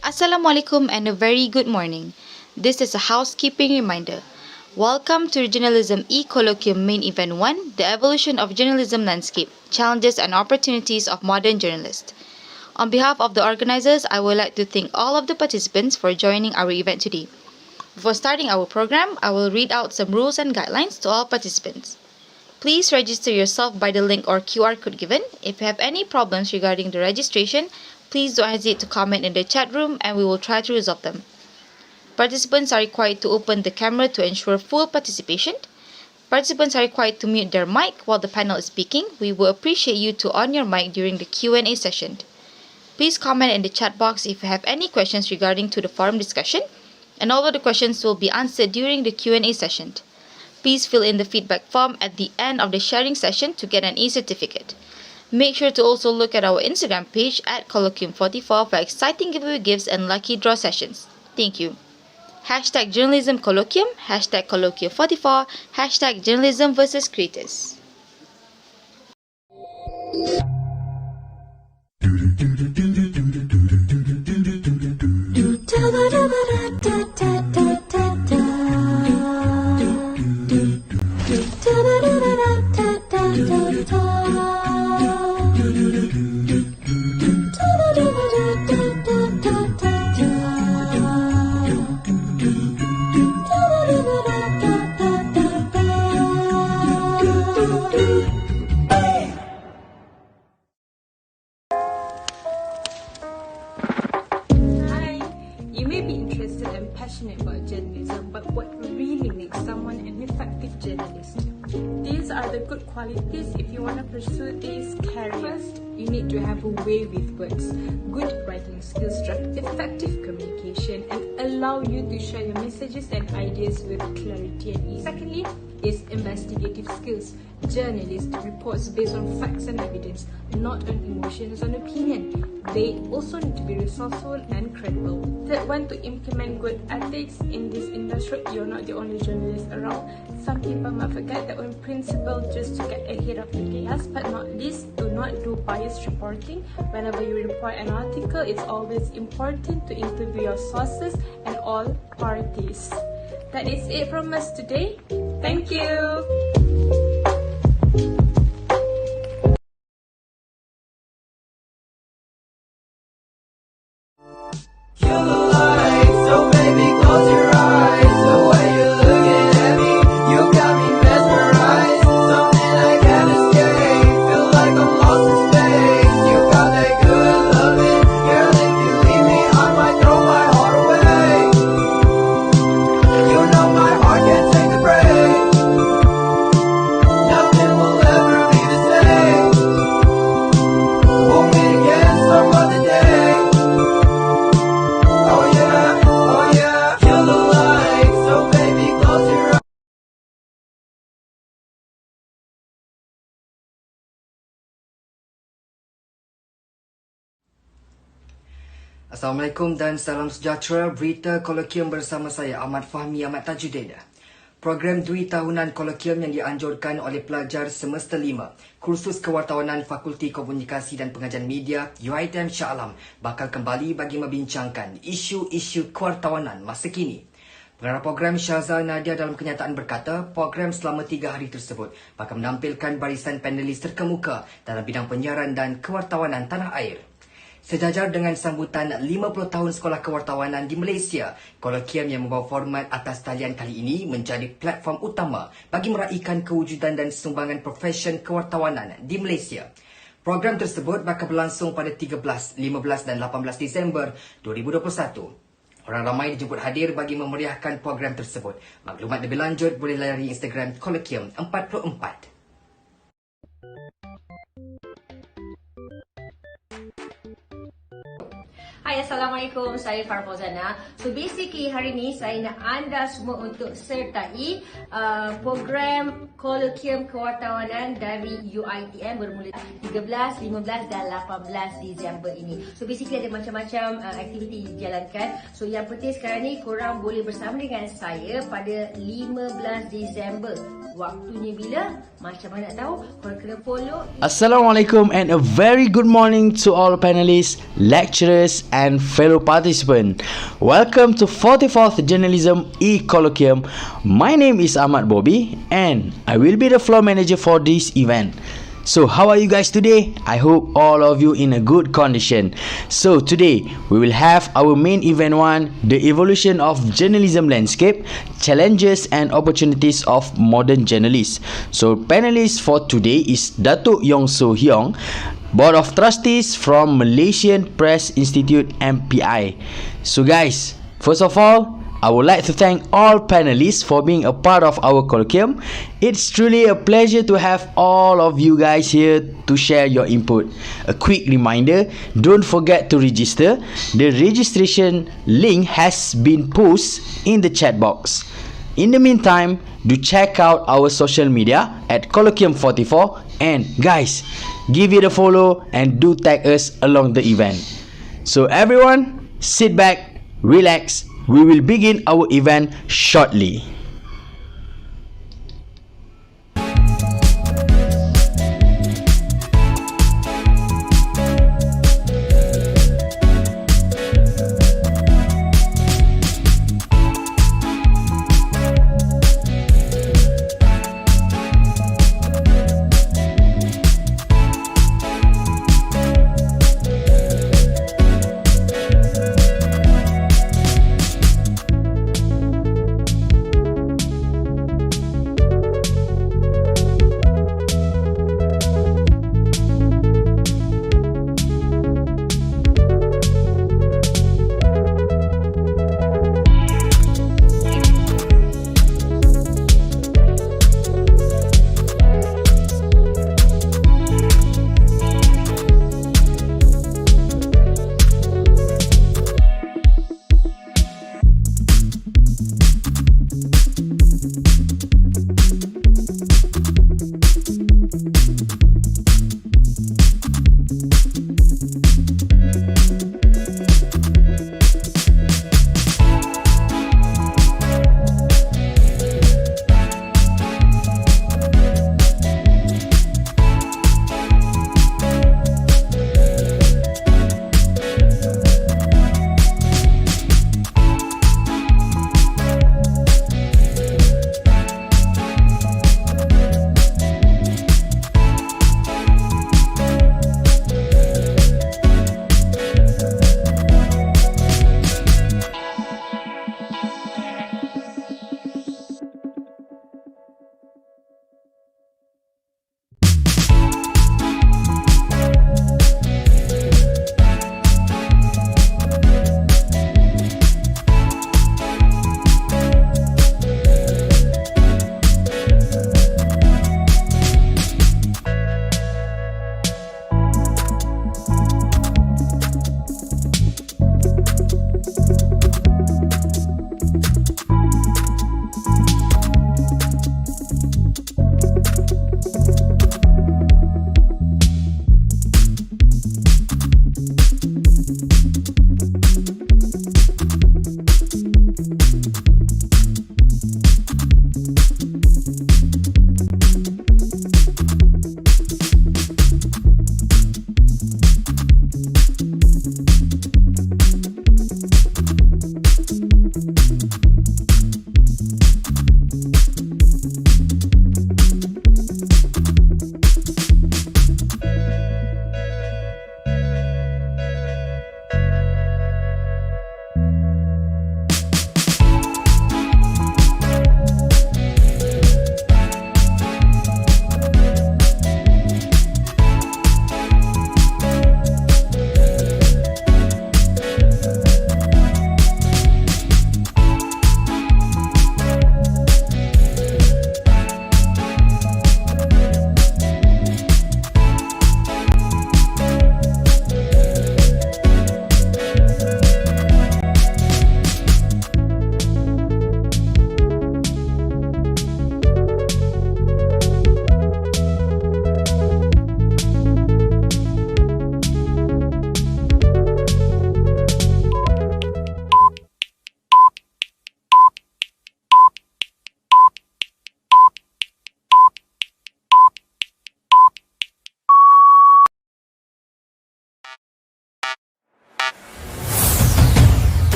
Assalamualaikum and a very good morning. This is a housekeeping reminder. Welcome to Journalism E-Colloquium Main Event 1, The Evolution of Journalism Landscape, Challenges and Opportunities of Modern Journalists. On behalf of the organizers, I would like to thank all of the participants for joining our event today. Before starting our program, I will read out some rules and guidelines to all participants. Please register yourself by the link or QR code given. If you have any problems regarding the registration, please don't hesitate to comment in the chat room and we will try to resolve them. Participants are required to open the camera to ensure full participation. Participants are required to mute their mic while the panel is speaking. We will appreciate you to on your mic during the Q&A session. Please comment in the chat box if you have any questions regarding to the forum discussion, and all of the questions will be answered during the Q&A session. Please fill in the feedback form at the end of the sharing session to get an e-certificate. Make sure to also look at our Instagram page at Colloquium44 for exciting giveaway gifts and lucky draw sessions. Thank you. Hashtag Journalism Colloquium, hashtag Colloquium44, hashtag Journalism versus Creators. You may be interested and passionate about journalism, but what really makes someone an effective journalist? These are the good qualities if you want to pursue this career. First, you need to have a way with words, good writing skills, effective communication, and allow you to share your messages and ideas with clarity and ease. Secondly, is investigative skills. Journalists reports based on facts and evidence, not on emotions and opinion. They also need to be resourceful and credible. Third one, to implement good ethics in this industry. You're not the only journalist around. Some people might forget their own principle just to get ahead of the day. Last but not least, do not do biased reporting. Whenever you report an article, it's always important to interview your sources and all parties. That is it from us today. Thank you. Assalamualaikum dan salam sejahtera. Berita Colloquium bersama saya Ahmad Fahmi Ahmad Tajuddin. Program 2 tahunan Colloquium yang dianjurkan oleh pelajar semester 5 Kursus Kewartawanan Fakulti Komunikasi dan Pengajian Media YBhg Shah Alam bakal kembali bagi membincangkan isu-isu kewartawanan masa kini. Pengarah program Syahzal Nadia dalam kenyataan berkata, program selama 3 hari tersebut bakal menampilkan barisan panelis terkemuka dalam bidang penyiaran dan kewartawanan tanah air. Sejajar dengan sambutan 50 tahun Sekolah Kewartawanan di Malaysia, Colloquium yang membawa format atas talian kali ini menjadi platform utama bagi meraihkan kewujudan dan sumbangan profesion kewartawanan di Malaysia. Program tersebut bakal berlangsung pada 13, 15 dan 18 Disember 2021. Orang ramai dijemput hadir bagi memeriahkan program tersebut. Maklumat lebih lanjut boleh layari Instagram Colloquium 44. Hai, Assalamualaikum. Saya Farfozana. So basically hari ni saya nak anda semua untuk sertai program E-Colloquium Kewartawanan dari UiTM bermula 13, 15 dan 18 Disember ini. So basically ada macam-macam aktiviti dijalankan. So yang penting sekarang ni korang boleh bersama dengan saya pada 15 Disember. Waktunya bila? Macam mana nak tahu? Korang kena follow. Assalamualaikum and a very good morning to all panelists, lecturers and fellow participants. Welcome to 44th Journalism E-Colloquium. My name is Ahmad Bobby and I will be the floor manager for this event. So how are you guys today? I hope all of you in a good condition. So today we will have our main event one, the evolution of journalism landscape, challenges and opportunities of modern journalists. So panelists for today is Datuk Yong Heong, Board of Trustees from Malaysian Press Institute MPI. So guys, first of all, I would like to thank all panelists for being a part of our colloquium. It's truly a pleasure to have all of you guys here to share your input. A quick reminder, don't forget to register. The registration link has been posted in the chat box. In the meantime, do check out our social media at Colloquium44 and guys, give it a follow and do tag us along the event. So everyone, sit back, relax. We will begin our event shortly.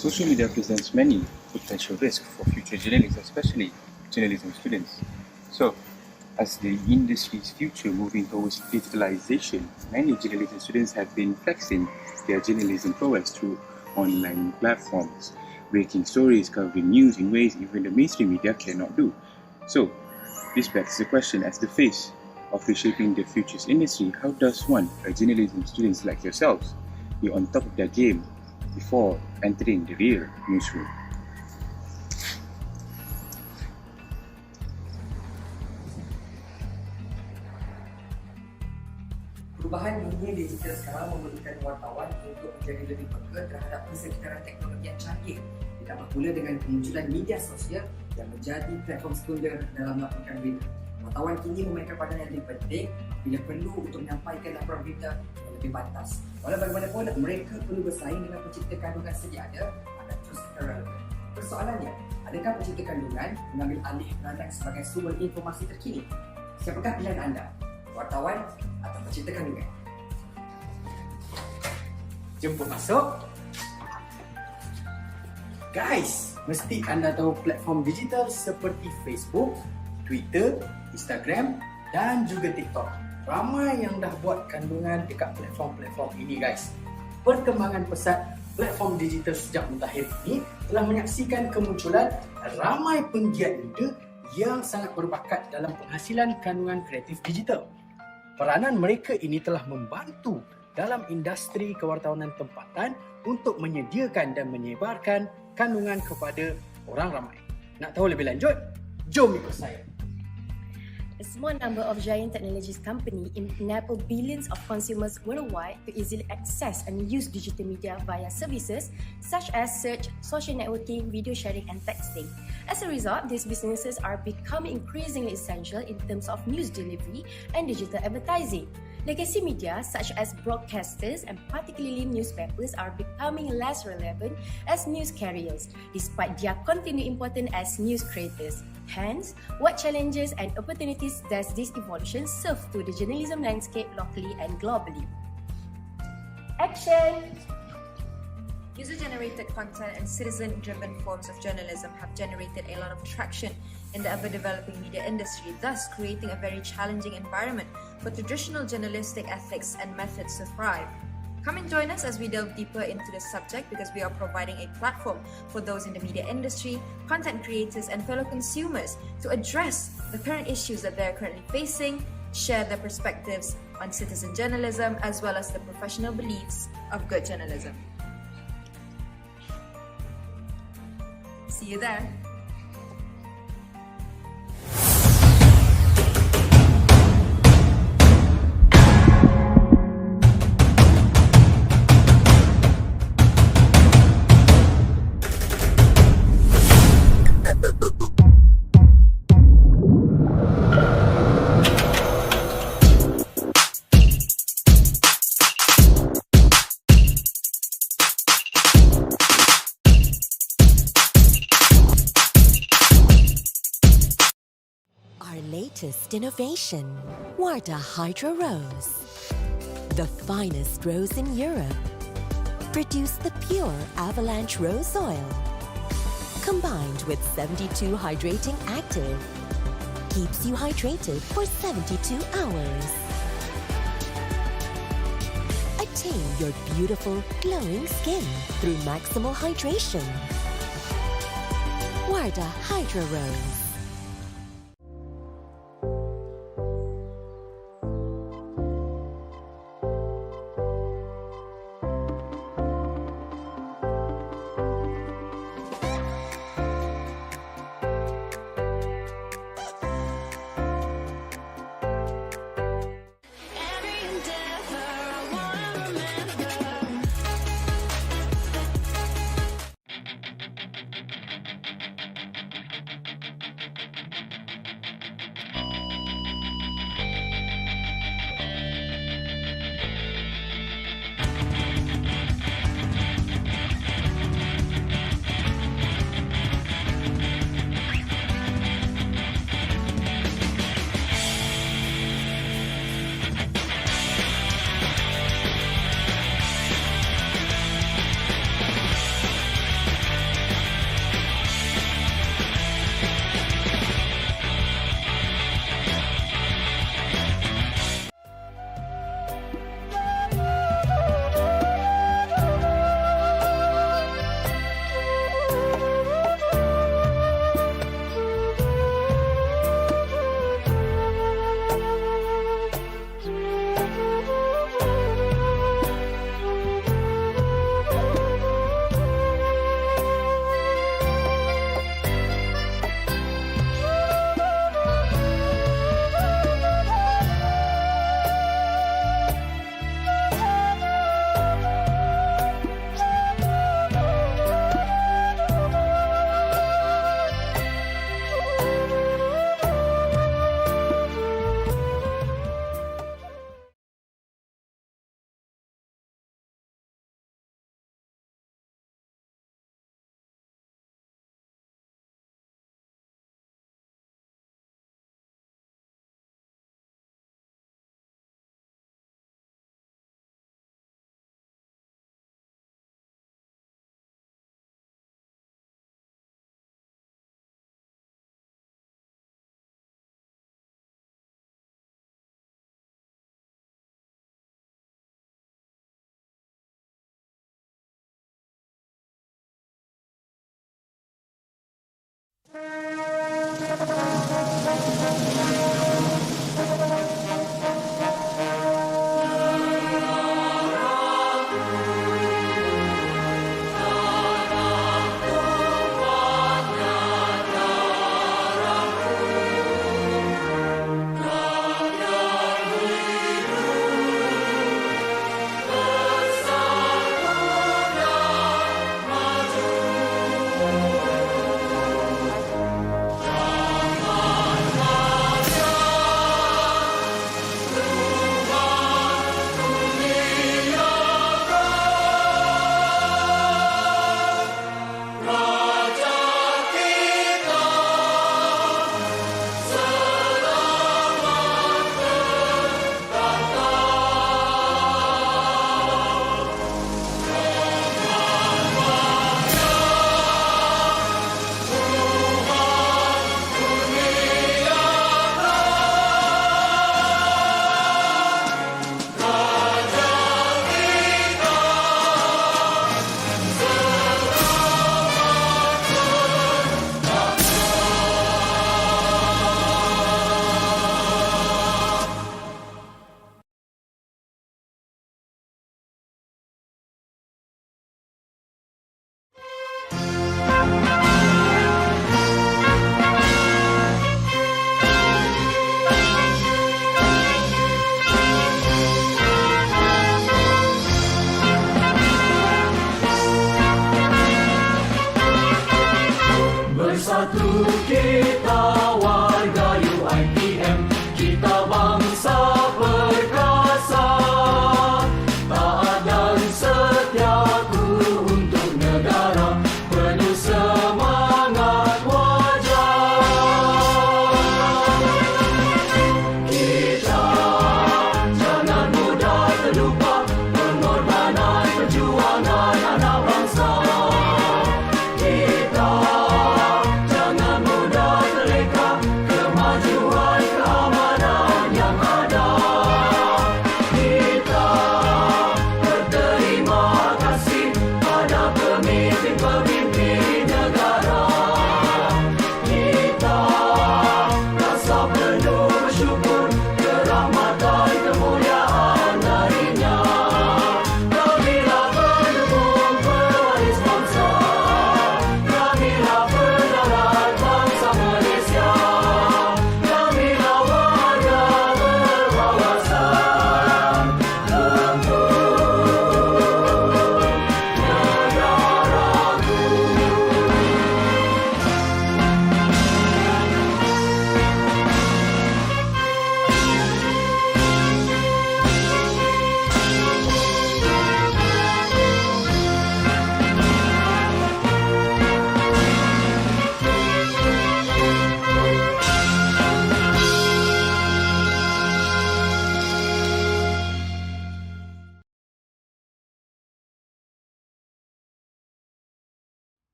Social media presents many potential risks for future journalists, especially journalism students. So, as the industry's future moving towards digitalization, many journalism students have been flexing their journalism prowess through online platforms, breaking stories, covering news in ways even the mainstream media cannot do. So, this begs the question, as the face of reshaping the future's industry, how does one, a journalism students like yourselves, be on top of their game before entering the real newsroom? Perubahan dunia digital sekarang memerlukan wartawan untuk menjadi lebih peka terhadap persekitaran teknologi yang canggih, ditambah pula dengan kemunculan media sosial yang menjadi platform sekunder dalam melaporkan berita. Wartawan kini memainkan peranan yang lebih penting bila perlu untuk menyampaikan laporan berita yang lebih pantas. Walau bagaimanapun, mereka perlu bersaing dengan pencipta kandungan sedia ada agar terus relevan. Persoalannya, adakah pencipta kandungan mengambil alih peranan sebagai sumber informasi terkini? Siapakah pilihan anda? Wartawan atau pencipta kandungan? Jemput masuk. Guys, mesti anda tahu platform digital seperti Facebook, Twitter, Instagram dan juga TikTok. Ramai yang dah buat kandungan dekat platform-platform ini, guys. Perkembangan pesat platform digital sejak mutakhir ini telah menyaksikan kemunculan ramai penggiat muda yang sangat berbakat dalam penghasilan kandungan kreatif digital. Peranan mereka ini telah membantu dalam industri kewartawanan tempatan untuk menyediakan dan menyebarkan kandungan kepada orang ramai. Nak tahu lebih lanjut? Jom ikut saya. A small number of giant technologies companies enable billions of consumers worldwide to easily access and use digital media via services such as search, social networking, video sharing and texting. As a result, these businesses are becoming increasingly essential in terms of news delivery and digital advertising. Legacy media such as broadcasters and particularly newspapers are becoming less relevant as news carriers, despite their continued importance as news creators. Hence, what challenges and opportunities does this evolution serve to the journalism landscape locally and globally? Action! User-generated content and citizen-driven forms of journalism have generated a lot of traction in the ever-developing media industry, thus creating a very challenging environment for traditional journalistic ethics and methods to thrive. Come and join us as we delve deeper into this subject, because we are providing a platform for those in the media industry, content creators and fellow consumers to address the current issues that they're currently facing, share their perspectives on citizen journalism, as well as the professional beliefs of good journalism. See you there. Latest innovation, Wardah Hydro Rose. The finest rose in Europe. Produce the pure avalanche rose oil. Combined with 72 hydrating active. Keeps you hydrated for 72 hours. Attain your beautiful, glowing skin through maximal hydration. Wardah Hydro Rose.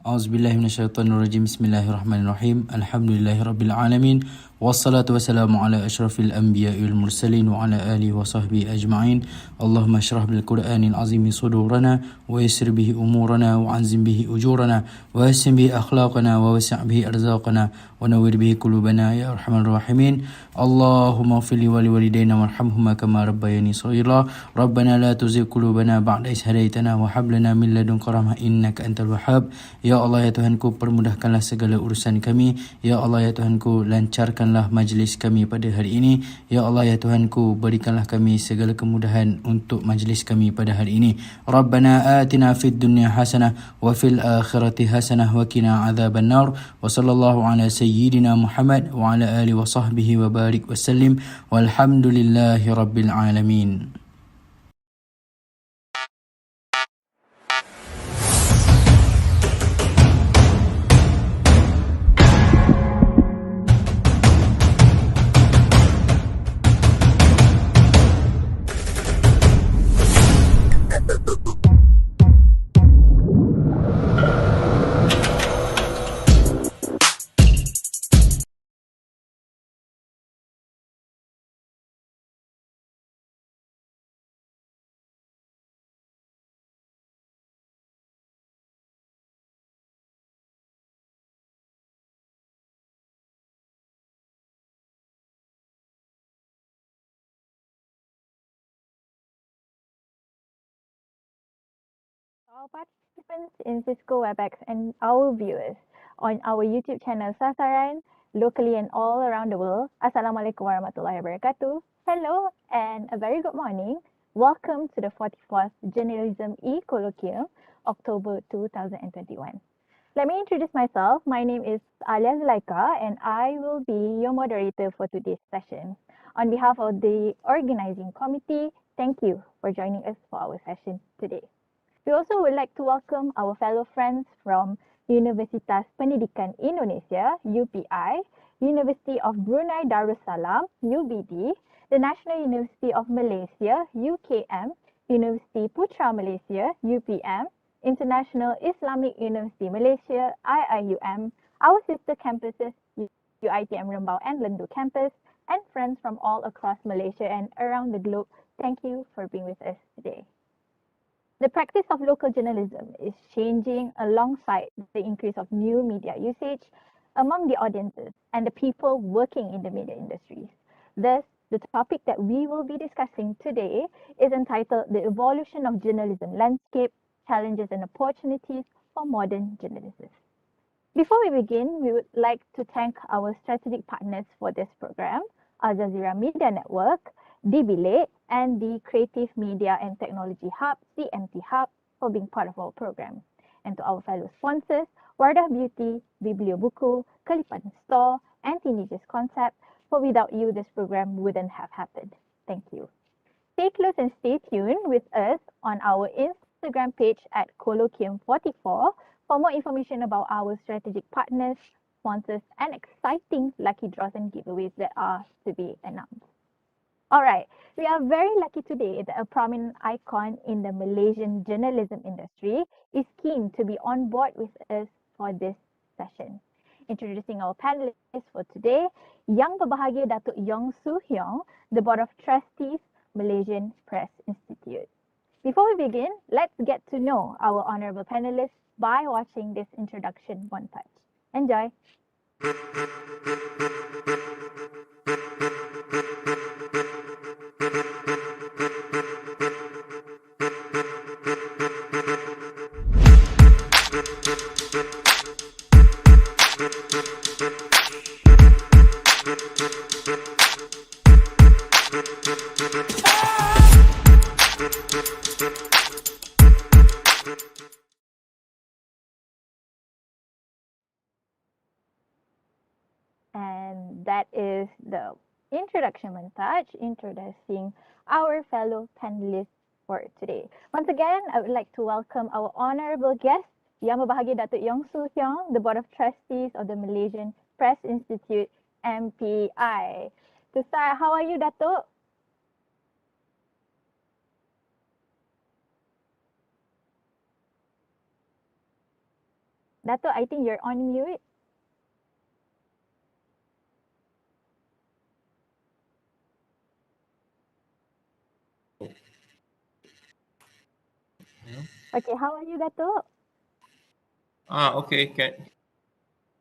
Auzubillahi minasyaitonirrajim. Bismillahirrahmanirrahim. Alhamdulillahirabbil alamin. Wassalatu wassalamu ala asyrafil anbiya'i wal mursalin wa ala alihi wa sahbihi ajma'in. Allahumma shrah bil Qur'anil azimi sudurana wa yassir bihi umurana wa anzim bihi ujurana wa hassin bihi akhlaqana wa wasi' bihi arzaqana wa nawwir bihi qulubana ya arhamar rahimin. Allahumma ighfir li wa li walidayna warhamhuma kama rabbayani shaghira. Rabbana la tuzigh qulubana ba'da idh hadaytana wa hab lana min ladunka rahmah innaka antal wahhab. Ya Allah ya Tuhanku, permudahkanlah segala urusan kami. Ya Allah ya Tuhanku, lancarkanlah majlis kami pada hari ini. Ya Allah ya Tuhanku, berikanlah kami segala kemudahan untuk majlis kami pada hari ini. Rabbana atina fid dunya hasanah wa fil akhirati hasanah wa qina adzaban nar. Wa sallallahu ala sayyidina Muhammad wa ala alihi wa sahbihi wa barik wa sallim. Walhamdulillahi rabbil alamin. our participants in Cisco Webex and our viewers on our YouTube channel Sasaran, locally and all around the world. Assalamualaikum warahmatullahi wabarakatuh. Hello and a very good morning. Welcome to the 44th Journalism E-Colloquium, October 2021. Let me introduce myself. My name is Alia Zulaika and I will be your moderator for today's session. On behalf of the organizing committee, thank you for joining us for our session today. We also would like to welcome our fellow friends from Universitas Pendidikan Indonesia, UPI, University of Brunei Darussalam, UBD, the National University of Malaysia, UKM, University Putra Malaysia, UPM, International Islamic University Malaysia, IIUM, our sister campuses, UiTM Rembau and Lendu campus, and friends from all across Malaysia and around the globe, thank you for being with us today. The practice of local journalism is changing alongside the increase of new media usage among the audiences and the people working in the media industries. Thus, the topic that we will be discussing today is entitled The Evolution of Journalism Landscape, Challenges and Opportunities for Modern Journalists. Before we begin, we would like to thank our strategic partners for this program, Jazeera Media Network, DBLate, and the Creative Media and Technology Hub, CMT Hub, for being part of our program. And to our fellow sponsors, Wardah Beauty, Bibliobuku, Kelipan Store, and Teenagers Concept, for without you, this program wouldn't have happened. Thank you. Stay close and stay tuned with us on our Instagram page at Colloquium44 for more information about our strategic partners, sponsors, and exciting lucky draws and giveaways that are to be announced. All right, we are very lucky today that a prominent icon in the Malaysian journalism industry is keen to be on board with us for this session. Introducing our panelists for today, Yang Berbahagia Datuk Yong Heong, the Board of Trustees, Malaysian Press Institute. Before we begin, let's get to know our honorable panelists by watching this introduction montage. Enjoy. And that is the introduction montage introducing our fellow panelists for today. Once again, I would like to welcome our honorable guest, Yang Berbahagia Datuk Yong Heong, the Board of Trustees of the Malaysian Press Institute, MPI. To start, how are you, Datuk? Datuk, I think you're on mute. Okay, how are you, Datuk? Okay.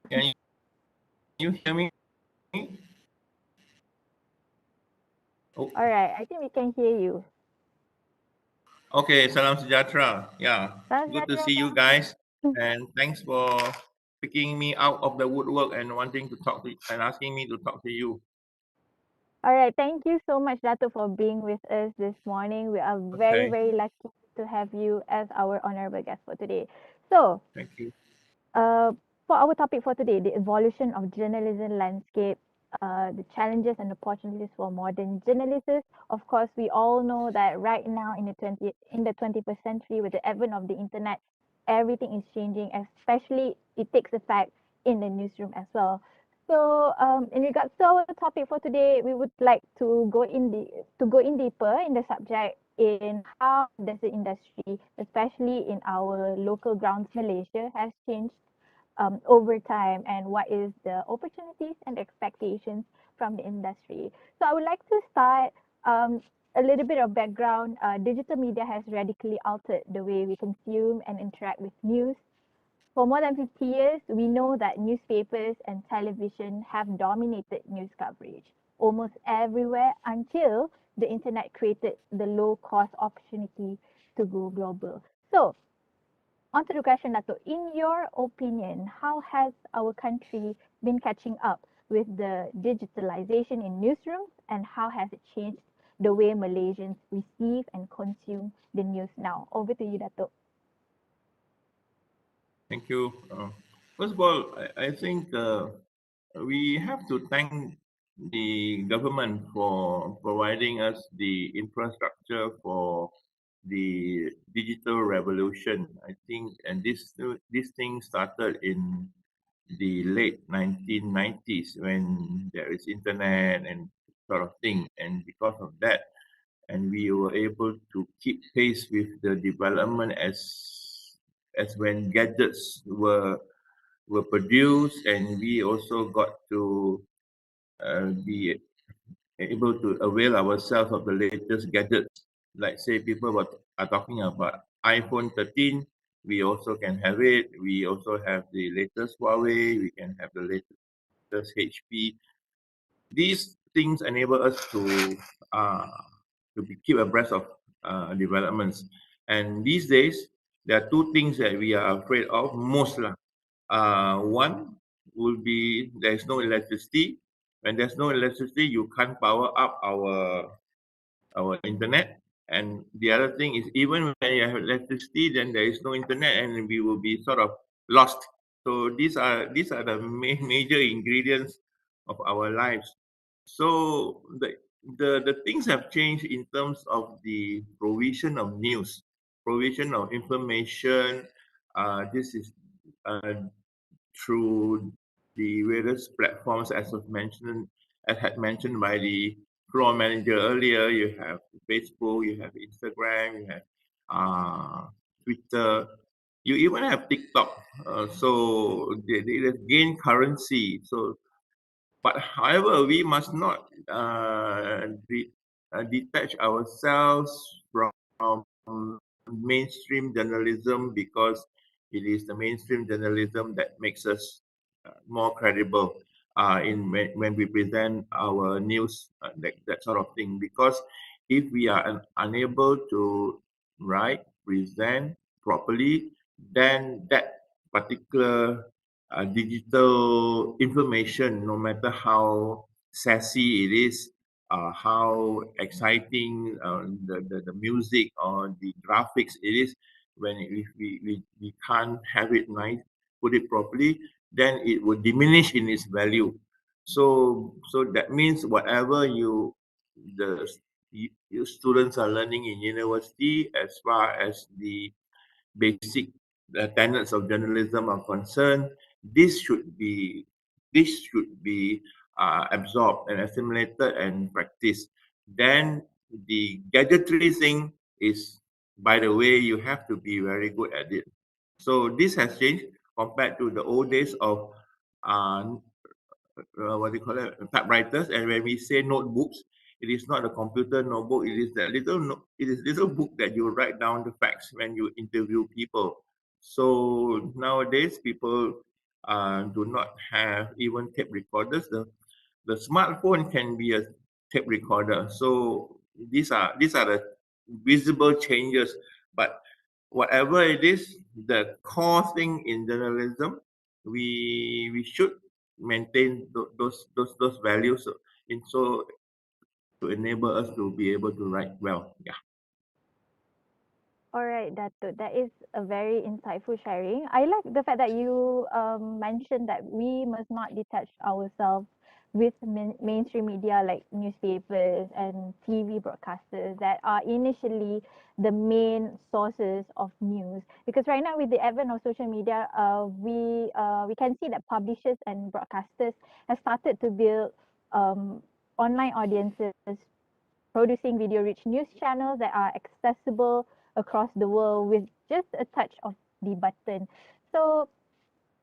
Can you hear me? All right, I think we can hear you. Okay, salam sejahtera. Yeah, Salam good to sejahtera. see you guys, and thanks for picking me out of the woodwork and wanting to talk to and asking me to talk to you. All right, thank you so much, Datuk, for being with us this morning. We are very, very lucky to have you as our honorable guest for today. So, Thank you. For our topic for today, the evolution of journalism landscape, the challenges and opportunities for modern journalists. Of course, we all know that right now in the 21st century, with the advent of the internet, everything is changing. Especially, it takes effect in the newsroom as well. So, in regards to our topic for today, we would like to go in deeper in the subject in how does the industry, especially in our local grounds, Malaysia, has changed over time, and what is the opportunities and expectations from the industry. So I would like to start a little bit of background. Digital media has radically altered the way we consume and interact with news. For more than 50 years, we know that newspapers and television have dominated news coverage almost everywhere until the internet created the low-cost opportunity to go global. So, On to the question, Datuk. In your opinion, how has our country been catching up with the digitalization in newsrooms, and how has it changed the way Malaysians receive and consume the news now? Over to you, Datuk. Thank you. First of all, I think we have to thank the government for providing us the infrastructure for the digital revolution. I think, and this thing started in the late 1990s when there is internet and sort of thing, and because of that, and we were able to keep pace with the development as when gadgets were produced, and we also got to be able to avail ourselves of the latest gadgets. Like say people are talking about iPhone 13, we also can have it. We also have the latest Huawei, we can have the latest HP. These things enable us keep abreast of developments. And these days, there are two things that we are afraid of most. One will be there's no electricity. When there's no electricity, you can't power up our internet. And the other thing is, even when you have electricity, then there is no internet, and we will be sort of lost. So these are the major ingredients of our lives. So the things have changed in terms of the provision of news, provision of information. This is through the various platforms, as had mentioned by the floor manager earlier. You have Facebook, you have Instagram, you have Twitter, you even have TikTok. So they have gained currency. So, but however, we must not detach ourselves from mainstream journalism, because it is the mainstream journalism that makes us more credible in when we present our news, that sort of thing. Because if we are unable to write, present properly, then that particular digital information, no matter how sassy it is, how exciting the music or the graphics it is, when if we can't have it nice, put it properly, then it will diminish in its value. So that means whatever the students are learning in university, as far as the basic tenets of journalism are concerned, this should be absorbed and assimilated and practiced. Then the gadgetry thing is, by the way, you have to be very good at it. So this has changed compared to the old days of uh, what do you call it, typewriters. And when we say notebooks, it is not a computer notebook. It is that it is little book that you write down the facts when you interview people. So nowadays, people do not have even tape recorders. The smartphone can be a tape recorder. So these are the visible changes. But whatever it is, the core thing in journalism, we should maintain those values, so to enable us to be able to write well. Yeah. All right, Datuk, that is a very insightful sharing. I like the fact that you mentioned that we must not detach ourselves with mainstream media like newspapers and TV broadcasters that are initially the main sources of news. Because right now, with the advent of social media, we can see that publishers and broadcasters have started to build online audiences, producing video-rich news channels that are accessible across the world with just a touch of the button. So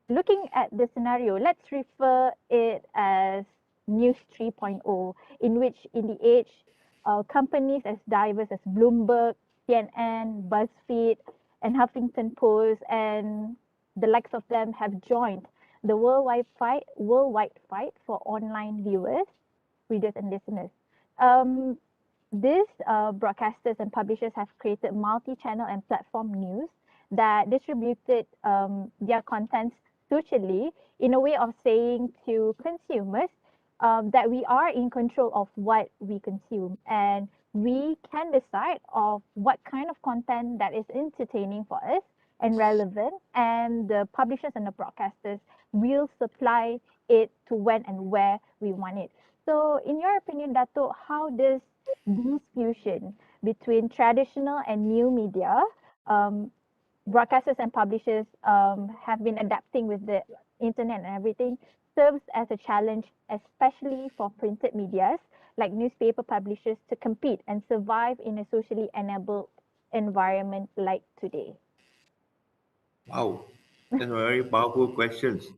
looking at the scenario, let's refer it as News 3.0, in which in the age, companies as diverse as Bloomberg, CNN, BuzzFeed, and Huffington Post, and the likes of them have joined the worldwide fight for online viewers, readers, and listeners. These broadcasters and publishers have created multi-channel and platform news that distributed their contents socially in a way of saying to consumers that we are in control of what we consume, and we can decide of what kind of content that is entertaining for us and relevant, and the publishers and the broadcasters will supply it to when and where we want it. So in your opinion, Datuk, how does this fusion between traditional and new media, broadcasters and publishers have been adapting with the internet and everything, serves as a challenge, especially for printed medias like newspaper publishers to compete and survive in a socially enabled environment like today? Wow, that's very powerful questions.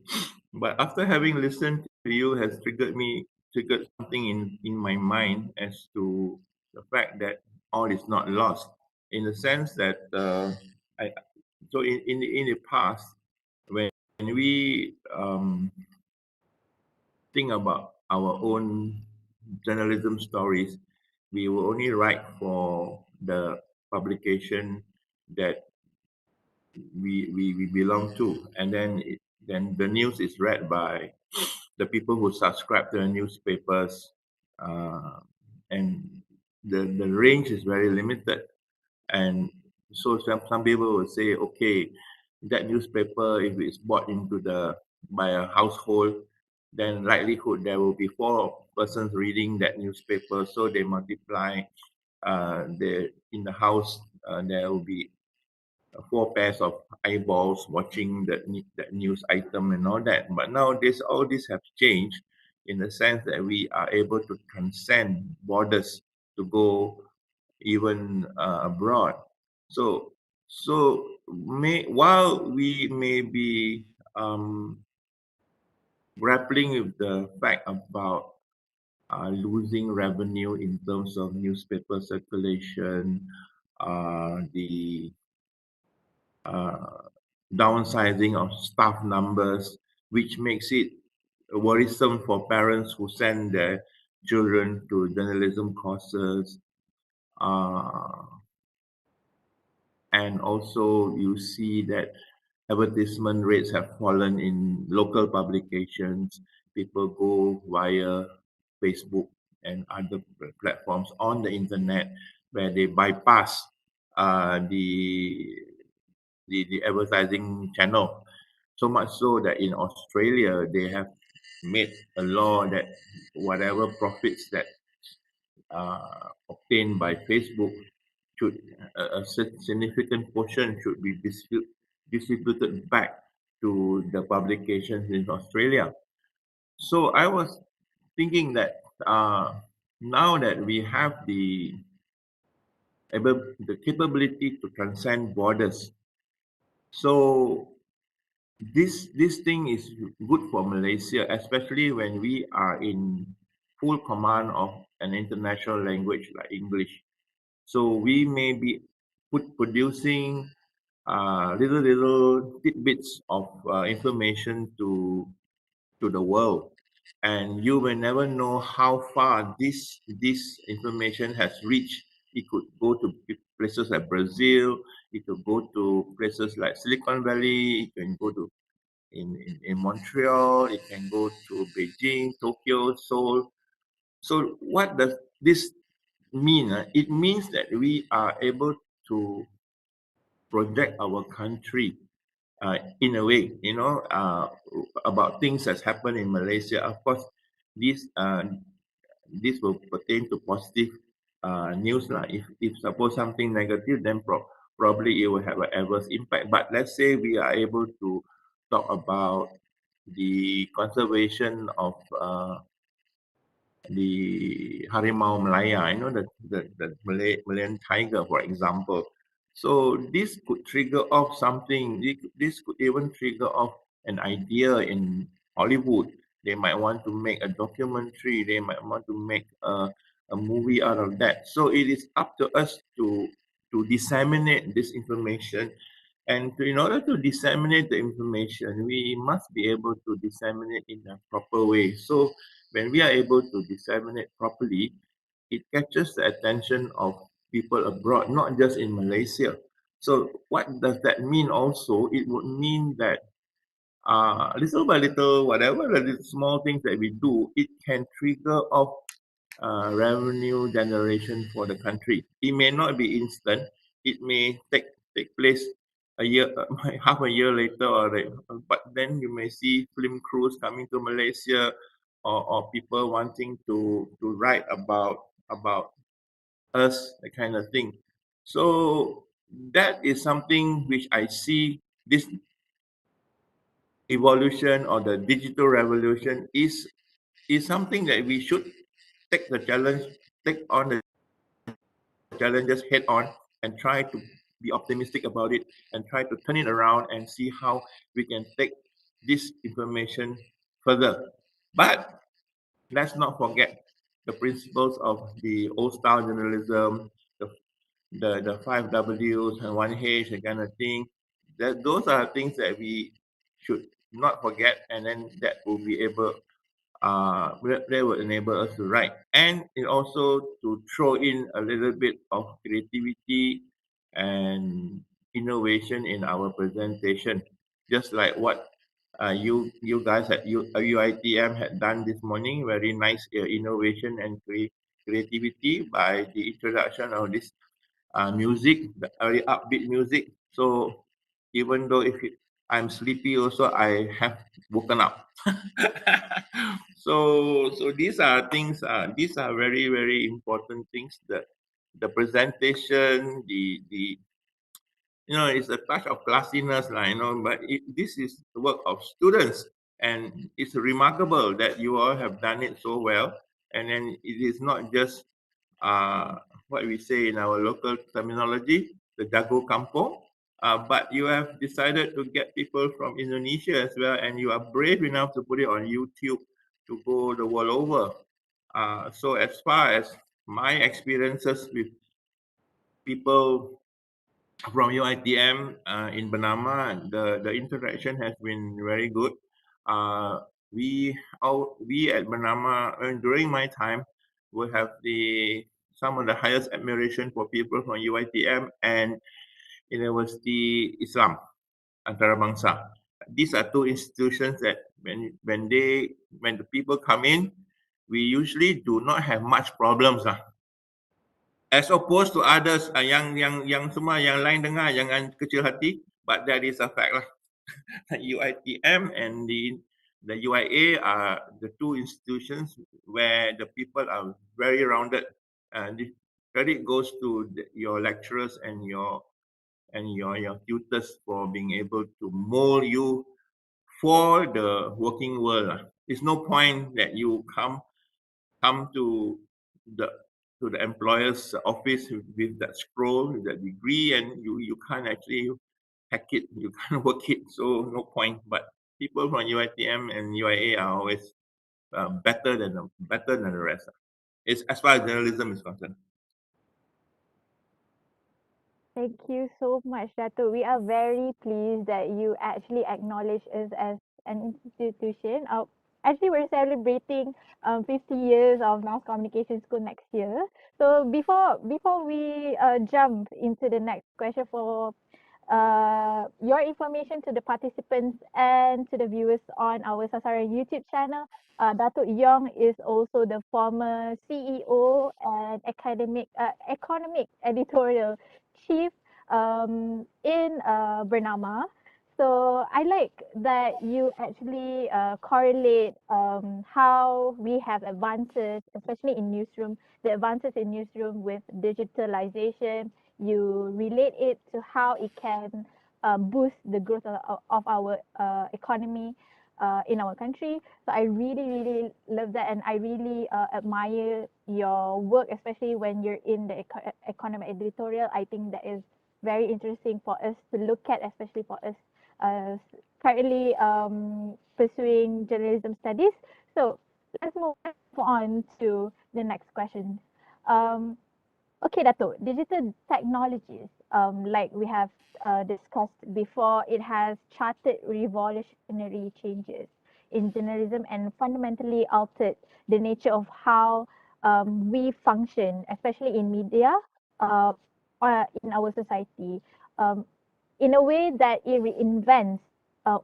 But after having listened to you has triggered something in my mind as to the fact that all is not lost. In the sense that I so in the past, when we think about our own journalism stories, we will only write for the publication that we belong to, and then the news is read by the people who subscribe to the newspapers, uh, and the range is very limited. And so some people will say, okay, that newspaper, if it's bought into by a household, then likelihood there will be 4 persons reading that newspaper, so they multiply. In the house, there will be 4 pairs of eyeballs watching that news item and all that. But nowadays, all this have changed in the sense that we are able to transcend borders to go even abroad. So while we may be grappling with the fact about losing revenue in terms of newspaper circulation, the downsizing of staff numbers, which makes it worrisome for parents who send their children to journalism courses. And also you see that advertisement rates have fallen in local publications. People go via Facebook and other platforms on the internet where they bypass the advertising channel. So much so that in Australia, they have made a law that whatever profits that obtained by Facebook should a significant portion should be distributed back to the publications in Australia. So I was thinking that now that we have the capability to transcend borders, so this thing is good for Malaysia, especially when we are in full command of an international language like English. So we may be producing little tidbits of information to the world, and you will never know how far this information has reached. It could go to places like Brazil. It could go to places like Silicon Valley. It can go to in Montreal. It can go to Beijing, Tokyo, Seoul. So what does this mean? It means that we are able to project our country in a way, about things that's happened in Malaysia. Of course, this this will pertain to positive news lah. If suppose something negative, then probably it will have an adverse impact. But let's say we are able to talk about the conservation of the Harimau Malaya, the Malayan tiger, for example. So this could trigger off something. This could even trigger off an idea in Hollywood. They might want to make a documentary. They might want to make a movie out of that. So it is up to us to disseminate this information. And in order to disseminate the information, we must be able to disseminate in a proper way. So when we are able to disseminate properly, it catches the attention of people abroad, not just in Malaysia. So what does that mean also? It would mean that little by little, whatever the small things that we do, it can trigger off revenue generation for the country. It may not be instant. It may take place a year, half a year later, but then you may see film crews coming to Malaysia, or people wanting to write about us, that kind of thing. So that is something which I see this evolution or the digital revolution is something that we should take the challenge, take on the challenges head on, and try to be optimistic about it and try to turn it around and see how we can take this information further. But let's not forget the principles of the old style journalism, the five W's and one H, that kind of thing. That those are things that we should not forget, and then that will be able they will enable us to write, and it also to throw in a little bit of creativity and innovation in our presentation, just like what you guys at UITM had done this morning. Very nice innovation and creativity by the introduction of this music, the very upbeat music. So even though I'm sleepy, also I have woken up. So these are things. These are very very important things. That the presentation, the it's a touch of classiness, but this is the work of students, and it's remarkable that you all have done it so well. And then it is not just what we say in our local terminology, the jago kampung, but you have decided to get people from Indonesia as well, and you are brave enough to put it on YouTube to go the world over. So as far as my experiences with people from UITM in Bernama, the interaction has been very good. We at Bernama, during my time, we have some of the highest admiration for people from UITM and University Islam Antarabangsa. These are two institutions that when the people come in, we usually do not have much problems as opposed to others yang semua yang lain dengar jangan kecil hati, but that is a fact lah. UITM and the UIA are the two institutions where the people are very rounded. The credit goes to your lecturers and your tutors for being able to mold you for the working world. It's no point that you come to the employer's office with that scroll, with that degree, and you can't actually hack it, you can't work it, so no point. But people from UITM and UIA are always better than the rest. It's as far as journalism is concerned. Thank you so much, Datuk. We are very pleased that you actually acknowledge us as an institution. Actually, we're celebrating 50 years of Mass Communication School next year. So before we jump into the next question for your information to the participants and to the viewers on our Sasaran YouTube channel, Datuk Yong is also the former CEO and economic editorial chief in Bernama. So I like that you actually correlate how we have advances, especially in newsroom, the advances in newsroom with digitalization. You relate it to how it can boost the growth of our economy in our country. So I really, really love that, and I really admire your work, especially when you're in the economic editorial. I think that is very interesting for us to look at, especially for us currently pursuing journalism studies. So let's move on to the next question. Okay, Dato, digital technologies, like we have discussed before, it has charted revolutionary changes in journalism and fundamentally altered the nature of how we function, especially in media, or in our society. in a way that it reinvents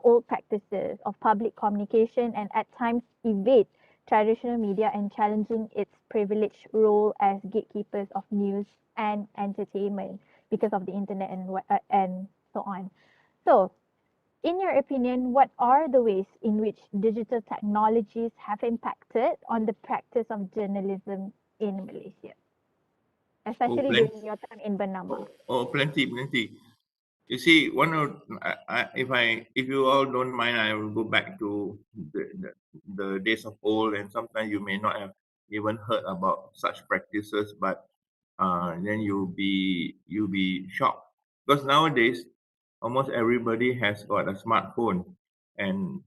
old practices of public communication and at times evade traditional media and challenging its privileged role as gatekeepers of news and entertainment because of the internet and so on. So, in your opinion, what are the ways in which digital technologies have impacted on the practice of journalism in Malaysia, especially during your time in Bernama? Plenty. You see, if you all don't mind, I will go back to the days of old, and sometimes you may not have even heard about such practices, but then you'll be shocked because nowadays almost everybody has got a smartphone, and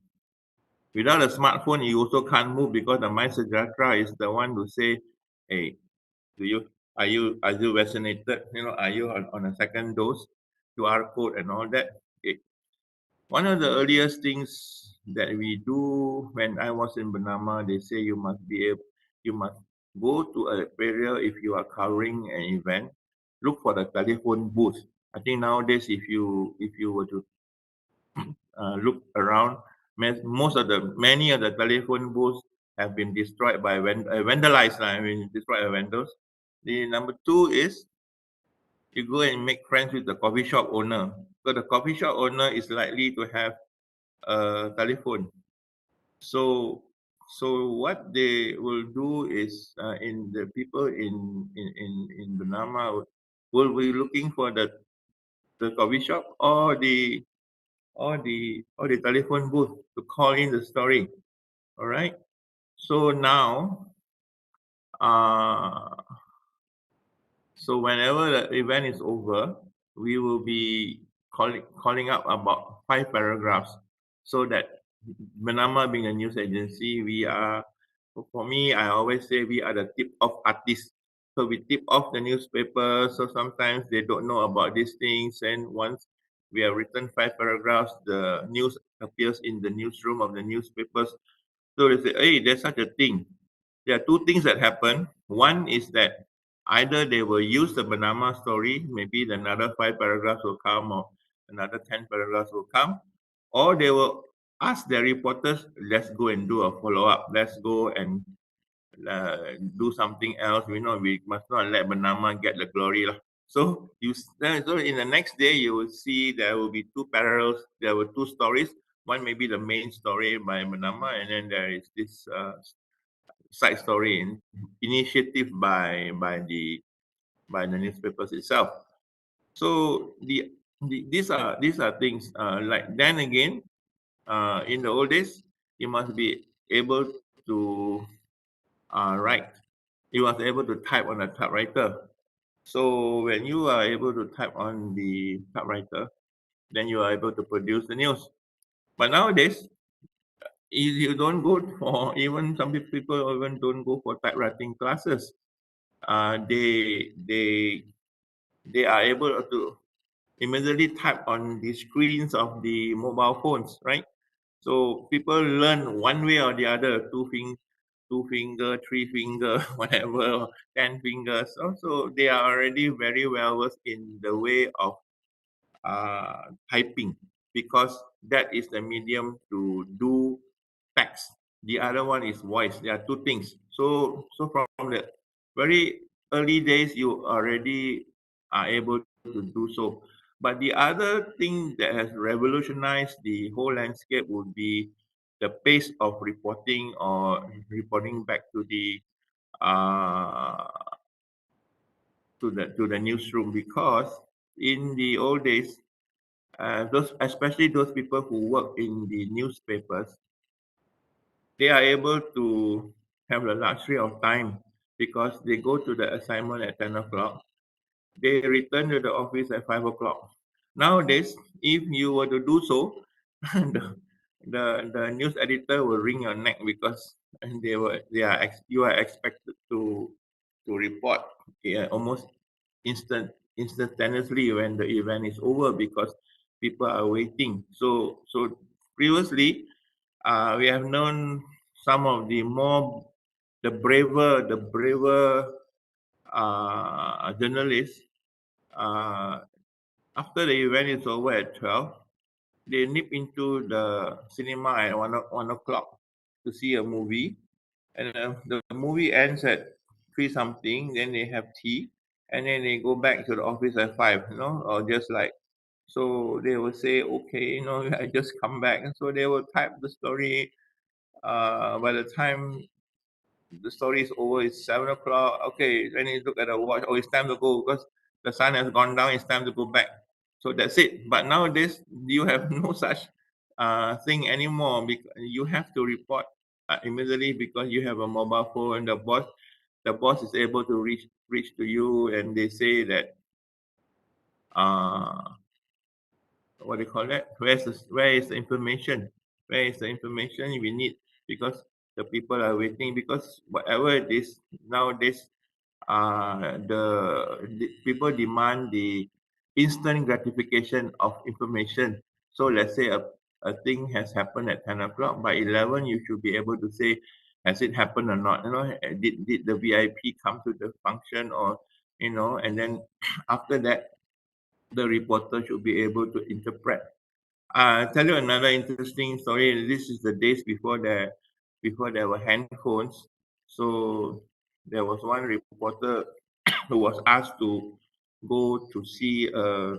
without a smartphone you also can't move because the MySejahtera is the one to say, hey, are you vaccinated? Are you on a second dose? QR code and all that. Okay. One of the earliest things that we do when I was in Bernama, they say you must go to an area if you are covering an event. Look for the telephone booth. I think nowadays, if you were to look around, many of the telephone booths have been destroyed by vandalized. I mean, destroyed by vandals. The number two is you go and make friends with the coffee shop owner. So the coffee shop owner is likely to have a telephone. So what they will do is in the people in Bernama will be looking for the coffee shop or the telephone booth to call in the story. All right. So now so whenever the event is over, we will be calling up about 5 paragraphs so that Bernama being a news agency, for me, I always say we are the tip-off artists. So we tip off the newspaper. So sometimes they don't know about these things. And once we have written 5 paragraphs, the news appears in the newsroom of the newspapers. So they say, hey, there's such a thing. There are two things that happen. One is that either they will use the Bernama story, maybe another 5 paragraphs will come or another 10 paragraphs will come, or they will ask their reporters, let's go and do a follow-up. Let's go and do something else. We must not let Bernama get the glory. So so in the next day, you will see there will be two parallels. There were two stories. One may be the main story by Bernama, and then there is this side story initiative by the newspapers itself. So these are things like then again in the old days you must be able to write. You must be able to type on a typewriter. So when you are able to type on the typewriter, then you are able to produce the news. But nowadays, you don't go for even some people even don't go for typewriting classes. They are able to immediately type on the screens of the mobile phones, right? So people learn one way or the other, two finger, three finger, whatever, 10 fingers. Also, they are already very well versed in the way of typing because that is the medium to do text. The other one is voice. There are two things. So from the very early days, you already are able to do so. But the other thing that has revolutionized the whole landscape would be the pace of reporting or reporting back to the uh, to the newsroom because in the old days, especially those people who work in the newspapers, they are able to have the luxury of time because they go to the assignment at 10 o'clock. They return to the office at 5 o'clock. Nowadays, if you were to do so, the news editor will wring your neck because you are expected to report almost instantaneously when the event is over because people are waiting. So previously, we have known some of the braver journalists After the event is over at 12, they nip into the cinema at 1 o'clock to see a movie. And the movie ends at 3 something, then they have tea, and then they go back to the office at 5, or just like, so they will say, okay, I just come back. And so they will type the story. By the time the story is over, it's 7 o'clock. Okay, then you look at the watch. Oh, it's time to go because the sun has gone down. It's time to go back. So that's it. But nowadays, you have no such thing anymore. Because you have to report immediately because you have a mobile phone. The boss is able to reach to you, and they say that what do you call that? Where is the information? Where is the information we need? Because the people are waiting. Because whatever it is nowadays, the people demand the instant gratification of information. So let's say a thing has happened at 10 o'clock. By 11, you should be able to say, has it happened or not? Did the VIP come to the function or, and then after that, the reporter should be able to interpret. I'll tell you another interesting story. This is the days before there were handphones. So there was one reporter who was asked to go to see a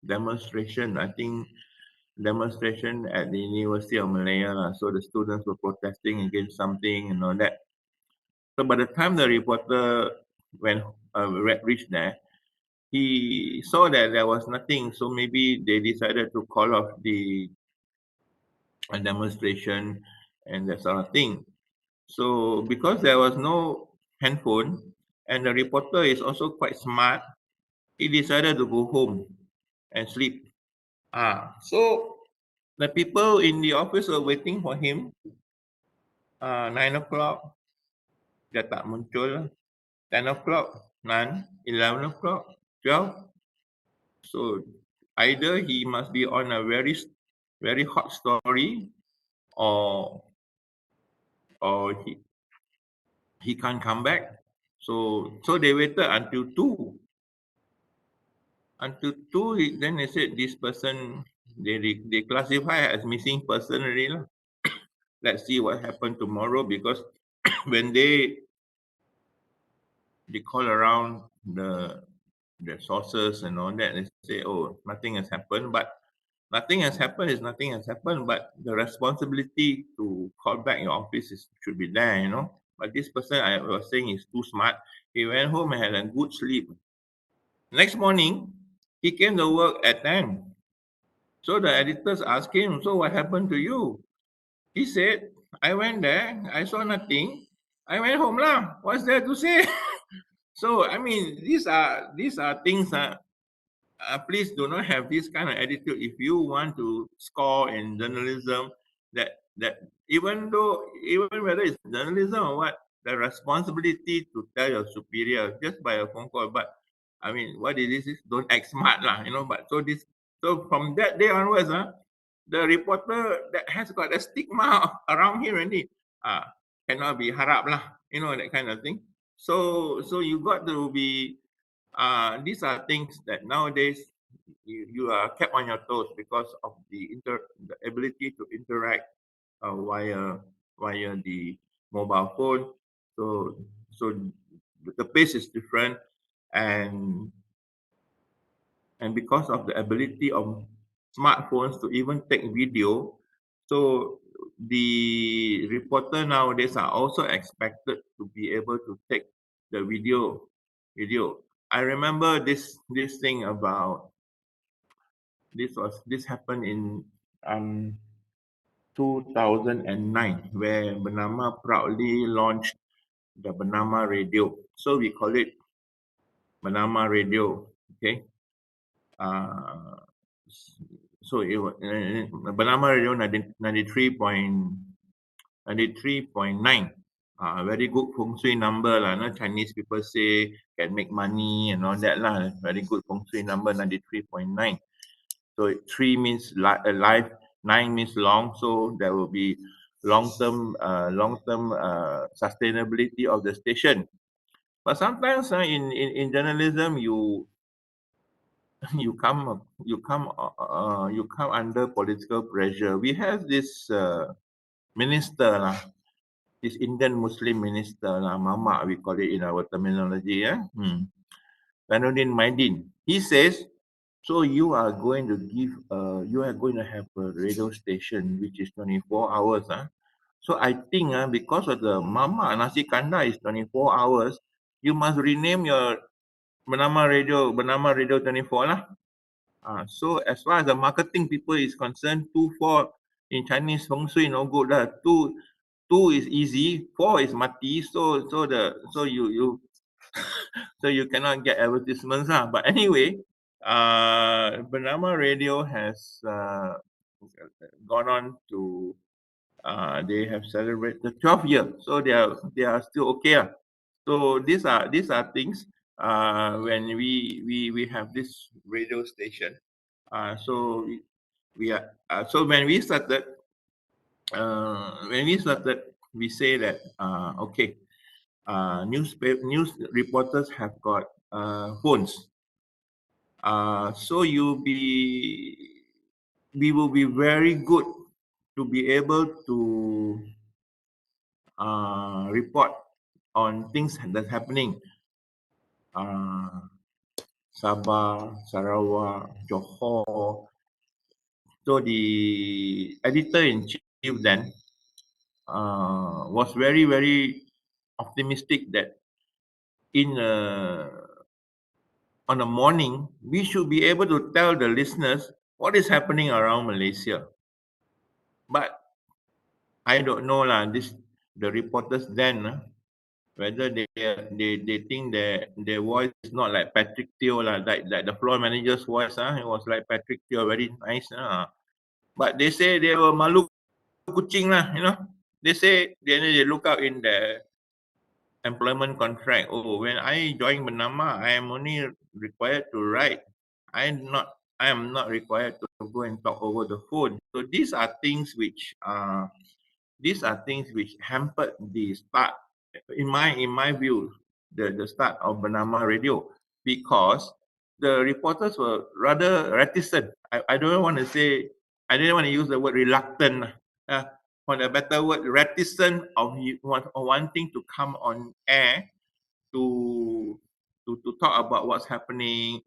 demonstration. I think demonstration at the University of Malaya. So the students were protesting against something and all that. So by the time the reporter reached there, he saw that there was nothing. So maybe they decided to call off the demonstration and that sort of thing. So because there was no handphone and the reporter is also quite smart, he decided to go home and sleep. So the people in the office were waiting for him. 9 o'clock, dia tak muncul. 10 o'clock, none. 11 o'clock, 12. So either he must be on a very, very hot story, or he can't come back. So they waited until 2. Until 2, then they said this person, they classify as missing person already. Let's see what happened tomorrow, because when they call around the sources and all that, they say, oh, nothing has happened. But nothing has happened is nothing has happened, but the responsibility to call back your office should be there, But this person I was saying is too smart. He went home and had a good sleep. Next morning, he came to work at 10. So the editors asked him, so what happened to you? He said, I went there, I saw nothing. I went home lah. What's there to say? So, I mean, these are things that please do not have this kind of attitude. If you want to score in journalism, that even whether it's journalism or what, the responsibility to tell your superior just by a phone call. But I mean, what it is don't act smart lah, But so from that day onwards, the reporter that has got a stigma around him already, cannot be harap lah, that kind of thing. So you got to be. These are things that nowadays you are kept on your toes because of the ability to interact via the mobile phone. So the pace is different, and because of the ability of smartphones to even take video, so the reporter nowadays are also expected to be able to take the video. I remember this thing about this happened in 2009, where Bernama proudly launched the Bernama Radio. So we call it Bernama Radio. Okay. So it was Bernama Radio 93.9. Very good feng shui number lah. Chinese people say can make money and all that lah. Very good feng shui number 93.9. So 3 means life, 9 means long. So there will be long-term sustainability of the station. But sometimes in journalism, you you come under political pressure. We have this minister lah, this Indian Muslim minister lah, Mama we call it in our terminology, yeah. Zanuddin Maidin. He says, so you are going to have a radio station which is 24 hours. So I think because of the Mama Nasi Kandar is 24 hours, you must rename your bernama radio 24 lah. So as far as the marketing people is concerned, 2-4 in Chinese feng shui no good lah. Two is easy, 4 is mati. So you so you cannot get advertisements lah. But anyway, Bernama Radio has gone on to they have celebrated the 12th year, so they are still okay. So these are things when we have this radio station. So we are so when we started we say that okay, news reporters have got phones. So we will be very good to be able to report on things that's happening. Sabah, Sarawak, Johor. So the editor-in-chief then was very, very optimistic that on a morning, we should be able to tell the listeners what is happening around Malaysia. But I don't know lah. The reporters then whether they think that their voice is not like Patrick Teo lah, like the floor manager's voice. It was like Patrick Teo, very nice. But they say they were malu kucing lah. They say they look out in the employment contract. Oh, when I join Bernama, I am only required to write. I am not required to go and talk over the phone. So these are things which hampered the start, in my view, the start of Bernama Radio, because the reporters were rather reticent. I don't want to say, I didn't want to use the word reluctant. For a better word, reticent of wanting to come on air to talk about what's happening,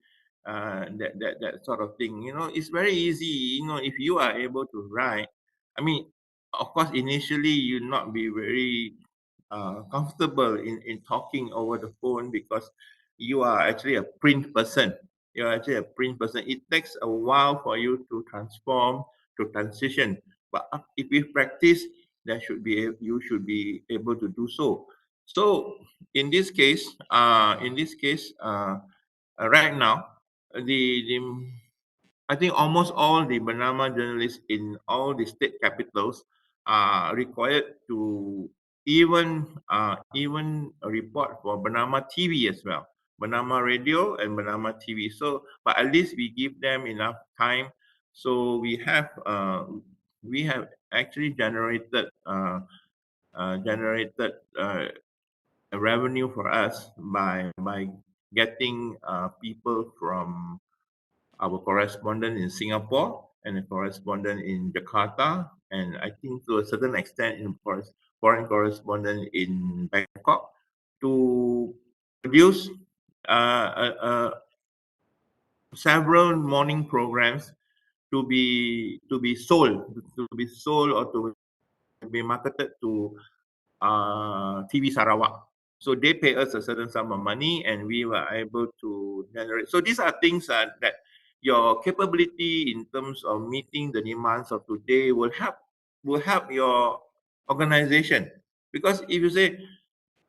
that sort of thing. It's very easy. If you are able to write, I mean, of course, initially you not be very comfortable in talking over the phone because you are actually a print person. It takes a while for you to transform, to transition. But if you practice, you should be able to do so. So in this case, right now, I think almost all the Bernama journalists in all the state capitals are required to even report for Bernama TV as well, Bernama Radio and Bernama TV. So, but at least we give them enough time. So we have actually generated a revenue for us by getting people from our correspondent in Singapore and a correspondent in Jakarta, and I think to a certain extent in foreign correspondent in Bangkok, to produce several morning programs to be sold or to be marketed to TV Sarawak. So they pay us a certain sum of money, and we were able to generate. So these are things that your capability in terms of meeting the demands of today will help your organization. Because if you say,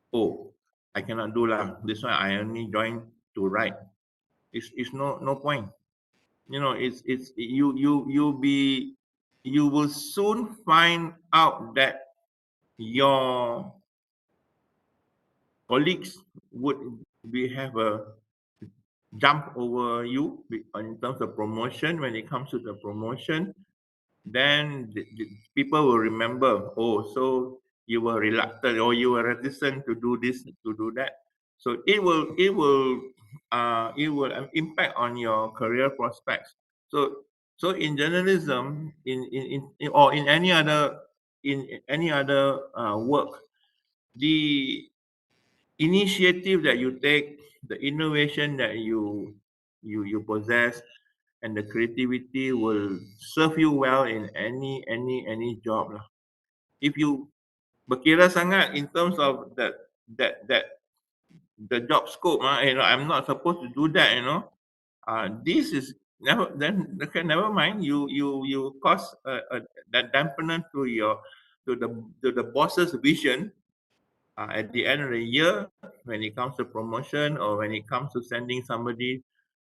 "Oh, I cannot do lah. This one I only join to write," it's no point. You will soon find out that your colleagues would have a jump over you in terms of promotion. When it comes to the promotion, then the people will remember, oh, so you were reluctant or you were reticent to do this, to do that. So it will it will impact on your career prospects. So in journalism, or in any other work, the initiative that you take, the innovation that you possess, and the creativity will serve you well in any job lah. If you berkira sangat in terms of that the job scope, I'm not supposed to do that, this is never, then okay, never mind. You cause that dampener to the boss's vision at the end of the year, when it comes to promotion or when it comes to sending somebody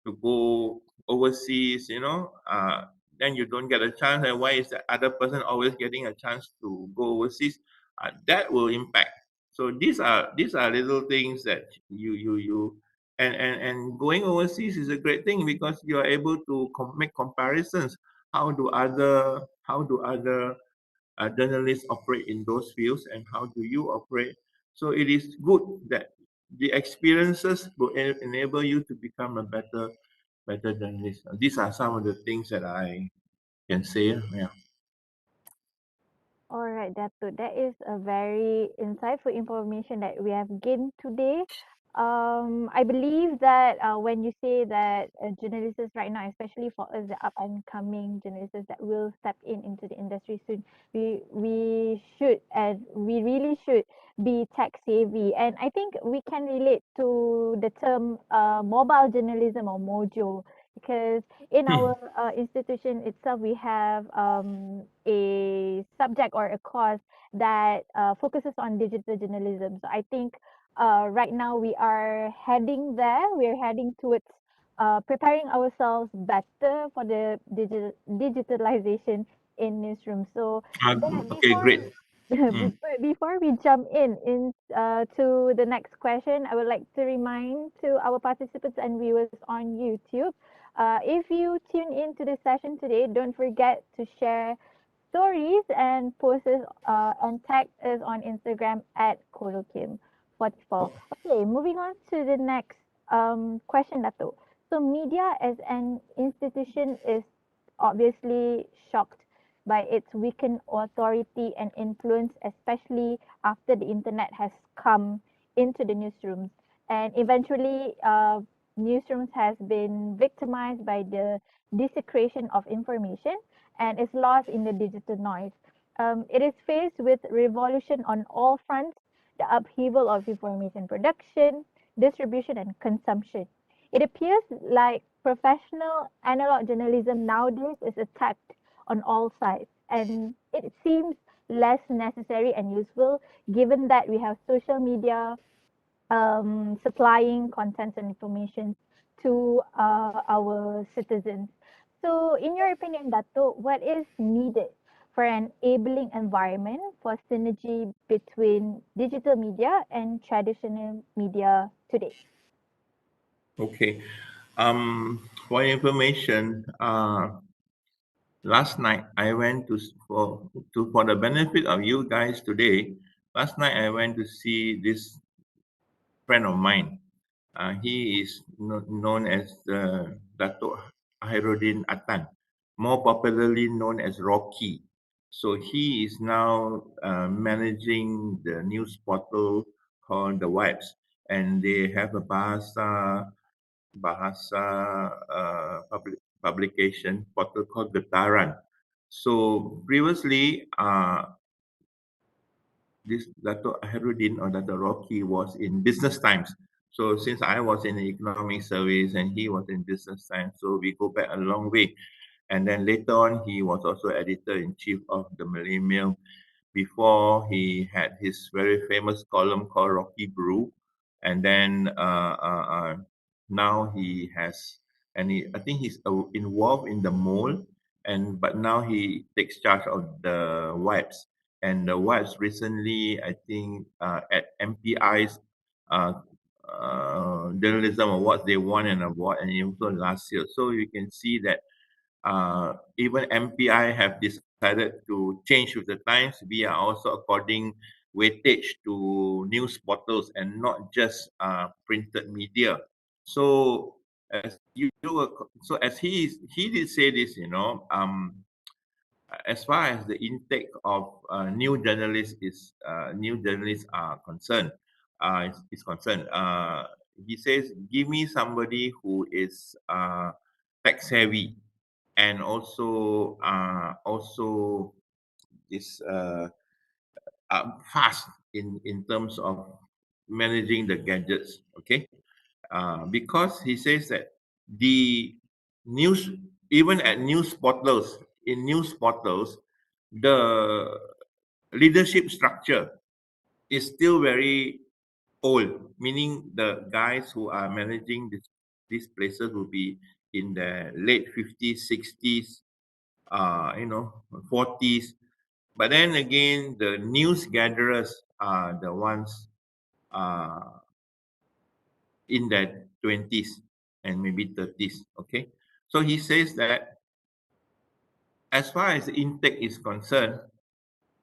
to go overseas, then you don't get a chance. And why is the other person always getting a chance to go overseas? That will impact. So these are little things that you and going overseas is a great thing because you are able to make comparisons. How do other journalists operate in those fields, and how do you operate? So it is good that the experiences will enable you to become a better journalist. These are some of the things that I can say. Yeah. All right, Datuk. That is a very insightful information that we have gained today. I believe that when you say that journalists right now, especially for us, the up and coming journalists that will step into the industry soon, we should and we really should be tech savvy. And I think we can relate to the term mobile journalism or mojo because in our institution itself, we have a subject or a course that focuses on digital journalism. So I think right now we are heading there. We are heading towards preparing ourselves better for the digitalization in newsrooms. So but Okay, great. before we jump to the next question, I would like to remind to our participants and viewers on YouTube, if you tune into this session today, don't forget to share stories and post us and tag us on Instagram at Colloquium44. Okay, moving on to the next question, Dato. So media as an institution is obviously shocked by its weakened authority and influence, especially after the internet has come into the newsrooms. And eventually, newsrooms has been victimized by the desecration of information and is lost in the digital noise. It is faced with revolution on all fronts, the upheaval of information production, distribution, and consumption. It appears like professional analog journalism nowadays is attacked on all sides, and it seems less necessary and useful given that we have social media supplying content and information to our citizens. So, in your opinion, Dato, what is needed for an enabling environment for synergy between digital media and traditional media today? Okay. For information, last night I went for the benefit of you guys today. Last night I went to see this friend of mine. He is known as Datuk Hairuddin Atan, more popularly known as Rocky. So he is now managing the news portal called the Webs, and they have a publication portal called Getaran. So previously, this Dato' Heruddin or Dato' Rocky was in Business Times. So since I was in the economic service and he was in Business Times, so we go back a long way. And then later on, he was also editor-in-chief of the Malay Mail before he had his very famous column called Rocky Brew. And then now he has, I think he's involved in the mole, but now he takes charge of the wipes. And the wipes recently, I think, at MPI's journalism awards, they won an award, and also last year. So you can see that even MPI have decided to change with the times. We are also according weightage to news portals and not just printed media. So as you do, so as he did say this, as far as the intake of new journalists are concerned, is concerned. He says, give me somebody who is tech savvy and also is fast in terms of managing the gadgets. Okay, because he says that the news, even at news portals, the leadership structure is still very old, meaning the guys who are managing these places will be in the late 50s, 60s, 40s. But then again, the news gatherers are the ones in their 20s and maybe 30s. Okay. So he says that as far as intake is concerned,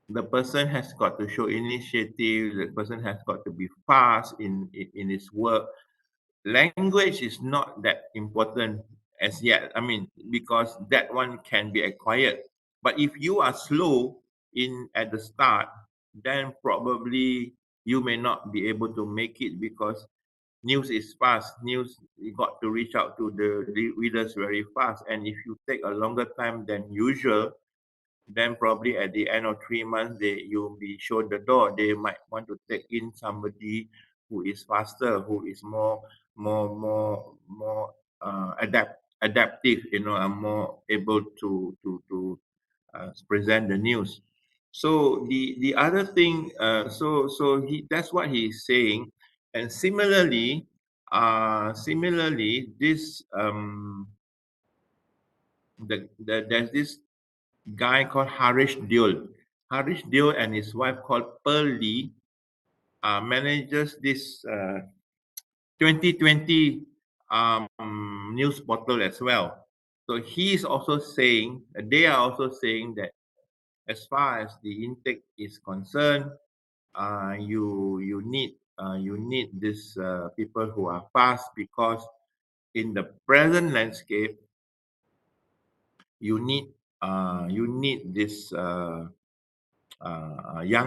the person has got to show initiative, the person has got to be fast in his work. Language is not that important as yet. I mean, because that one can be acquired. But if you are slow in at the start, then probably you may not be able to make it because news is fast. News, you got to reach out to the readers very fast. And if you take a longer time than usual, then probably at the end of 3 months, you'll be shown the door. They might want to take in somebody who is faster, who is more adaptive, and more able to present the news. So the other thing, that's what he's saying, and similarly, this there's this guy called Harish Deol. Harish Deol and his wife called Pearl Lee manages this 2020 news portal as well. So he is also saying, they are also saying that as far as the intake is concerned, you need these people who are fast, because in the present landscape, you need this young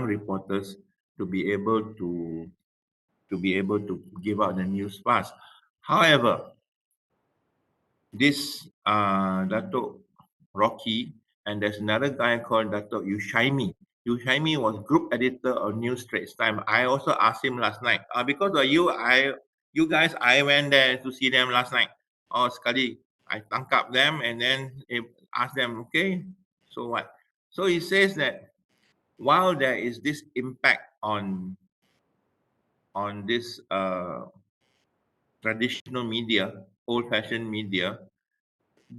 reporters to be able to give out the news fast. However, this Datuk Rocky, and there's another guy called Datuk Yushaimi. Yushaimi was group editor of News Straits Time. I also asked him last night. Because of you guys, I went there to see them last night. Oh, sekali, I tangkap them and then asked them, okay, so what? So he says that while there is this impact on this traditional media, old-fashioned media,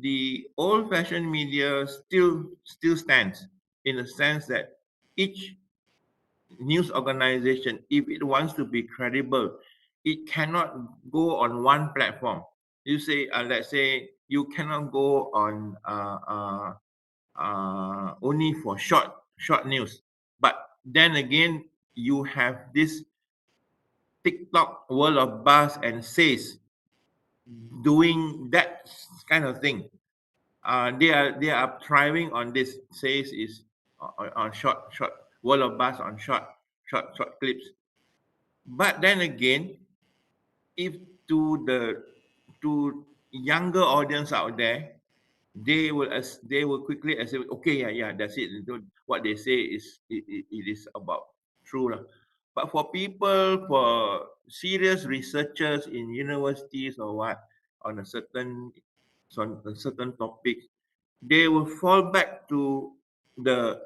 the old-fashioned media still stands, in the sense that each news organization, if it wants to be credible, it cannot go on one platform. You say, let's say, you cannot go on only for short news. But then again, you have this TikTok world of buzz and says doing that kind of thing. They are thriving on this. Says is on short world of buzz on short clips. But then again, if to younger audience out there, they will quickly accept, okay, yeah, that's it. What they say it is about true. But for people, for serious researchers in universities or what, on a certain topic, they will fall back to the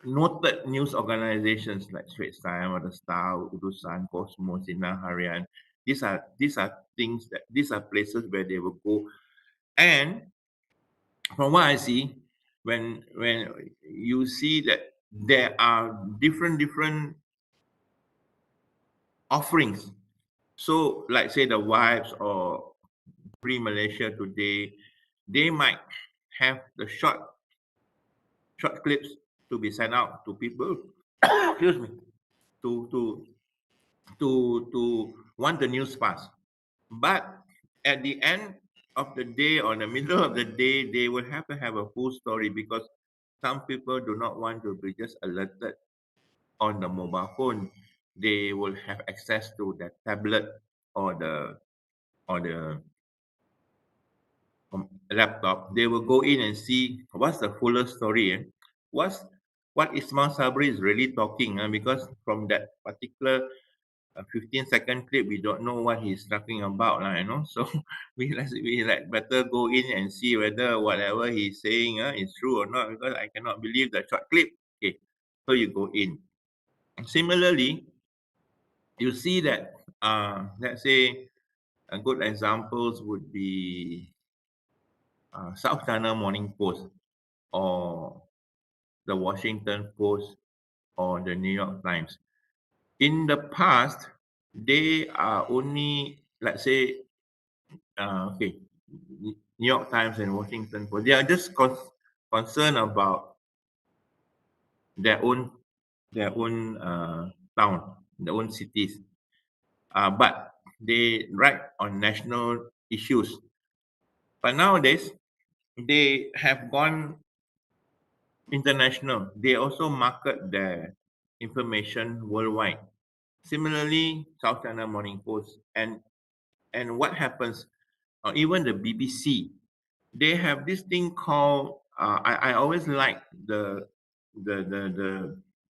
noted news organizations like Straits Time or the Star, Urusan, Cosmos, Sinar Harian. These are these are places where they will go. And from what I see, when you see that there are different offerings, so like say the Vibes or Free Malaysia Today, they might have the short clips to be sent out to people. Excuse me, to want the news fast. But at the end of the day or the middle of the day, they will have to have a full story because some people do not want to be just alerted on the mobile phone. They will have access to the tablet or the laptop. They will go in and see what's the fuller story. What Ismail Sabri is really talking, because from that particular 15-second clip, we don't know what he's talking about, So we like better go in and see whether whatever he's saying is true or not, because I cannot believe the short clip. Okay, so you go in. Similarly, you see that let's say good examples would be South China Morning Post or the Washington Post or the New York Times. In the past, they are only, let's say, New York Times and Washington Post. They are just concerned about their own town, their own cities. But they write on national issues. But nowadays, they have gone international. They also market their information worldwide. Similarly, South China Morning Post and what happens, even the BBC, they have this thing called. I always like the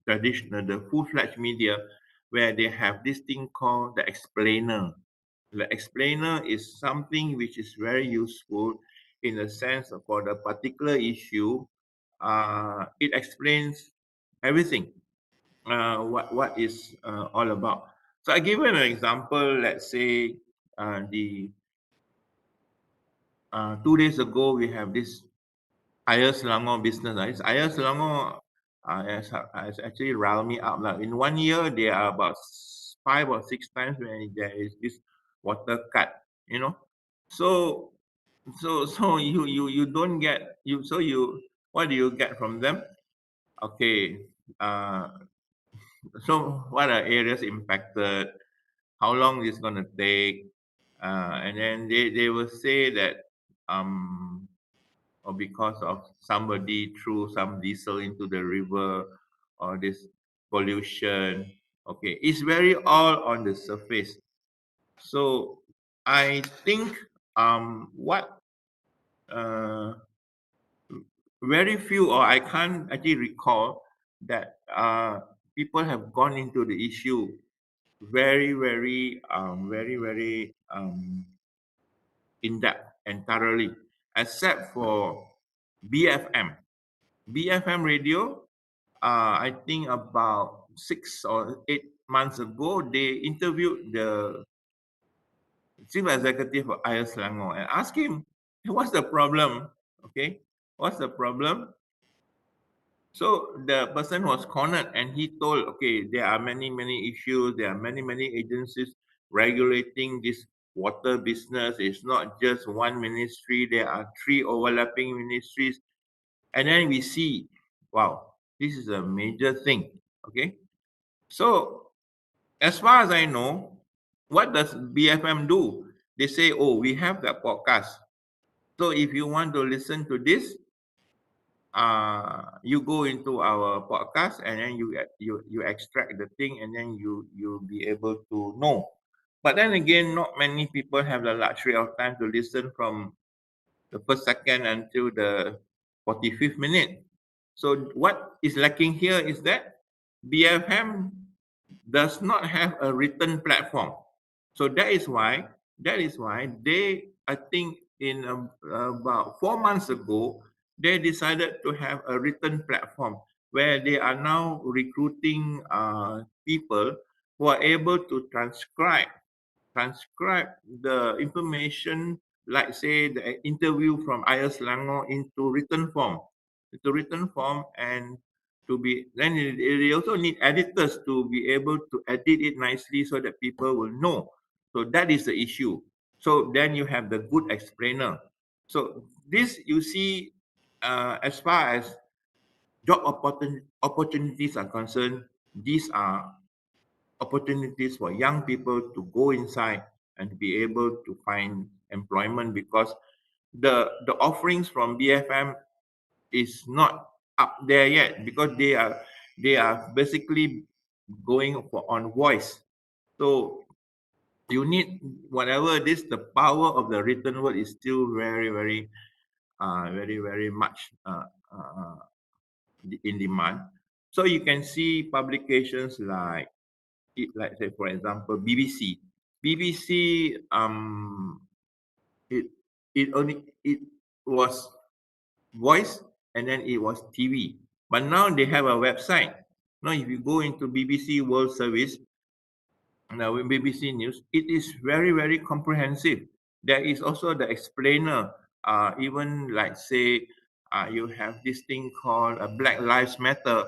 traditional, the full-fledged media, where they have this thing called the explainer. The explainer is something which is very useful in the sense of for the particular issue. It explains everything. What is all about. So I give you an example. Let's say the 2 days ago we have this Air Selangor business. This Air Selangor has actually riled me up. Like in 1 year, there are about 5 or 6 times when there is this water cut. So you don't get you. So you what do you get from them? Okay. So what are areas impacted? How long is going to take? And then they will say that or because of somebody threw some diesel into the river or this pollution. Okay, it's very all on the surface. So I think what very few, or I can't actually recall that people have gone into the issue very in depth and thoroughly, except for BFM. BFM radio, I think about 6 or 8 months ago, they interviewed the chief executive of Air Selangor and asked him, "Hey, what's the problem? Okay, what's the problem?" So the person was cornered and he told, okay, there are many issues. There are many agencies regulating this water business. It's not just one ministry. There are 3 overlapping ministries. And then we see, wow, this is a major thing. Okay. So as far as I know, what does BFM do? They say, oh, we have that podcast. So if you want to listen to this, you go into our podcast and then you extract the thing and then you'll be able to know. But then again, not many people have the luxury of time to listen from the first second until the 45th minute. So what is lacking here is that BFM does not have a written platform. So that is why they, I think in about 4 months ago, they decided to have a written platform where they are now recruiting people who are able to transcribe the information, like say the interview from Air Selangor into written form, and to be then they also need editors to be able to edit it nicely so that people will know. So that is the issue. So then you have the good explainer. So this you see, as far as job opportunities are concerned, these are opportunities for young people to go inside and be able to find employment, because the offerings from BFM is not up there yet, because they are basically going for on voice. So you need, whatever it is, the power of the written word is still very much in demand. So you can see publications like say for example BBC. BBC it it was voice, and then it was TV. But now they have a website. Now if you go into BBC World Service, now in BBC News, it is very comprehensive. There is also the explainer. Even like say, you have this thing called Black Lives Matter.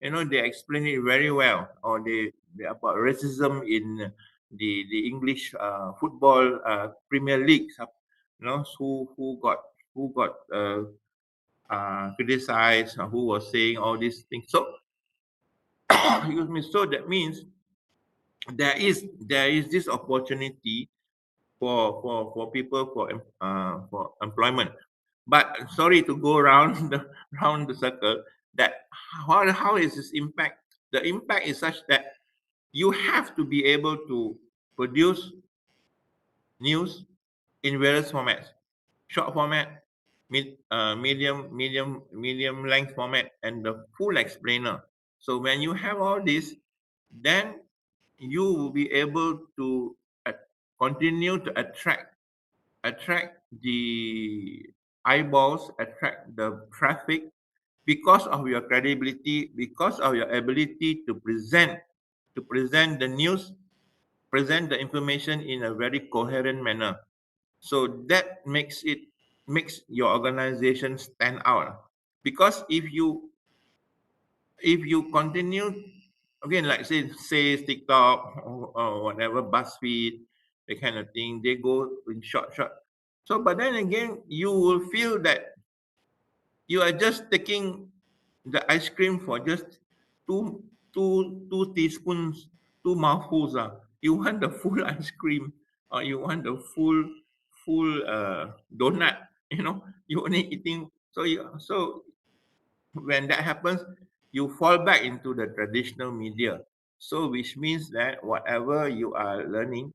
You know, they explain it very well. Or they about racism in the English football Premier League. You know, who got criticized, who was saying all these things. So excuse me. So that means there is this opportunity for people for employment. But sorry to go around round the circle. That how is this impact? The impact is such that you have to be able to produce news in various formats: short format, medium length format, and the full explainer. So when you have all this, then you will be able to continue to attract the eyeballs, attract the traffic, because of your credibility, because of your ability to present the news, present the information in a very coherent manner. So that makes your organization stand out. Because if you continue, again, like say TikTok or whatever, BuzzFeed, that kind of thing, they go in short. So, but then again, you will feel that you are just taking the ice cream for just two two teaspoons, two mouthfuls. You want the full ice cream, or you want the full donut. You know, you only eating. So when that happens, you fall back into the traditional media. So which means that whatever you are learning,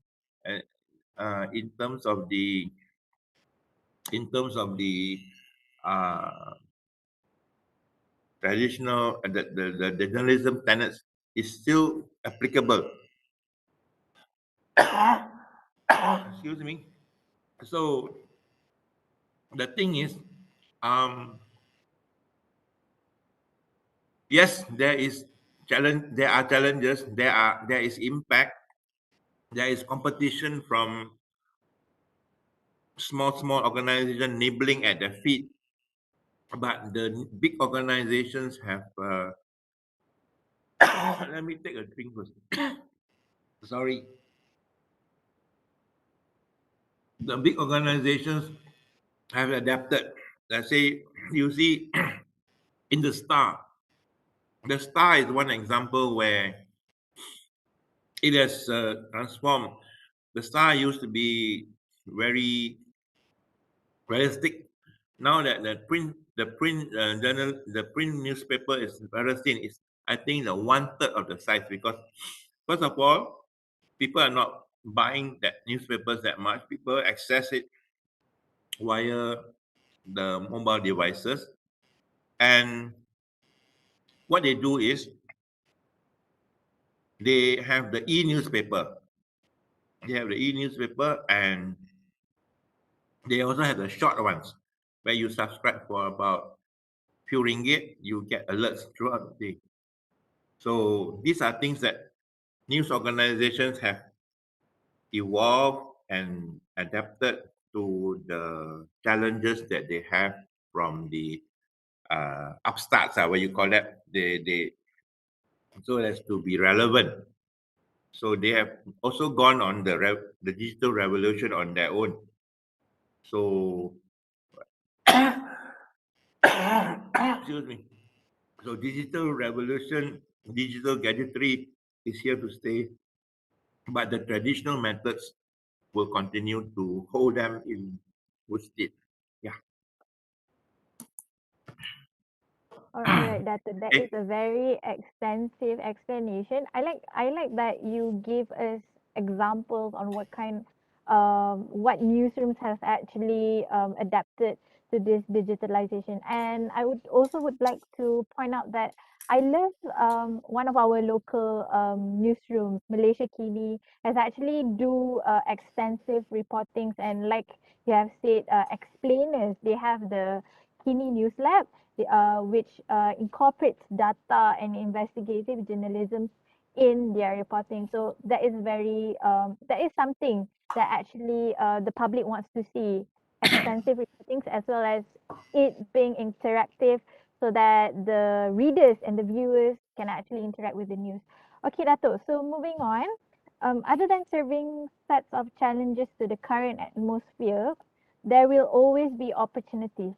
uh, in terms of the uh, traditional the journalism tenets is still applicable. Excuse me. So the thing is, um, yes, there are challenges, there is impact, there is competition from small organization nibbling at their feet, but the big organizations have let me take a drink first. Sorry. The big organizations have adapted. Let's say you see in the Star is one example where it has transformed. The Star used to be very realistic. Now that the print newspaper is very thin. It's, I think, the one third of the size, because first of all, people are not buying that newspapers that much. People access it via the mobile devices, and what they do is they have the e-newspaper. They have the e-newspaper, and they also have the short ones where you subscribe for about few ringgit, you get alerts throughout the day. So these are things that news organizations have evolved and adapted to the challenges that they have from the upstarts, what you call that, they so as to be relevant. So they have also gone on the digital revolution on their own. So excuse me. So digital revolution, digital gadgetry is here to stay, but the traditional methods will continue to hold them in good stead. Yeah. All right, that is a very extensive explanation. I like that you give us examples on what newsrooms have actually adapted to this digitalization. And I would like to point out that I love one of our local newsrooms, Malaysia Kini, has actually do extensive reportings, and like you have said, explainers. They have the Kini News Lab, which incorporates data and investigative journalism in their reporting. So that is something that actually the public wants to see, extensive reportings as well as it being interactive, so that the readers and the viewers can actually interact with the news. Okay, Datuk. So moving on, other than serving sets of challenges to the current atmosphere, there will always be opportunities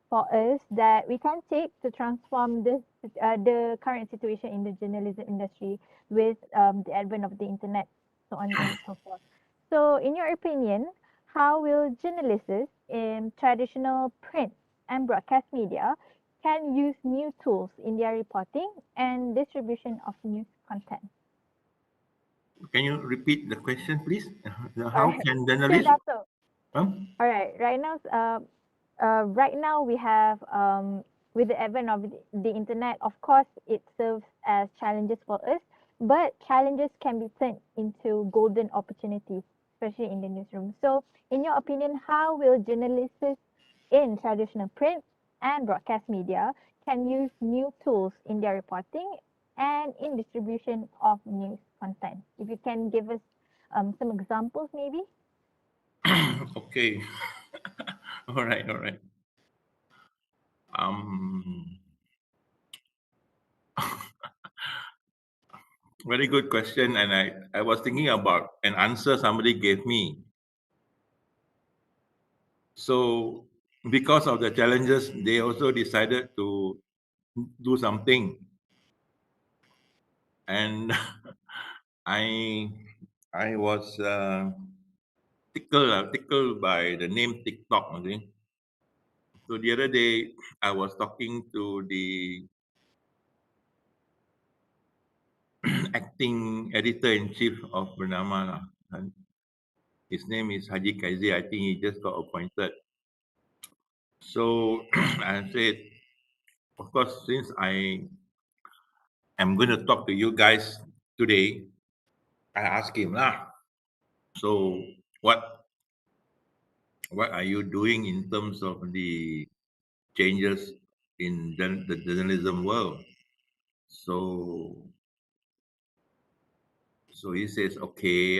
for us that we can take to transform the current situation in the journalism industry with the advent of the internet, so on and so forth. So, in your opinion, how will journalists in traditional print and broadcast media can use new tools in their reporting and distribution of news content? Can you repeat the question, please? How Alright. can So, journalists? Dato', Huh? all right, right now we have with the advent of the internet, of course, it serves as challenges for us, but challenges can be turned into golden opportunities, especially in the newsroom. So, in your opinion, how will journalists in traditional print and broadcast media can use new tools in their reporting and in distribution of news content? If you can give us some examples, maybe. Okay. All right. All right. Um, Very good question, and I was thinking about an answer somebody gave me. So, because of the challenges, they also decided to do something, and I I was tickled by the name TikTok. Okay, so the other day I was talking to the acting editor in chief of Bernama lah. And his name is Haji Kaizi. I think he just got appointed. So I said, of course, since I am going to talk to you guys today, I asked him lah. So what are you doing in terms of the changes in the journalism world? So he says, okay,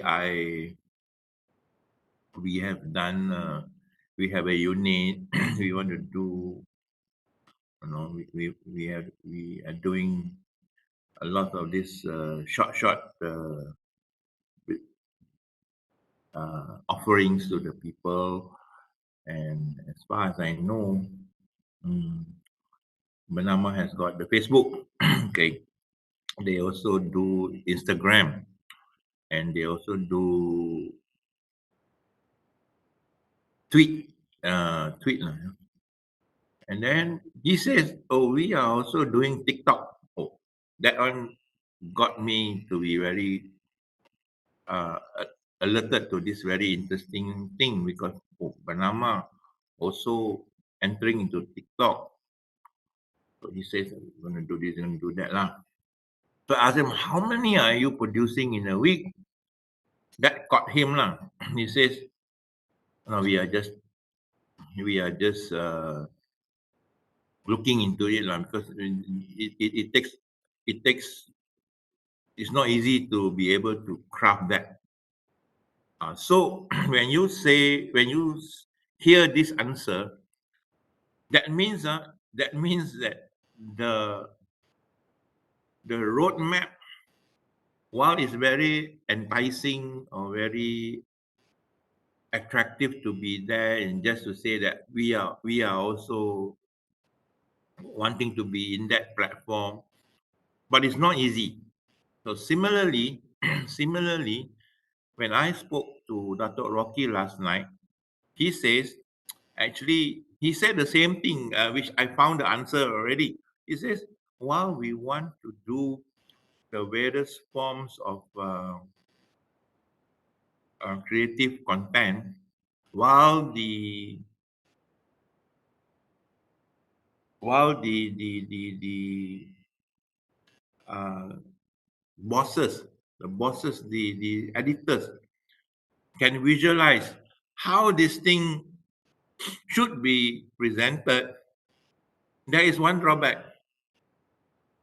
we have done we have a unit. We want to do, you know, we are doing a lot of this short offerings to the people. And as far as I know, Bernama has got the Facebook. Okay, they also do Instagram, and they also do tweet lah. And then he says, "Oh, we are also doing TikTok." Oh, that one got me to be very uh, alerted to this very interesting thing, because Bernama also entering into TikTok. So he says, "We're going to do this, going to do that lah." So I asked him, "How many are you producing in a week?" That caught him lah. He says, "No, we are just looking into it lah, because it takes it's not easy to be able to craft that." So when you hear this answer, that means that the roadmap, while it's very enticing or very attractive to be there, and just to say that we are also wanting to be in that platform, but it's not easy. So similarly, when I spoke to Datuk Rocky last night. He says, actually, he said the same thing, which I found the answer already. He says, while we want to do the various forms of creative content, while the uh, bosses, the editors can visualize how this thing should be presented, there is one drawback.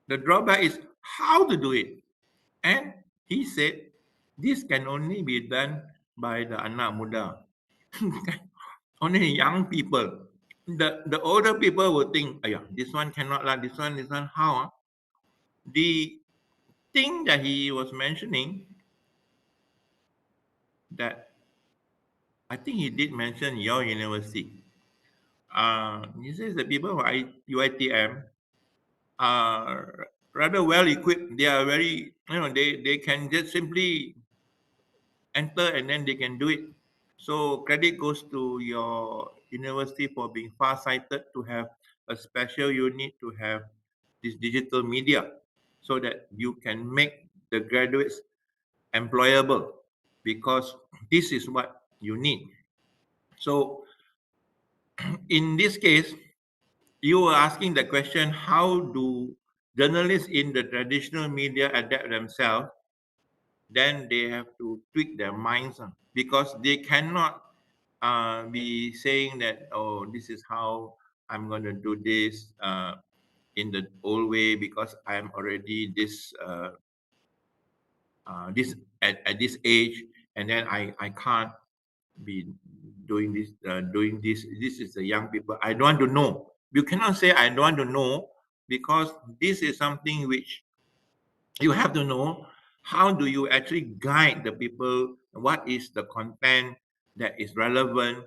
The drawback is how to do it. And he said, this can only be done by the anak muda. Only young people. The older people will think, oh yeah, this one cannot lah, this one, how? The thing that he was mentioning, that I think he did mention your university. He says the people who UITM are rather well equipped. They are very, they can just simply enter and then they can do it. So credit goes to your university for being far-sighted to have a special unit to have this digital media so that you can make the graduates employable, because this is what you need. So in this case, you were asking the question, how do journalists in the traditional media adapt themselves? Then they have to tweak their minds, because they cannot be saying that, oh, this is how I'm going to do this in the old way, because I'm already this at this age, and then I can't be doing this. This is the young people. I don't want to know. You cannot say I don't want to know, because this is something which you have to know. How do you actually guide the people? What is the content that is relevant?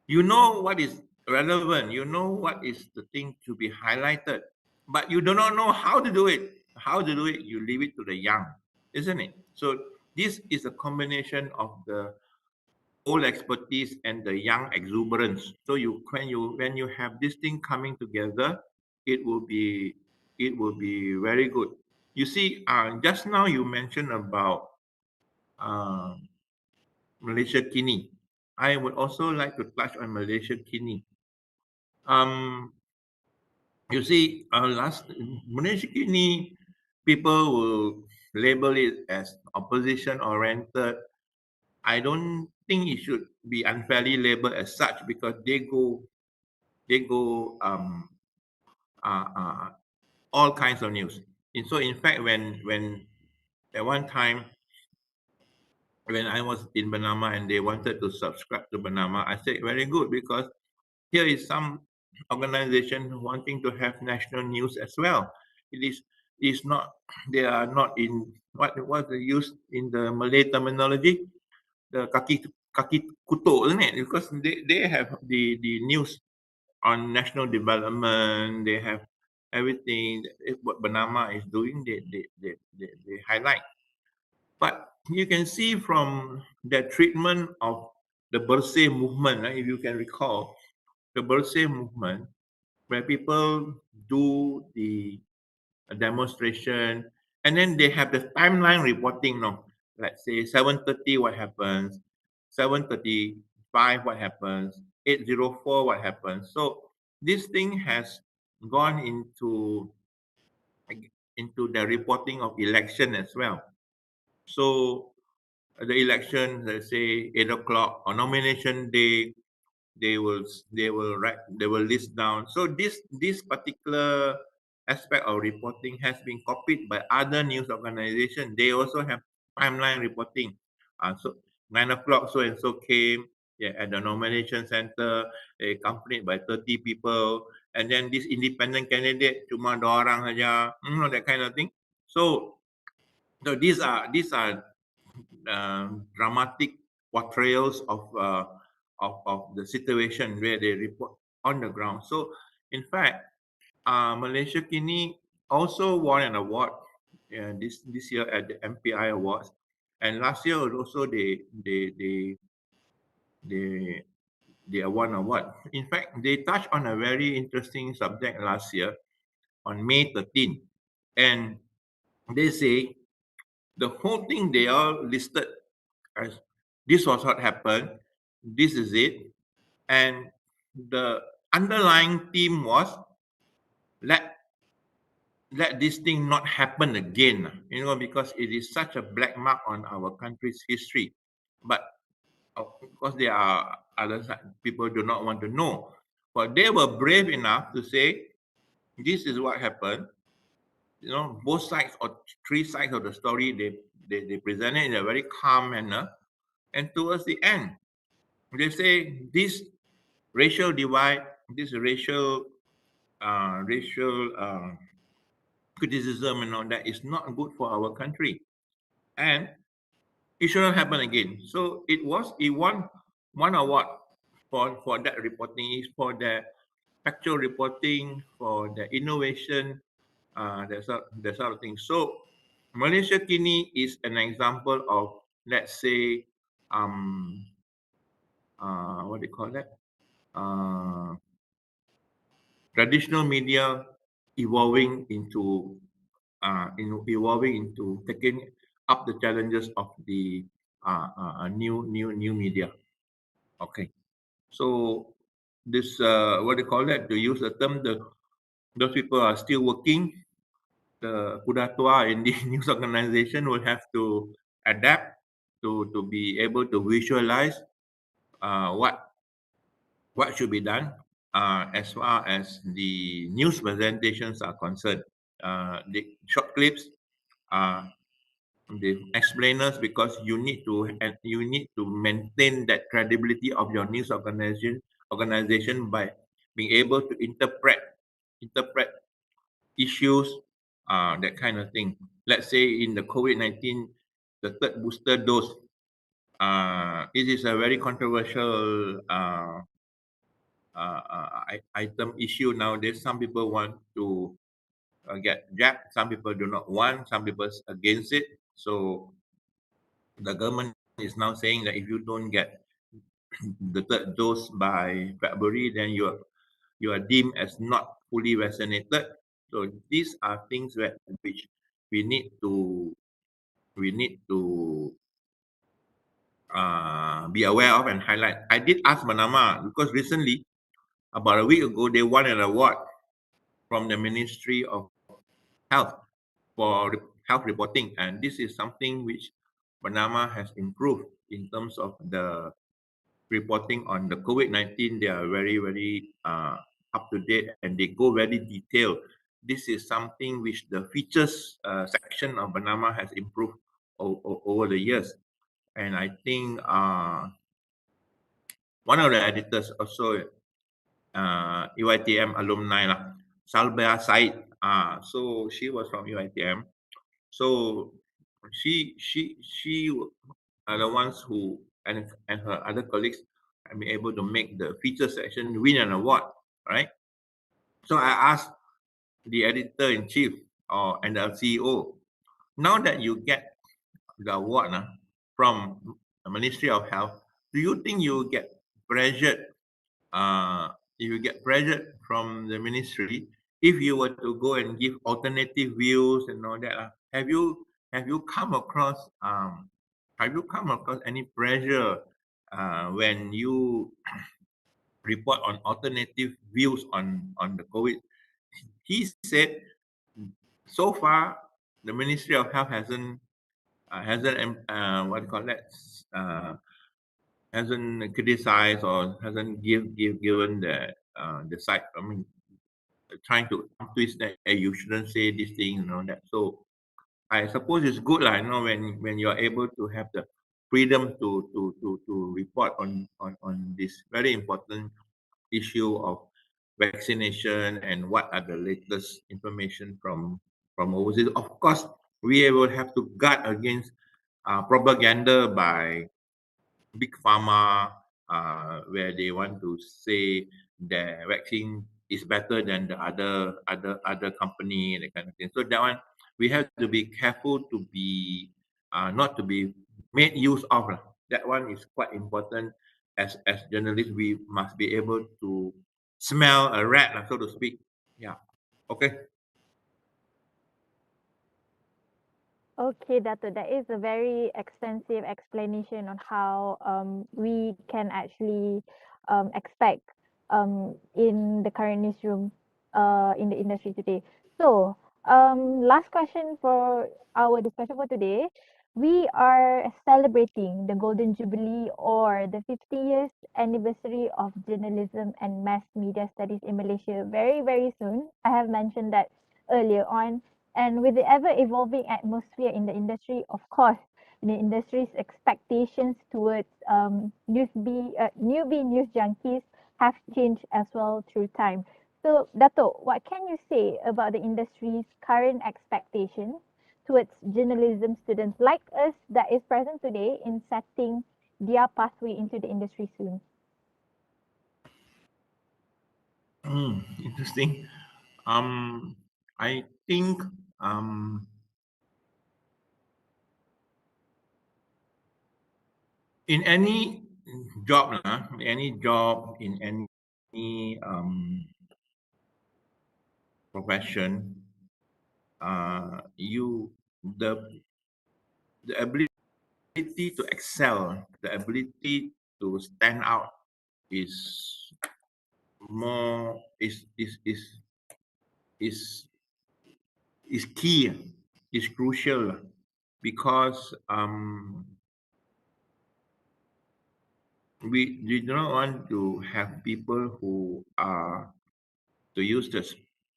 You know what is relevant. You know what is the thing to be highlighted, but you do not know how to do it. How to do it, you leave it to the young, isn't it? So this is a combination of the old expertise and the young exuberance. So when you have this thing coming together, it will be very good. You see, just now you mentioned about uh, Malaysia Kini. I would also like to touch on Malaysia Kini. You see, last Malaysia Kini, people will label it as opposition oriented. I don't think it should be unfairly labeled as such, because they go uh, uh, all kinds of news. And so, in fact, when at one time when I was in Bernama and they wanted to subscribe to Bernama, I said very good, because here is some organization wanting to have national news as well. It is not, they are not in what they use in the Malay terminology, the kaki kutuk, isn't it? Because they have the news on national development, they have everything what Bernama is doing, they highlight. But you can see from the treatment of the Bersih movement, if you can recall, the Bersih movement, where people do the demonstration, and then they have the timeline reporting. No, let's say 7:30 what happens, 7:35 what happens, 8:04 what happens. So this thing has gone into the reporting of election as well. So the election, let's say 8 o'clock on nomination day, they will list down. So this particular aspect of reporting has been copied by other news organizations. They also have timeline reporting. So 9 o'clock so and so came, yeah, at the nomination center, accompanied by 30 people, and then this independent candidate cuma 2 orang saja, that kind of thing. So these are dramatic portrayals of the situation where they report on the ground. So, in fact, Malaysia Kini also won an award this year at the MPI Awards, And last year also they won an award. In fact, they touched on a very interesting subject last year on May 13th. And they say the whole thing they all listed as this was what happened, this is it. And the underlying theme was let this thing not happen again, because it is such a black mark on our country's history. But of course, there are other people do not want to know. But they were brave enough to say, this is what happened. Both sides or three sides of the story, they present it in a very calm manner. And towards the end, they say this racial divide, this racial criticism and all that is not good for our country, and it shouldn't happen again. So it won one award for that reporting, is for the factual reporting, for the innovation, that sort of thing. So Malaysia kini is an example of, let's say, what do you call that? Traditional media evolving into taking up the challenges of the new media. Okay, so this what do you call that? To use the term, those people are still working. The kuda tua in the news organization will have to adapt to be able to visualize what should be done as far as the news presentations are concerned. The short clips, the explainers, because you need to maintain that credibility of your news organization by being able to interpret issues, that kind of thing. Let's say in the COVID-19, the third booster dose, it is a very controversial item issue nowadays. Some people want to get jabbed, some people do not want, some people against it. So the government is now saying that if you don't get the third dose by February, then you are deemed as not fully vaccinated. So these are things which we need to be aware of and highlight. I did ask Manama because recently, about a week ago, they won an award from the Ministry of Health for health reporting, and this is something which Manama has improved in terms of the reporting on the COVID-19. They are very, very up to date, and they go very detailed. This is something which the features section of Manama has improved over the years. And I think one of the editors also, UiTM alumni, Salbia Said. So she was from UiTM. So she are the ones who, and her other colleagues have been able to make the feature section win an award, right? So I asked the editor in chief and the CEO, now that you get the award from the Ministry of Health, do you think you will get pressured? If you get pressured from the ministry, if you were to go and give alternative views and all that, have you come across any pressure when you report on alternative views on the COVID? He said, so far the Ministry of Health hasn't what do you call that, hasn't criticized or hasn't given the side. I mean, trying to twist that, hey, you shouldn't say this thing and all that. So I suppose it's good, when you're able to have the freedom to report on this very important issue of vaccination and what are the latest information from overseas. Of course, we will have to guard against propaganda by big pharma, where they want to say the vaccine is better than the other company, that kind of thing. So that one we have to be careful to be not to be made use of. That one is quite important. As journalists, we must be able to smell a rat, so to speak. Yeah. Okay. Okay, Dato, that is a very extensive explanation on how we can actually expect in the current newsroom in the industry today. So, last question for our discussion for today. We are celebrating the Golden Jubilee or the 50 years anniversary of journalism and mass media studies in Malaysia very, very soon. I have mentioned that earlier on. And with the ever-evolving atmosphere in the industry, of course, the industry's expectations towards newbie news junkies have changed as well through time. So, Dato, what can you say about the industry's current expectations towards journalism students like us that is present today in setting their pathway into the industry soon? Interesting. I think in any job, in any profession, the ability to excel, the ability to stand out is more is is key, is crucial, because we do not want to have people who are, to use the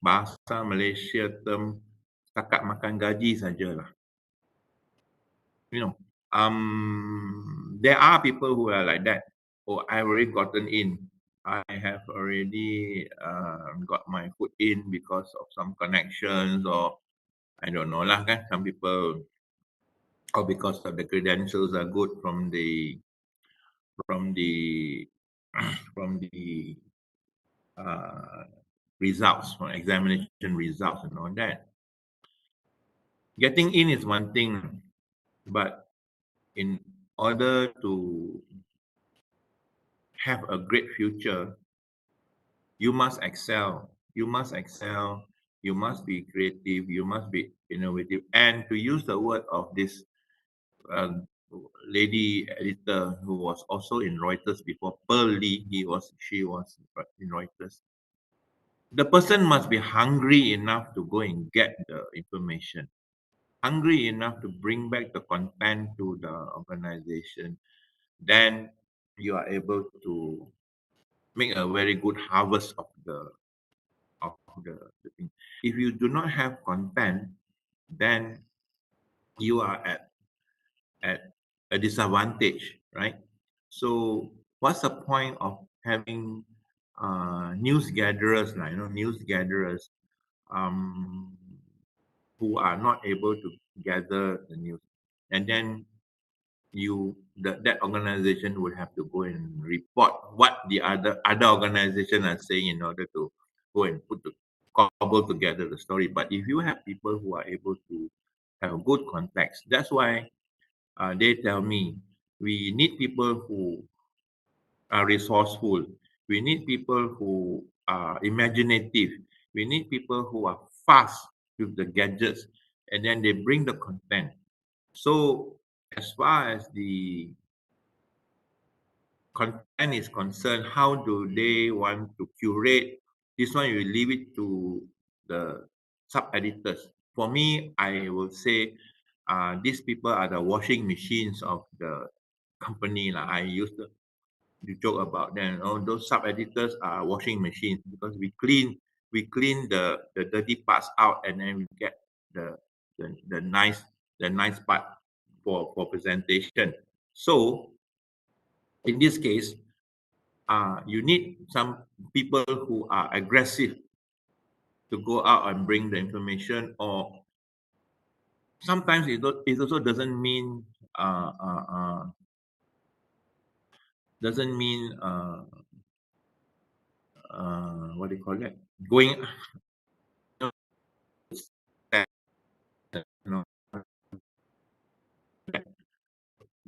bahasa Malaysia term, setakat makan gaji sajalah. There are people who are like that. Oh, I've already gotten in. I have already got my foot in because of some connections, or I don't know lah kan. Some people, or because of the credentials are good from the from the results, from examination results and all that. Getting in is one thing, but in order to have a great future, you must excel. You must excel. You must be creative. You must be innovative. And to use the word of this lady editor who was also in Reuters before, Pearl Lee, she was in Reuters. The person must be hungry enough to go and get the information, hungry enough to bring back the content to the organization. Then you are able to make a very good harvest of the thing. If you do not have content, then you are at a disadvantage, right? So what's the point of having news gatherers, news gatherers who are not able to gather the news, and then that organization will have to go and report what the other organization are saying in order to go and cobble together the story. But if you have people who are able to have a good context, that's why they tell me we need people who are resourceful. We need people who are imaginative. We need people who are fast with the gadgets, and then they bring the content. So as far as the content is concerned, how do they want to curate? This one you leave it to the sub-editors. For me, I will say these people are the washing machines of the company. I used to joke about them. Those sub-editors are washing machines, because we clean the dirty parts out, and then we get the nice part for presentation. So in this case, you need some people who are aggressive to go out and bring the information, or sometimes it also doesn't mean what do you call it, going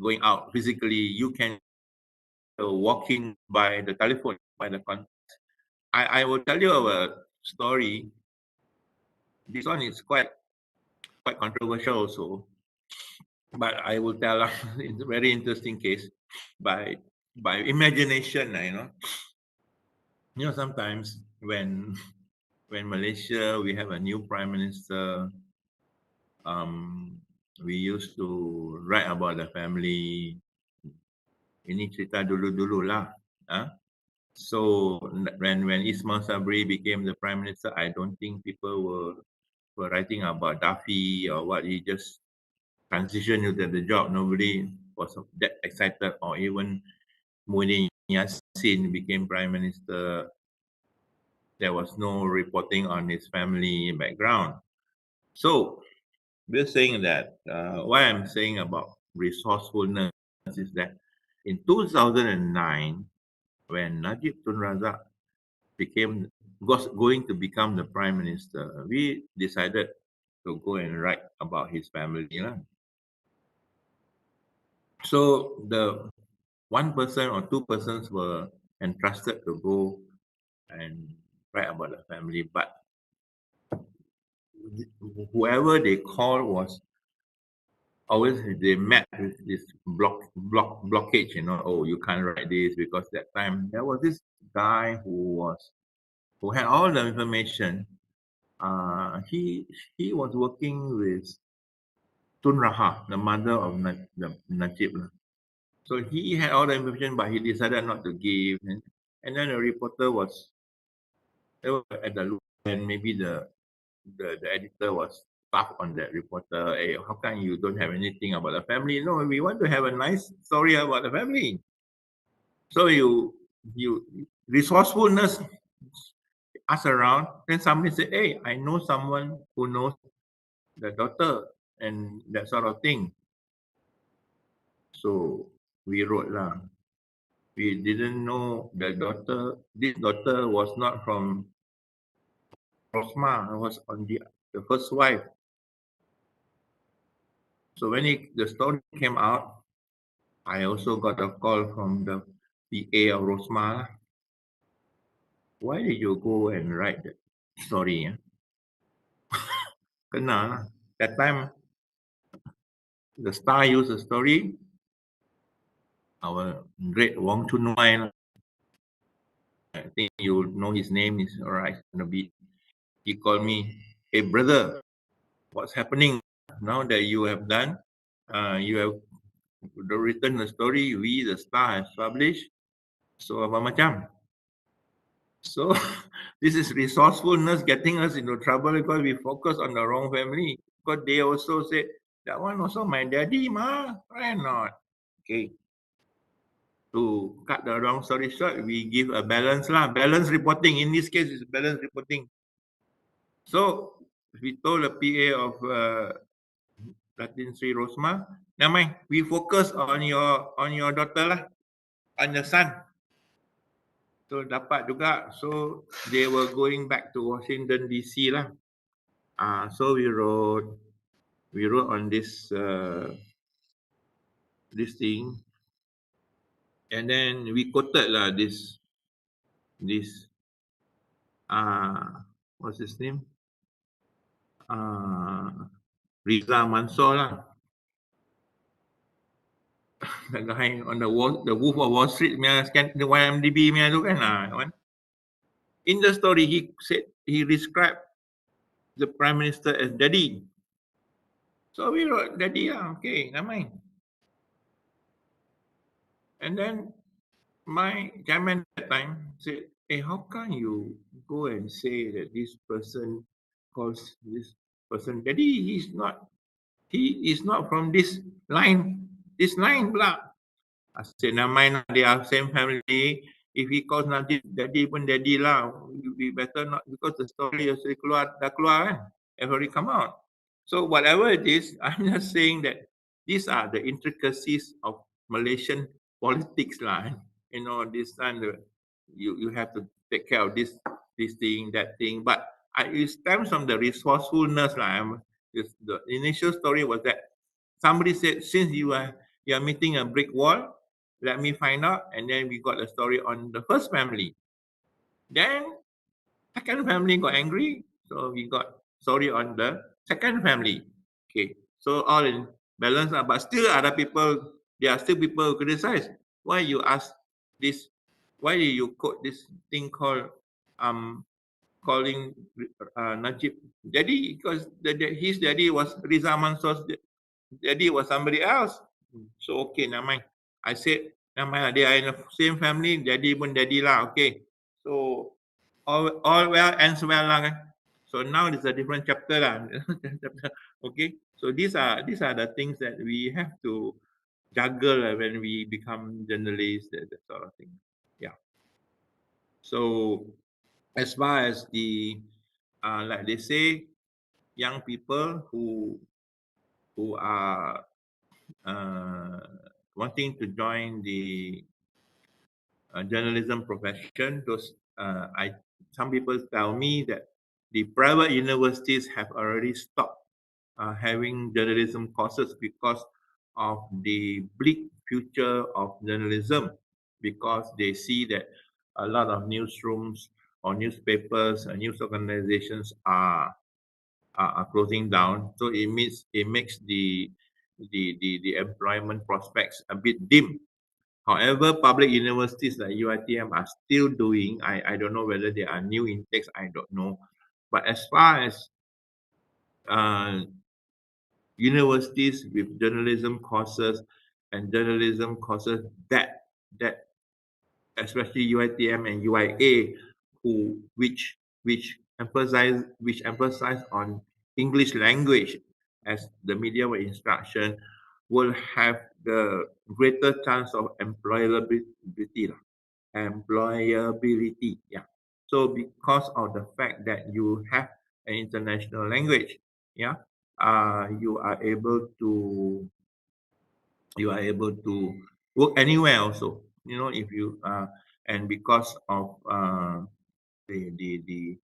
going out physically. You can walk in by the telephone, by the contact. I will tell you a story. This one is quite controversial also, but I will tell it's a very interesting case by imagination. Sometimes when Malaysia we have a new prime minister, we used to write about the family. Ini cerita dulu-dulu lah. So when Ismail Sabri became the prime minister, I don't think people were writing about Daffy or what. He just transitioned into the job. Nobody was that excited, or even Muhyiddin Yassin became prime minister. There was no reporting on his family background. So we're saying that why I'm saying about resourcefulness is that in 2009, when Najib Tun Razak was going to become the prime minister, we decided to go and write about his family. So the one person or two persons were entrusted to go and write about the family, but whoever they called was always, they met with this blockage. Oh, you can't write this because that time there was this guy who had all the information. He was working with Tun Raha, the mother of Najib. So he had all the information, but he decided not to give. And then the reporter was at the loop, and maybe the editor was tough on that reporter. Hey, how come you don't have anything about the family? No, we want to have a nice story about the family. So you resourcefulness, ask around, then somebody say, hey, I know someone who knows the daughter and that sort of thing. So we wrote lah. We didn't know the daughter. This daughter was not from Rosma. It was on the first wife. So when the story came out, I also got a call from the PA of Rosma. Why did you go and write that story? Kena. That time, the Star used the story. Our great Wong Chun Wai, I think you know his name, is alright. He called me, hey brother, what's happening now that you have done? You have written the story, we the Star has published. So apa macam? So this is resourcefulness getting us into trouble because we focus on the wrong family. Because they also said, that one also my daddy, ma, why not? Okay. To cut the long story short, we give a balance lah. Balance reporting. In this case, is balance reporting. So we told the PA of Latin Sri Rosma, never mind, we focus on your daughter lah, on your son. So dapat juga. So they were going back to Washington DC lah. So we wrote on this thing, and then we quoted lah this what's his name? Riza Mansor lah. The guy on the Wolf of Wall Street punya the YMDB punya tu kan. In the story, he said he described the Prime Minister as daddy. So we wrote daddy lah. Okay, never mind. And then my chairman at that time said, hey, how can you go and say that this person calls this person daddy? He is not from this line pula. I said, never mind, they are same family. If he calls Najib daddy pun daddy lah. We better not, because the story has dah keluar kan, have already come out. So whatever it is, I'm just saying that these are the intricacies of Malaysian politics lah. This time you have to take care of this thing, that thing. But it stems from the resourcefulness lah. The initial story was that somebody said, since you You are meeting a brick wall. Let me find out. And then we got a story on the first family. Then second family got angry. So we got story on the second family. Okay. So all in balance, but still other people, there are still people who criticize. Why you ask this? Why did you quote this thing called calling Najib daddy? Because his daddy was Riza Mansur's daddy was somebody else. So okay, never mind. I said, never mind, they are in the same family, daddy pun daddy lah, okay. So all well ends well lah. Kan? So now it's a different chapter lah. Okay. So these are the things that we have to juggle when we become journalists, that sort of thing. Yeah. So as far as the like they say, young people who are wanting to join the journalism profession, some people tell me that the private universities have already stopped having journalism courses because of the bleak future of journalism, because they see that a lot of newsrooms or newspapers and news organizations are closing down. So it makes the employment prospects a bit dim. However, public universities like UiTM are still doing. I don't know whether there are new intakes. I don't know. But as far as universities with journalism courses and journalism courses that especially UiTM and UIA, which emphasize on English language as the medium of instruction, will have the greater chance of employability. Yeah. So because of the fact that you have an international language, yeah, you are able to work anywhere also. You know, if you and because of the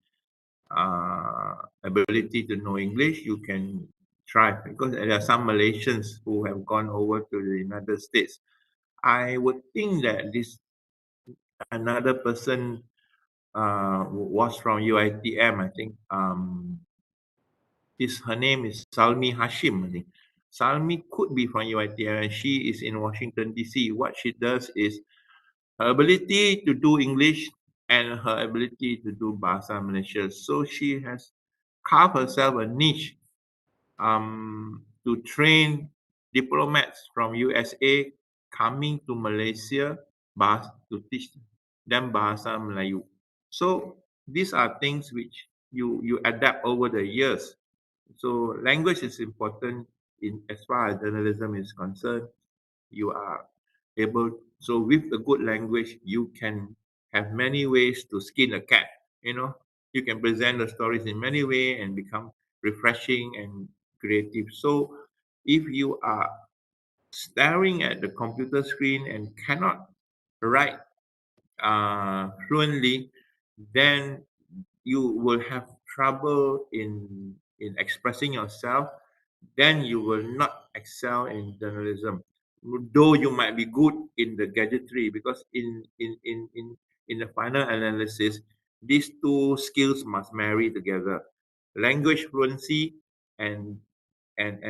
ability to know English, you can thrive. Because there are some Malaysians who have gone over to the United States. I would think that this another person was from UiTM. I think her name is Salmi Hashim. I think Salmi could be from UiTM, and she is in Washington DC. What she does is her ability to do English and her ability to do Bahasa Malaysia. So she has carved herself a niche to train diplomats from USA coming to Malaysia to teach them Bahasa Melayu. So these are things which you adapt over the years. So language is important in as far as journalism is concerned. You are able, so with a good language, you can have many ways to skin a cat. You know, you can present the stories in many ways and become refreshing and creative. So if you are staring at the computer screen and cannot write fluently, then you will have trouble in expressing yourself. Then you will not excel in journalism, though you might be good in the gadgetry, because in the final analysis, these two skills must marry together: language fluency and and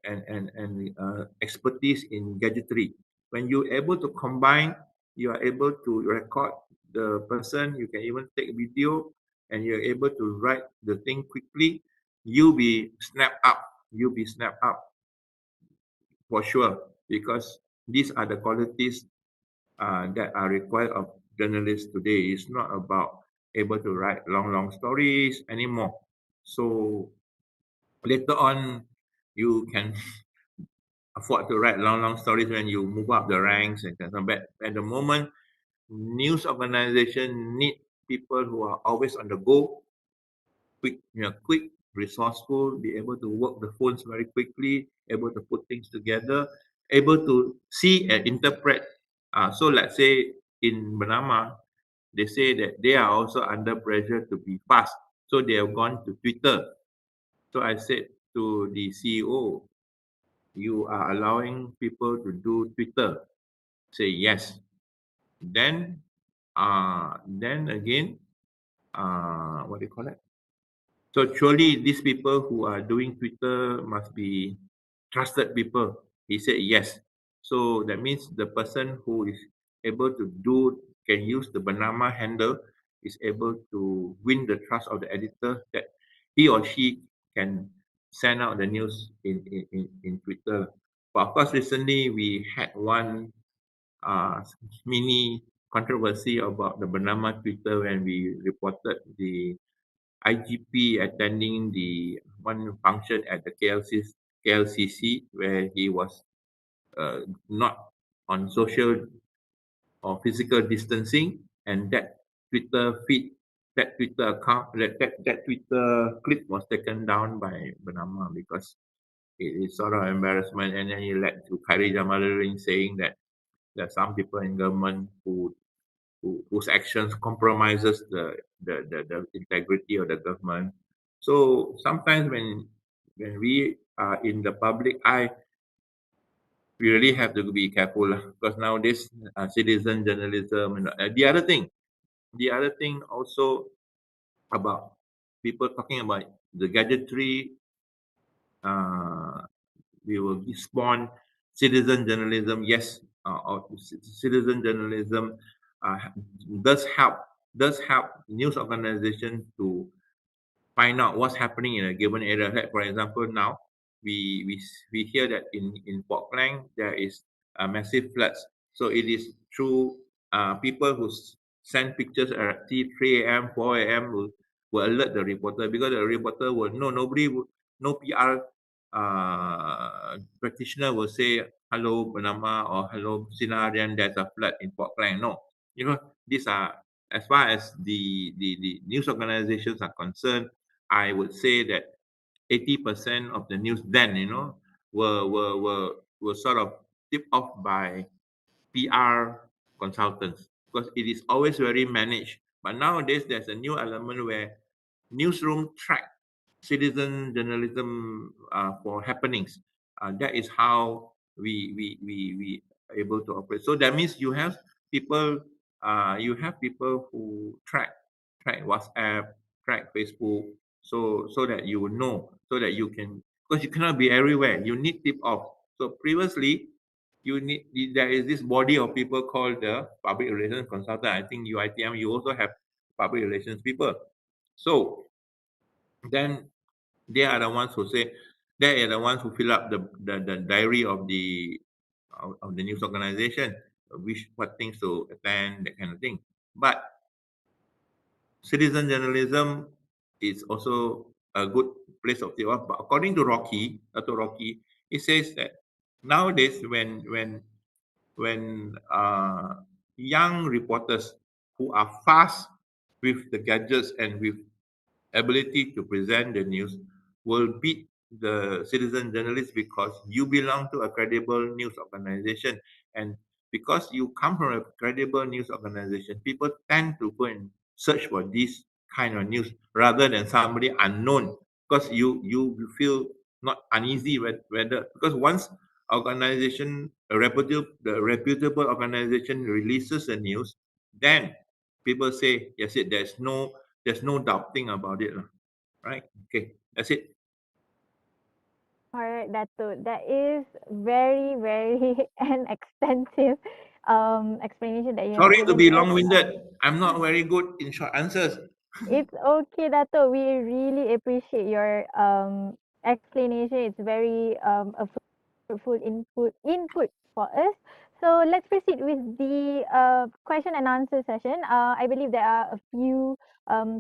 and expertise in gadgetry. When you're able to combine, you are able to record the person. You can even take video, and you're able to write the thing quickly. You'll be snapped up. You'll be snapped up for sure, because these are the qualities that are required of journalists today. It's not about able to write long stories anymore. So later on, you can afford to write long stories when you move up the ranks and things. But at the moment, news organization need people who are always on the go, quick, resourceful, be able to work the phones very quickly, able to put things together, able to see and interpret. So let's say in Bernama, they say that they are also under pressure to be fast. So they have gone to Twitter. So I said to the CEO, you are allowing people to do Twitter, say yes. Then again, what do you call it? So surely these people who are doing Twitter must be trusted people. He said yes. So that means the person who is able to can use the Bernama handle is able to win the trust of the editor that he or she can send out the news in Twitter. But of course, recently we had one mini controversy about the Bernama Twitter when we reported the IGP attending the one function at the KLCC where he was not on social or physical distancing, and that Twitter feed, that Twitter account, that Twitter clip was taken down by Bernama because it is sort of embarrassment, and then it led to Khairi Jamaluddin saying that there are some people in government whose actions compromises the integrity of the government. So sometimes when we are in the public eye, we really have to be careful because nowadays citizen journalism and the other thing also about people talking about the gadgetry, uh, we will spawn citizen journalism. Yes, or citizen journalism uh, does help news organization to find out what's happening in a given area. Like for example, now we hear that in Port Klang there is a massive floods. So it is through people who send pictures at 3 a.m., 4 a.m. Will alert the reporter because the reporter will no nobody would no PR practitioner will say hello Panama or hello Sinarian, there's a flood in Port Klang. No, these are as far as the news organizations are concerned. I would say that 80% of the news then, were sort of tipped off by PR consultants because it is always very managed. But nowadays, there's a new element where newsroom track citizen journalism for happenings. That is how we are able to operate. So that means you have people who track WhatsApp, track Facebook, so that you will know, so that you can, because you cannot be everywhere. You need tip off. So previously, there is this body of people called the public relations consultant. I think UITM, you also have public relations people. So then they are the ones who say, they are the ones who fill up the diary of the news organization, which what things to attend, that kind of thing. But citizen journalism is also a good place of development. But according to Dr. Rocky, he says that nowadays when young reporters who are fast with the gadgets and with ability to present the news will beat the citizen journalists because you belong to a credible news organization, and because you come from a credible news organization, people tend to go and search for this kind of news rather than somebody unknown, because you feel not uneasy whether, because once the reputable organization releases the news, then people say yes, there's no doubting about it, right? Okay, that's it. All right, Datuk. That is very, very an extensive explanation that you have Sorry to given be to us. long-winded. I'm not very good in short answers. It's okay, Dato. We really appreciate your explanation. It's very a fruitful input for us. So let's proceed with the question and answer session. I believe there are a few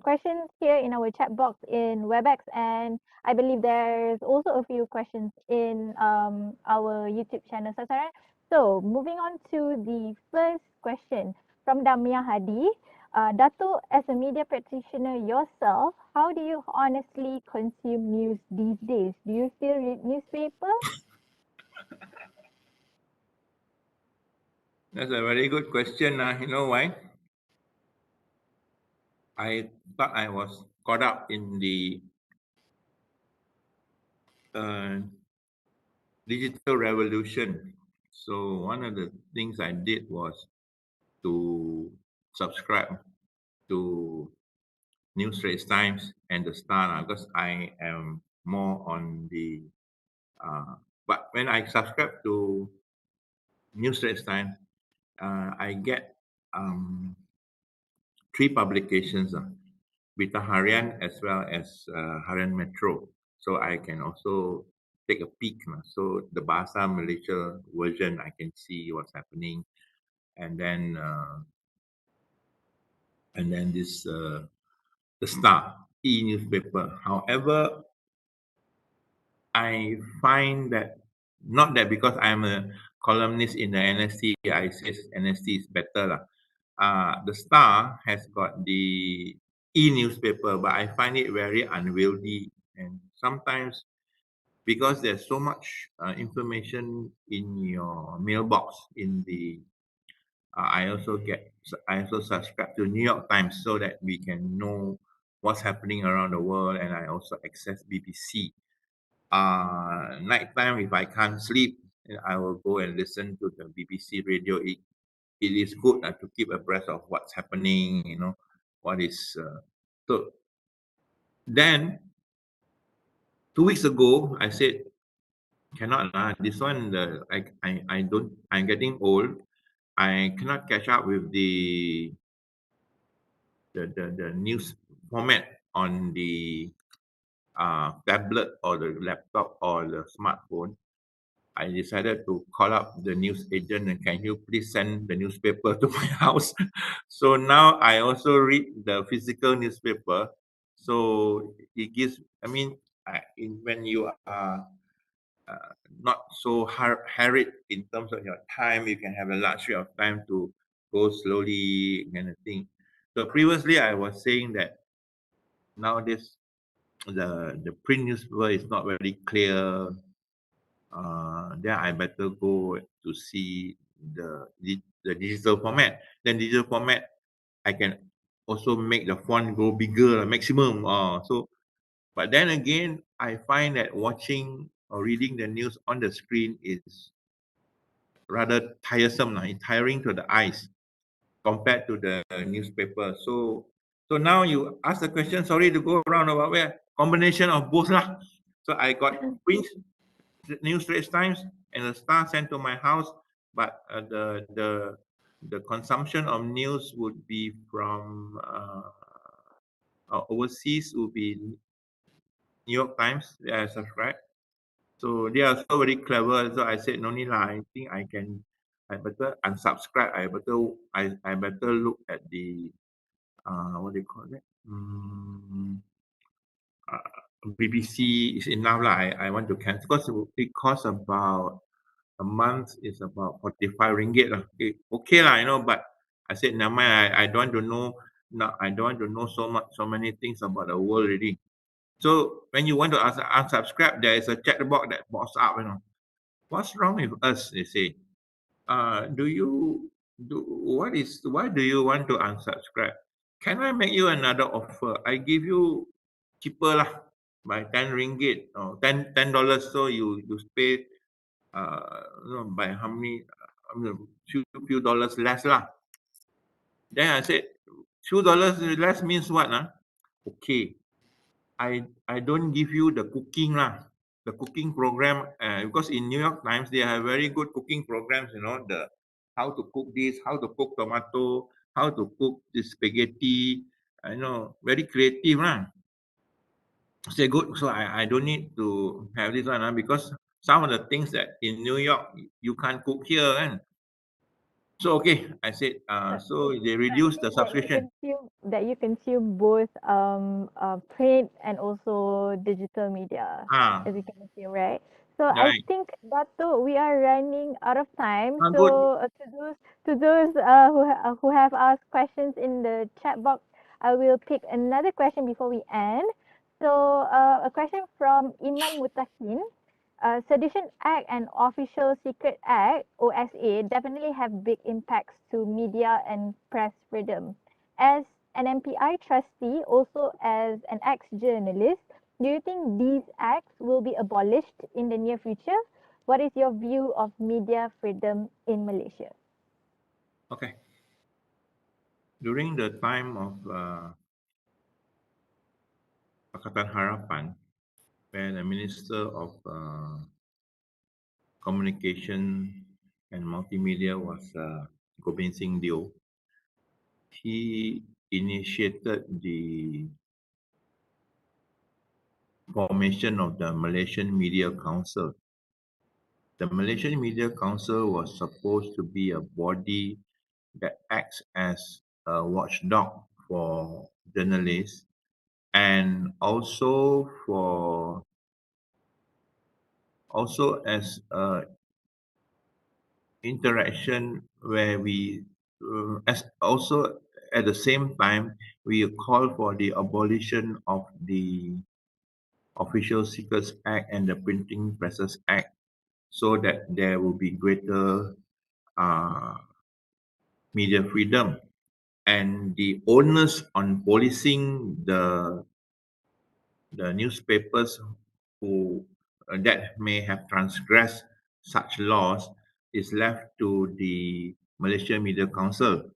questions here in our chat box in Webex, and I believe there's also a few questions in our YouTube channel, Sasaran. So moving on to the first question from Damia Hadi. Dato, as a media practitioner yourself, how do you honestly consume news these days? Do you still read newspaper? That's a very good question. You know why? I thought I was caught up in the uh, digital revolution. So one of the things I did was to subscribe to New Straits Times and the Star because I am more on the. But when I subscribe to New Straits Times, I get three publications, Berita Harian as well as Harian Metro. So I can also take a peek. So the Bahasa Malaysia version, I can see what's happening, and then this the Star e-newspaper. However, I find that not that because I'm a columnist in the NST, I say NST is better lah. The Star has got the e-newspaper, but I find it very unwieldy, and sometimes because there's so much information in your mailbox in the I also subscribe to New York Times so that we can know what's happening around the world, and I also access BBC. Nighttime, if I can't sleep, I will go and listen to the BBC radio. It is good to keep abreast of what's happening, what is. So then, 2 weeks ago, I said, cannot lah. This one, I don't. I'm getting old. I cannot catch up with the news format on the tablet or the laptop or the smartphone. I decided to call up the news agent and can you please send the newspaper to my house? So now I also read the physical newspaper. So it gives, when you are not so harried in terms of your time, you can have a luxury of time to go slowly kind of thing. So previously I was saying that nowadays the print newspaper is not very clear. Then I better go to see the digital format. Then digital format, I can also make the font go bigger, maximum. But then again, I find that watching or reading the news on the screen is rather tiresome, tiring to the eyes compared to the newspaper. So now you ask the question. Sorry to go around about where combination of both lah. So I got print New Straits Times and the Star sent to my house, but the consumption of news would be from overseas would be New York Times that I subscribe. So they are so very clever. So I said no need lah. I think I better unsubscribe. I better look at the what do you call it? BBC is enough lah. I want to cancel because it costs about a month is about 45 ringgit lah. Okay lah, but I said never mind. I don't want to know. No, I don't want to know so many things about the world already. So when you want to unsubscribe, there is a chat box that pops up. What's wrong with us? They say. Why do you want to unsubscribe? Can I make you another offer? I give you cheaper lah by 10 ringgit or $10. So you pay by how many few dollars less lah. Then I said $2 less means what? Okay, I don't give you the cooking lah, the cooking program because in New York Times they have very good cooking programs. The how to cook this, how to cook tomato, how to cook this spaghetti. I know very creative lah. Say good, so I don't need to have this one because some of the things that in New York you can't cook here, and so okay, I said so they reduced the subscription. That you consume both print and also digital media as you can see, right? So I Right. think Datuk, we are running out of time. Good. So to those who have asked questions in the chat box, I will pick another question before we end. So a question from Iman Mutakin. Sedition Act and Official Secret Act (OSA) definitely have big impacts to media and press freedom. As an MPI trustee, also as an ex-journalist, do you think these acts will be abolished in the near future? What is your view of media freedom in Malaysia? Okay. During the time of Pakatan Harapan, when the Minister of Communication and Multimedia was Gobind Singh Dio, he initiated the formation of the Malaysian Media Council. The Malaysian Media Council was supposed to be a body that acts as a watchdog for journalists and also as a interaction where we as also at the same time we call for the abolition of the Official Secrets Act and the Printing Presses Act so that there will be greater uh, media freedom, and the onus on policing the newspapers who that may have transgressed such laws is left to the Malaysian Media Council.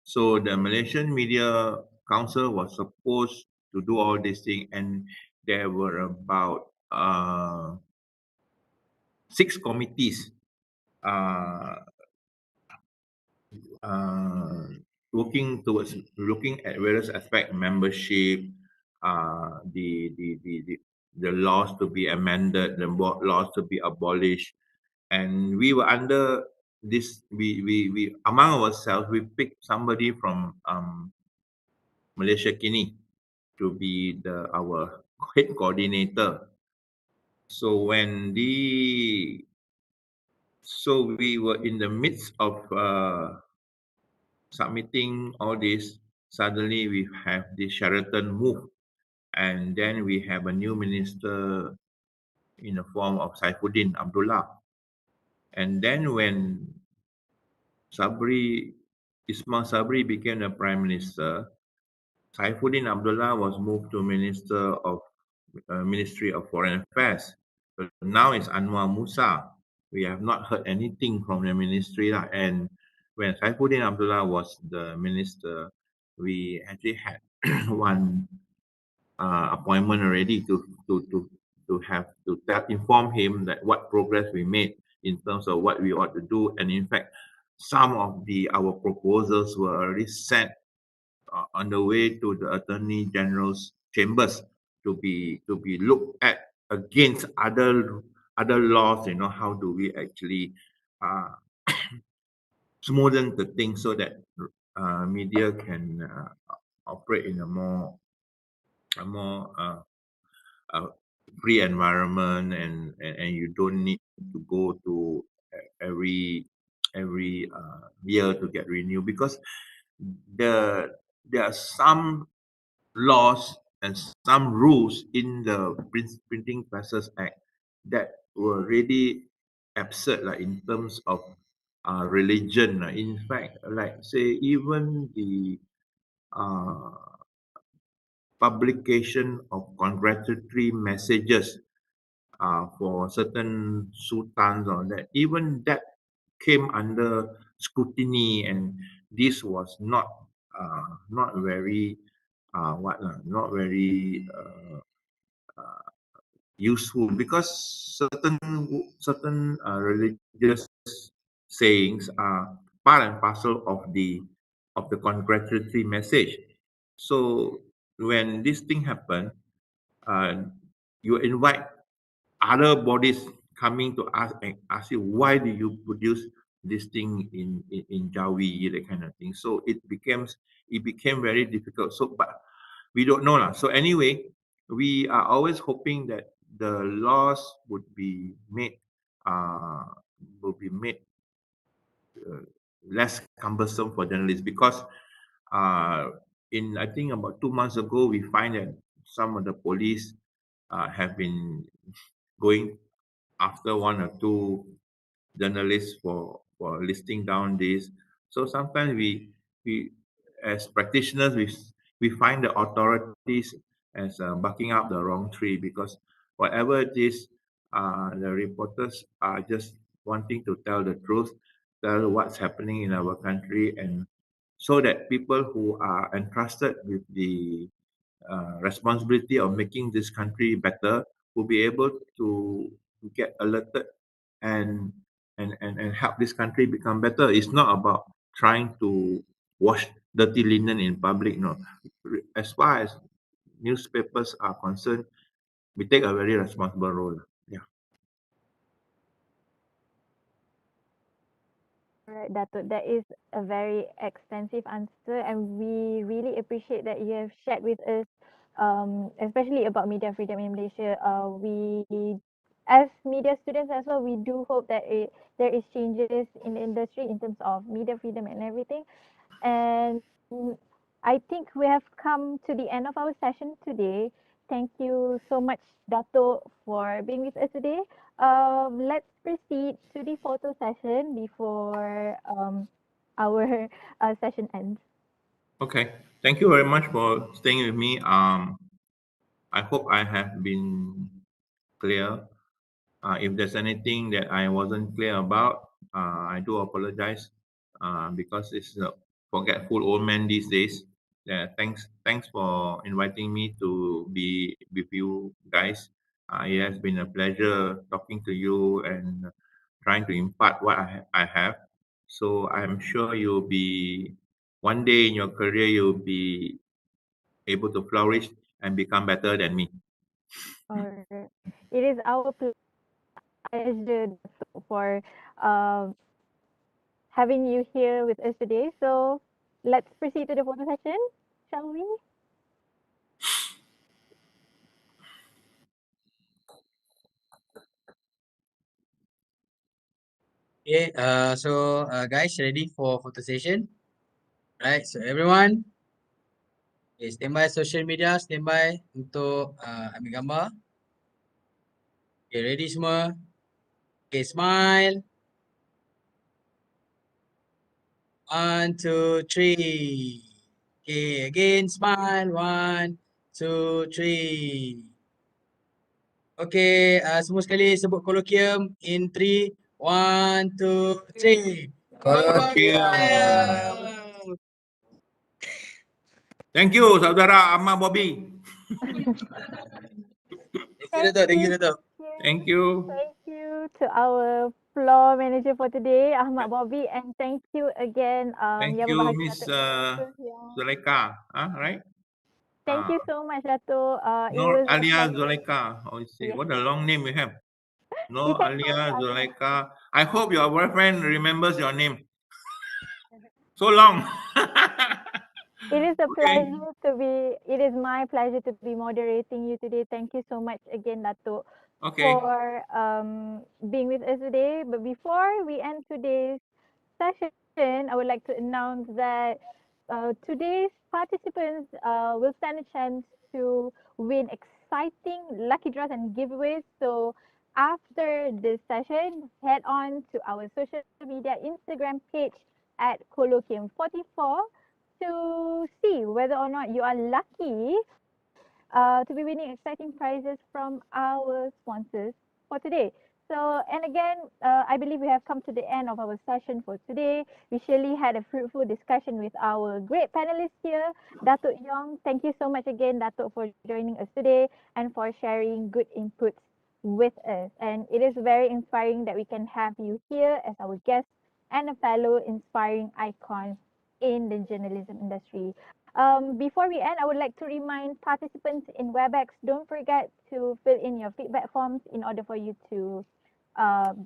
So the Malaysian Media Council was supposed to do all these things, and there were about 6 committees uh, uh, looking at various aspects, membership, the laws to be amended, the laws to be abolished, and we were under this. We among ourselves we picked somebody from Malaysia Kini to be our head coordinator. So we were in the midst of submitting all this. Suddenly we have the Sheraton move, and then we have a new minister in the form of Saifuddin Abdullah. And then when Ismail Sabri became the prime minister, Saifuddin Abdullah was moved to Ministry of Foreign Affairs. But now it's Anwar Musa. We have not heard anything from the ministry. And when Saifuddin Abdullah was the minister, we actually had one appointment already to inform him that what progress we made in terms of what we ought to do. And in fact, some of our proposals were already sent on the way to the Attorney General's chambers to be looked at against other laws. How do we actually smoothen the thing so that media can operate in a more free environment, and you don't need to go to every year to get renewed, because there are some laws and some rules in the Printing Presses Act that were really absurd, like in terms of religion. In fact, like say even the publication of congratulatory messages for certain sultans or that, even that came under scrutiny, and this was not very not very useful, because certain religious sayings are part and parcel of the congratulatory message. So when this thing happened, you invite other bodies coming to us and ask you, why do you produce this thing in Jawi, that kind of thing. So it became very difficult. So but we don't know lah. So anyway, we are always hoping that the laws would be made uh, less cumbersome for journalists, because in I think about 2 months ago, we find that some of the police have been going after one or two journalists for listing down this. So sometimes we as practitioners we find the authorities as barking up the wrong tree, because whatever it is, The reporters are just wanting to tell the truth, tell what's happening in our country, and so that people who are entrusted with the responsibility of making this country better will be able to get alerted and and help this country become better. It's not about trying to wash dirty linen in public. No, as far as newspapers are concerned, we take a very responsible role. Yeah. Alright, Datuk, that is a very extensive answer, and we really appreciate that you have shared with us, especially about media freedom in Malaysia. As media students as well, we do hope that there is changes in the industry in terms of media freedom and everything. And I think we have come to the end of our session today. Thank you so much, Dato, for being with us today. Let's proceed to the photo session before our session ends. Okay. Thank you very much for staying with me. I hope I have been clear. If there's anything that I wasn't clear about, I do apologize because it's a forgetful old man these days. Yeah, thanks for inviting me to be with you guys. It has been a pleasure talking to you and trying to impart what I have. So I'm sure you'll be one day in your career you'll be able to flourish and become better than me. Alright. It is our pleasure, Dato, for um, having you here with us today. So let's proceed to the photo session, shall we? Okay, guys, ready for photo session? Right, so everyone, okay, standby social media, standby untuk ambil gambar. Okay, ready semua? Okay, smile. 1, 2, 3. Okay, again, smile. 1, 2, 3. Okay, semua sekali sebut colloquium in 3. 1, 2, 3. Colloquium. Thank you, saudara Ahmad Bobby. Thank you, Datuk. Thank you. Thank you to our floor manager for today, Ahmad Bobby, and thank you again, Thank you, YBhg Miss Datuk Yong. Zulaika. Right? Thank you so much, Dato. It Nur was a Alia pleasure. Zulaika. Oh, you see, Yeah. what a long name you have. You Nur can call me Alia Alia. Zulaika. I hope your boyfriend remembers your name. So long. It is a Okay. pleasure to be. It is my pleasure to be moderating you today. Thank you so much again, Dato, Okay. for being with us today. But before we end today's session, I would like to announce that today's participants will stand a chance to win exciting lucky draws and giveaways. So after this session, head on to our social media Instagram page at Colloquium44 to see whether or not you are lucky to be winning exciting prizes from our sponsors for today. So, and again, I believe we have come to the end of our session for today. We surely had a fruitful discussion with our great panelists here. Datuk Yong, thank you so much again, Datuk, for joining us today and for sharing good inputs with us. And it is very inspiring that we can have you here as our guest and a fellow inspiring icon in the journalism industry. Before we end, I would like to remind participants in Webex, don't forget to fill in your feedback forms in order for you to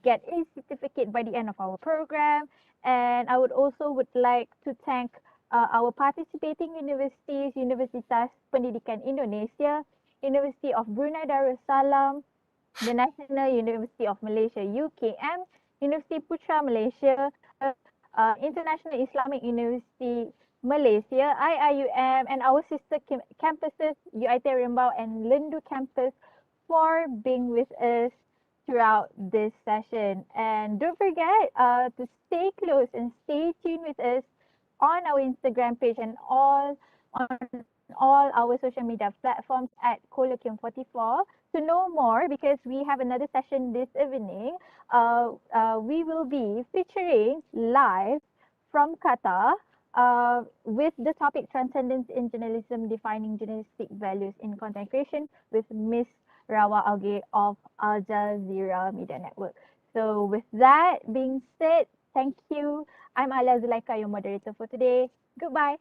get a certificate by the end of our program. And I would also would like to thank our participating universities, Universitas Pendidikan Indonesia, University of Brunei Darussalam, the National University of Malaysia, UKM, University Putra Malaysia, International Islamic University Malaysia, IIUM, and our sister campuses, UiT Rimbau and Lindu campus, for being with us throughout this session. And don't forget to stay close and stay tuned with us on our Instagram page and all on all our social media platforms at Colloquium44. To know more, because we have another session this evening, we will be featuring live from Qatar with the topic Transcendence in Journalism, Defining Journalistic Values in Content Creation with Miss Rawaa Augé of Al Jazeera Media Network. So with that being said, thank you. I'm Ala Zulaika, your moderator for today. Goodbye.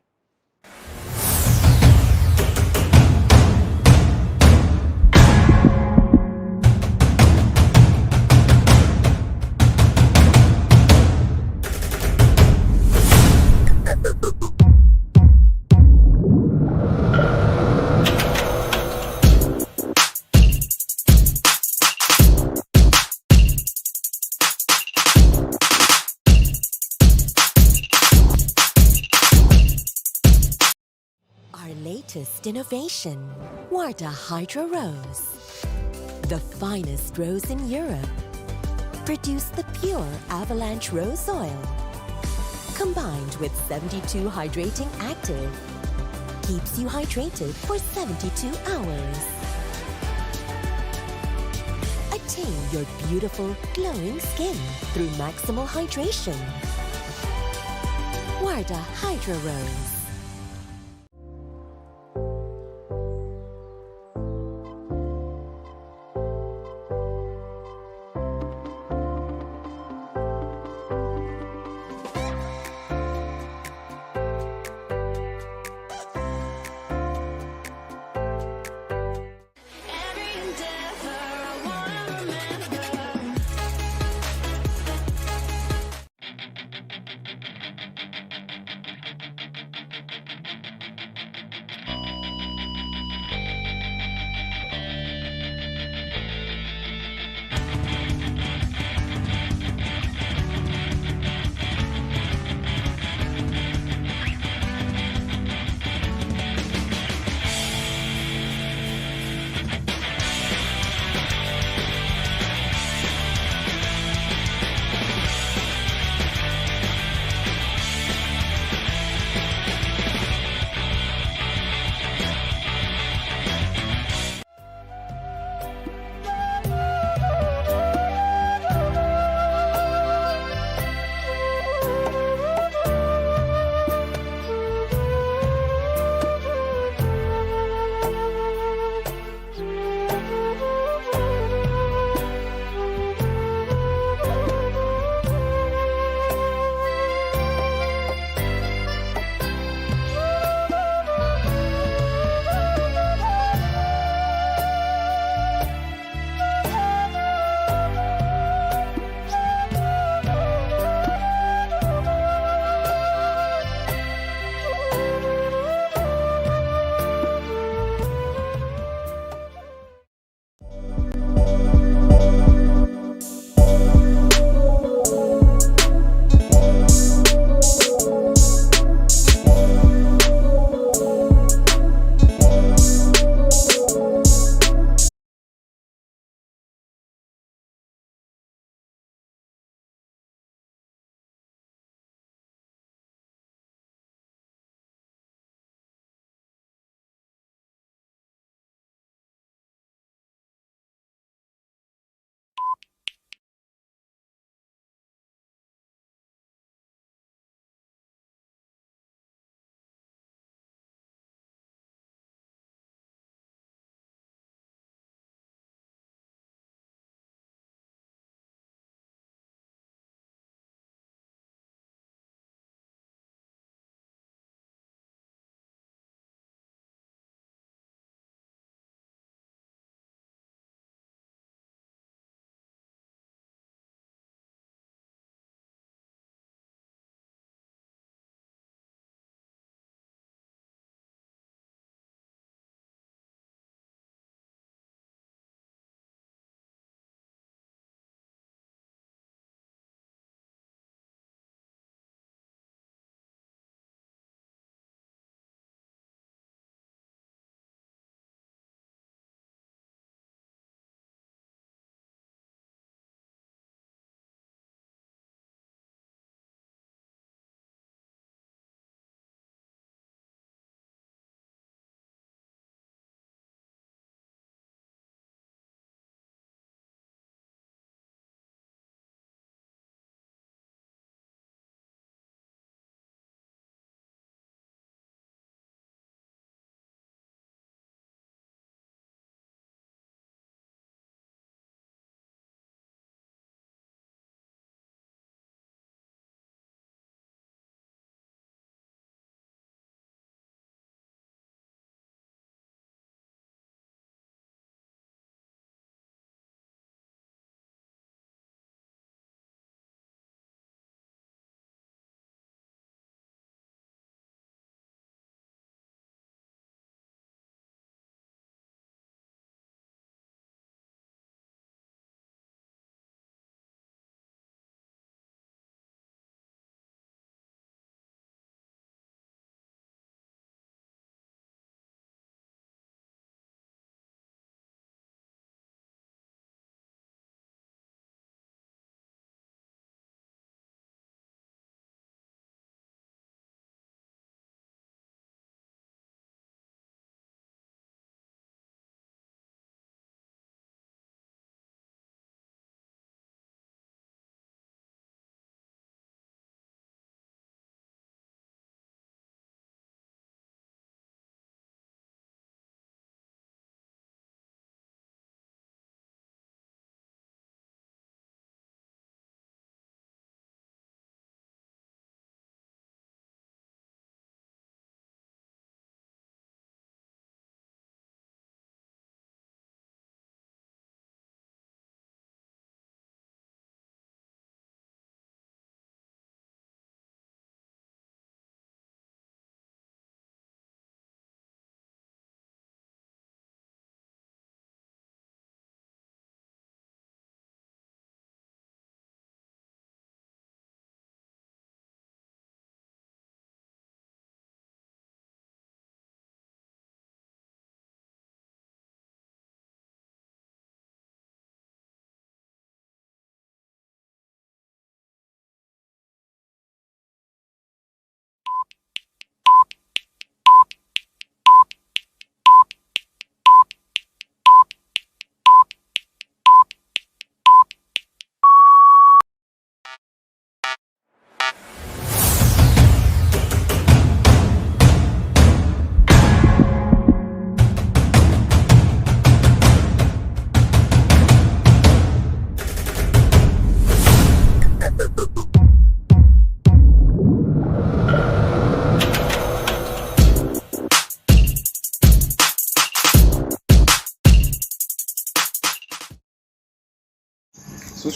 Our latest innovation, Wardah Hydro Rose. The finest rose in Europe. Produce the pure avalanche rose oil. Combined with 72 hydrating active. Keeps you hydrated for 72 hours. Attain your beautiful, glowing skin through maximal hydration. Wardah Hydro Rose.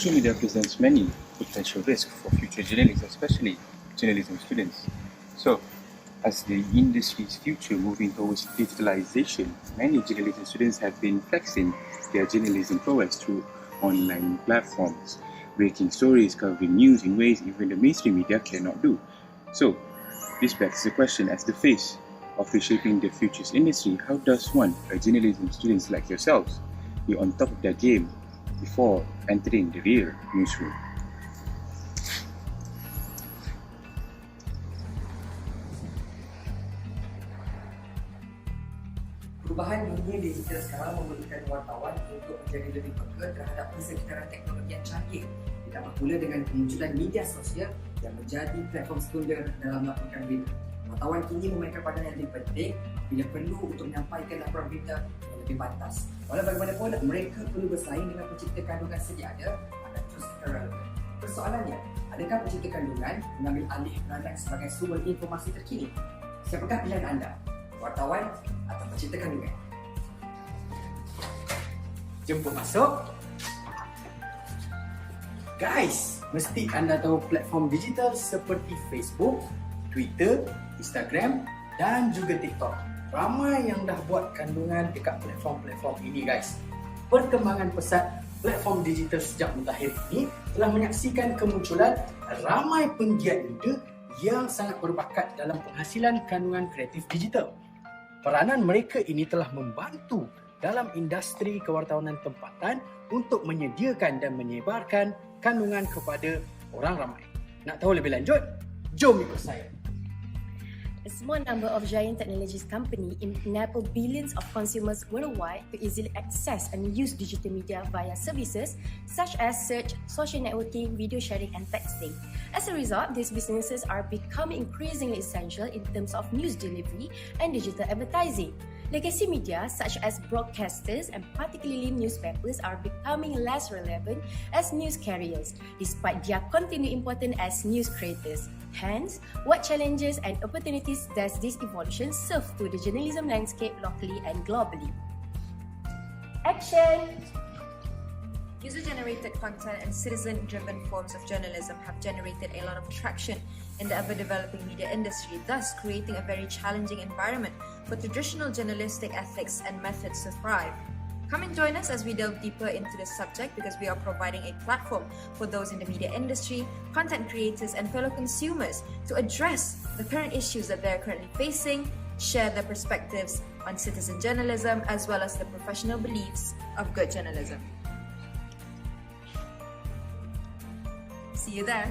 social media presents many potential risks for future journalists, especially journalism students. So, as the industry's future moving towards digitalization, many journalism students have been flexing their journalism prowess through online platforms, breaking stories, covering news in ways even the mainstream media cannot do. So, this begs the question, as the face of reshaping the future's industry, how does one, a journalism students like yourselves, be on top of their game before entering the real newsroom? Perubahan dunia digital sekarang memerlukan wartawan untuk menjadi lebih peka terhadap persekitaran teknologi yang canggih, ditambah pula dengan kemunculan media sosial yang menjadi platform sekunder dalam melaporkan berita. Wartawan kini memainkan peranan yang lebih penting bila perlu untuk menyampaikan laporan berita yang lebih pantas. Walau bagaimanapun, mereka perlu bersaing dengan pencipta kandungan sedia ada agar terus relevan. Persoalannya, adakah pencipta kandungan mengambil alih peranan sebagai sumber informasi terkini? Siapakah pilihan anda? Wartawan atau pencipta kandungan? Jemput masuk. Guys, mesti anda tahu platform digital seperti Facebook, Twitter, Instagram dan juga TikTok. Ramai yang dah buat kandungan dekat platform-platform ini guys. Perkembangan pesat platform digital sejak mutakhir ini telah menyaksikan kemunculan ramai penggiat muda yang sangat berbakat dalam penghasilan kandungan kreatif digital. Peranan mereka ini telah membantu dalam industri kewartawanan tempatan untuk menyediakan dan menyebarkan kandungan kepada orang ramai. Nak tahu lebih lanjut? Jom ikut saya. A small number of giant technologies companies enable billions of consumers worldwide to easily access and use digital media via services such as search, social networking, video sharing and texting. As a result, these businesses are becoming increasingly essential in terms of news delivery and digital advertising. Legacy media such as broadcasters and particularly newspapers are becoming less relevant as news carriers, despite their continued importance as news creators. Hence, what challenges and opportunities does this evolution serve to the journalism landscape locally and globally? Action! User-generated content and citizen-driven forms of journalism have generated a lot of traction in the ever-developing media industry, thus creating a very challenging environment for traditional journalistic ethics and methods to thrive. Come and join us as we delve deeper into this subject, because we are providing a platform for those in the media industry, content creators and fellow consumers to address the current issues that they are currently facing, share their perspectives on citizen journalism as well as the professional beliefs of good journalism. See you there.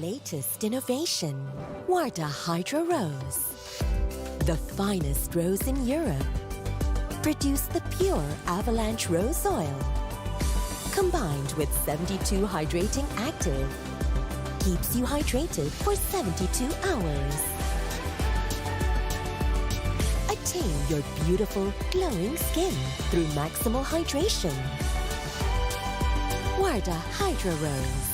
Latest innovation, Wardah Hydro Rose. The finest rose in Europe. Produce the pure avalanche rose oil. Combined with 72 hydrating active. Keeps you hydrated for 72 hours. Attain your beautiful, glowing skin through maximal hydration. Wardah Hydro Rose.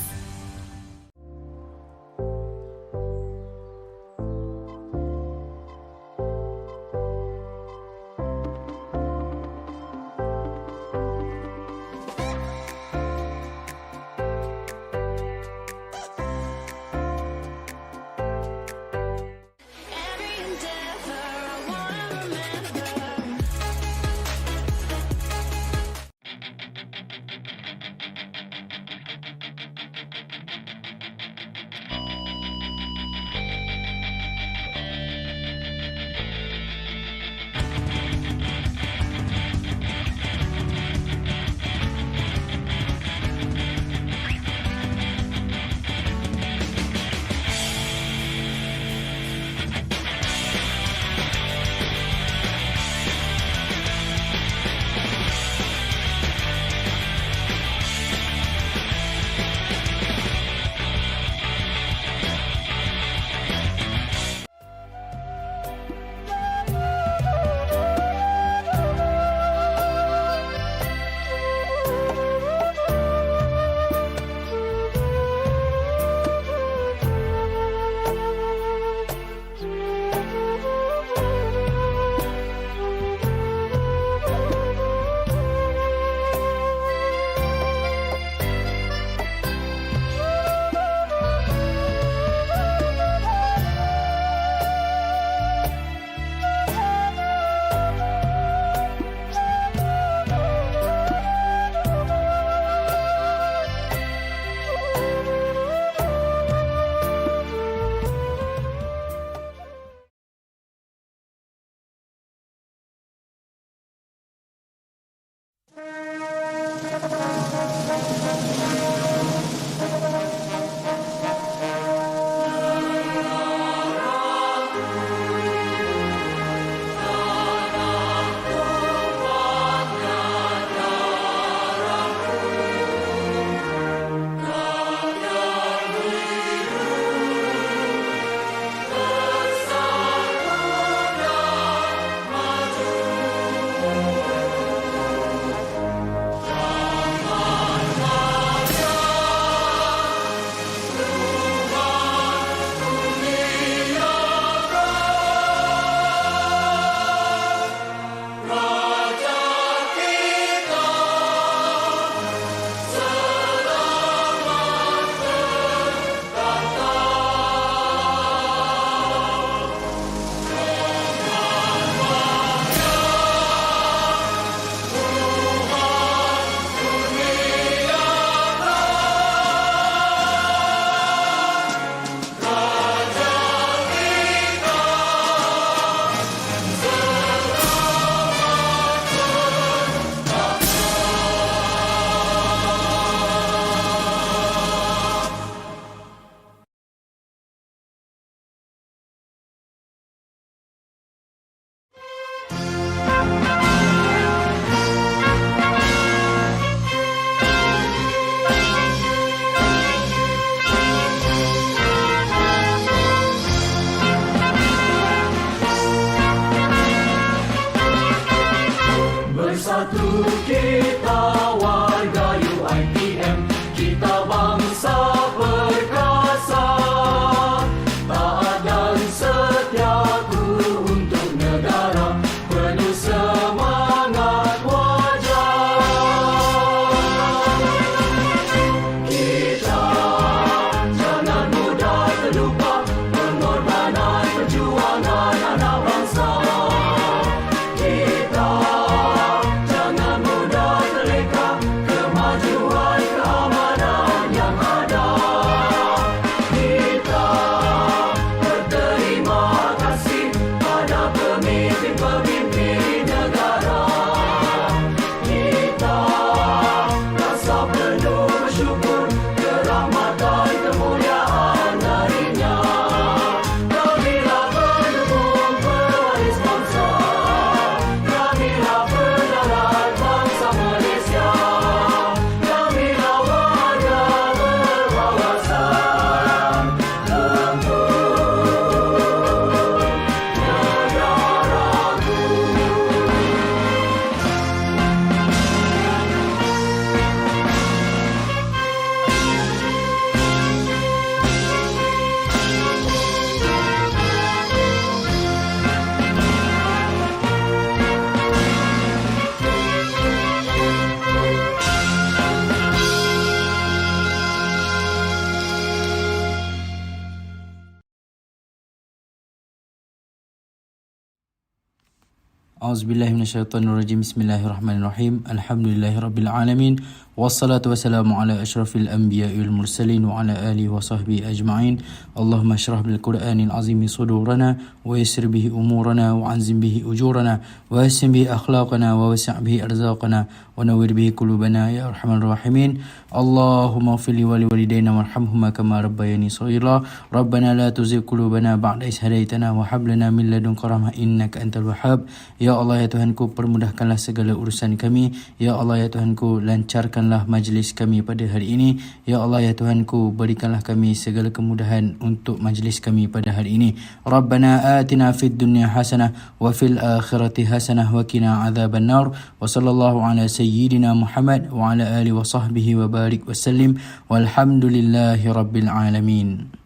Auzubillahi minasyaitonirrajim. Bismillahirrahmanirrahim. Alhamdulillahirabbil alamin. Wassalatu wassalamu ala asyrafil anbiya'i wal mursalin wa ala alihi wa sahbihi ajma'in. Allahumma shrah bil Qur'anil azimi sudurana wa yassir bihi umurana wa anzim bihi ujurana wa yassir bihi akhlaqana wa wasi' bihi arzaqana wa nawwir bihi qulubana ya arhamar rahimin. Allahumma ighfir li wa liwalidayna warhamhuma kama rabbayani shaghira. Rabbana la tuzigh qulubana ba'da idh hadaytana wa hab lana min ladunka rahmah innaka antal wahhab. Ya Allah ya Tuhanku, permudahkanlah segala urusan kami. Ya Allah ya Tuhanku, lancarkanlah majlis kami pada hari ini. Ya Allah ya Tuhanku, berikanlah kami segala kemudahan untuk majlis kami pada hari ini. Rabbana atina fid dunya hasanah wa fil akhirati hasanah wa qina adzaban nar. Wa sallallahu ala sayyidina Muhammad wa ala alihi wa sahbihi wa barik wa sallim. Walhamdulillahi rabbil alamin.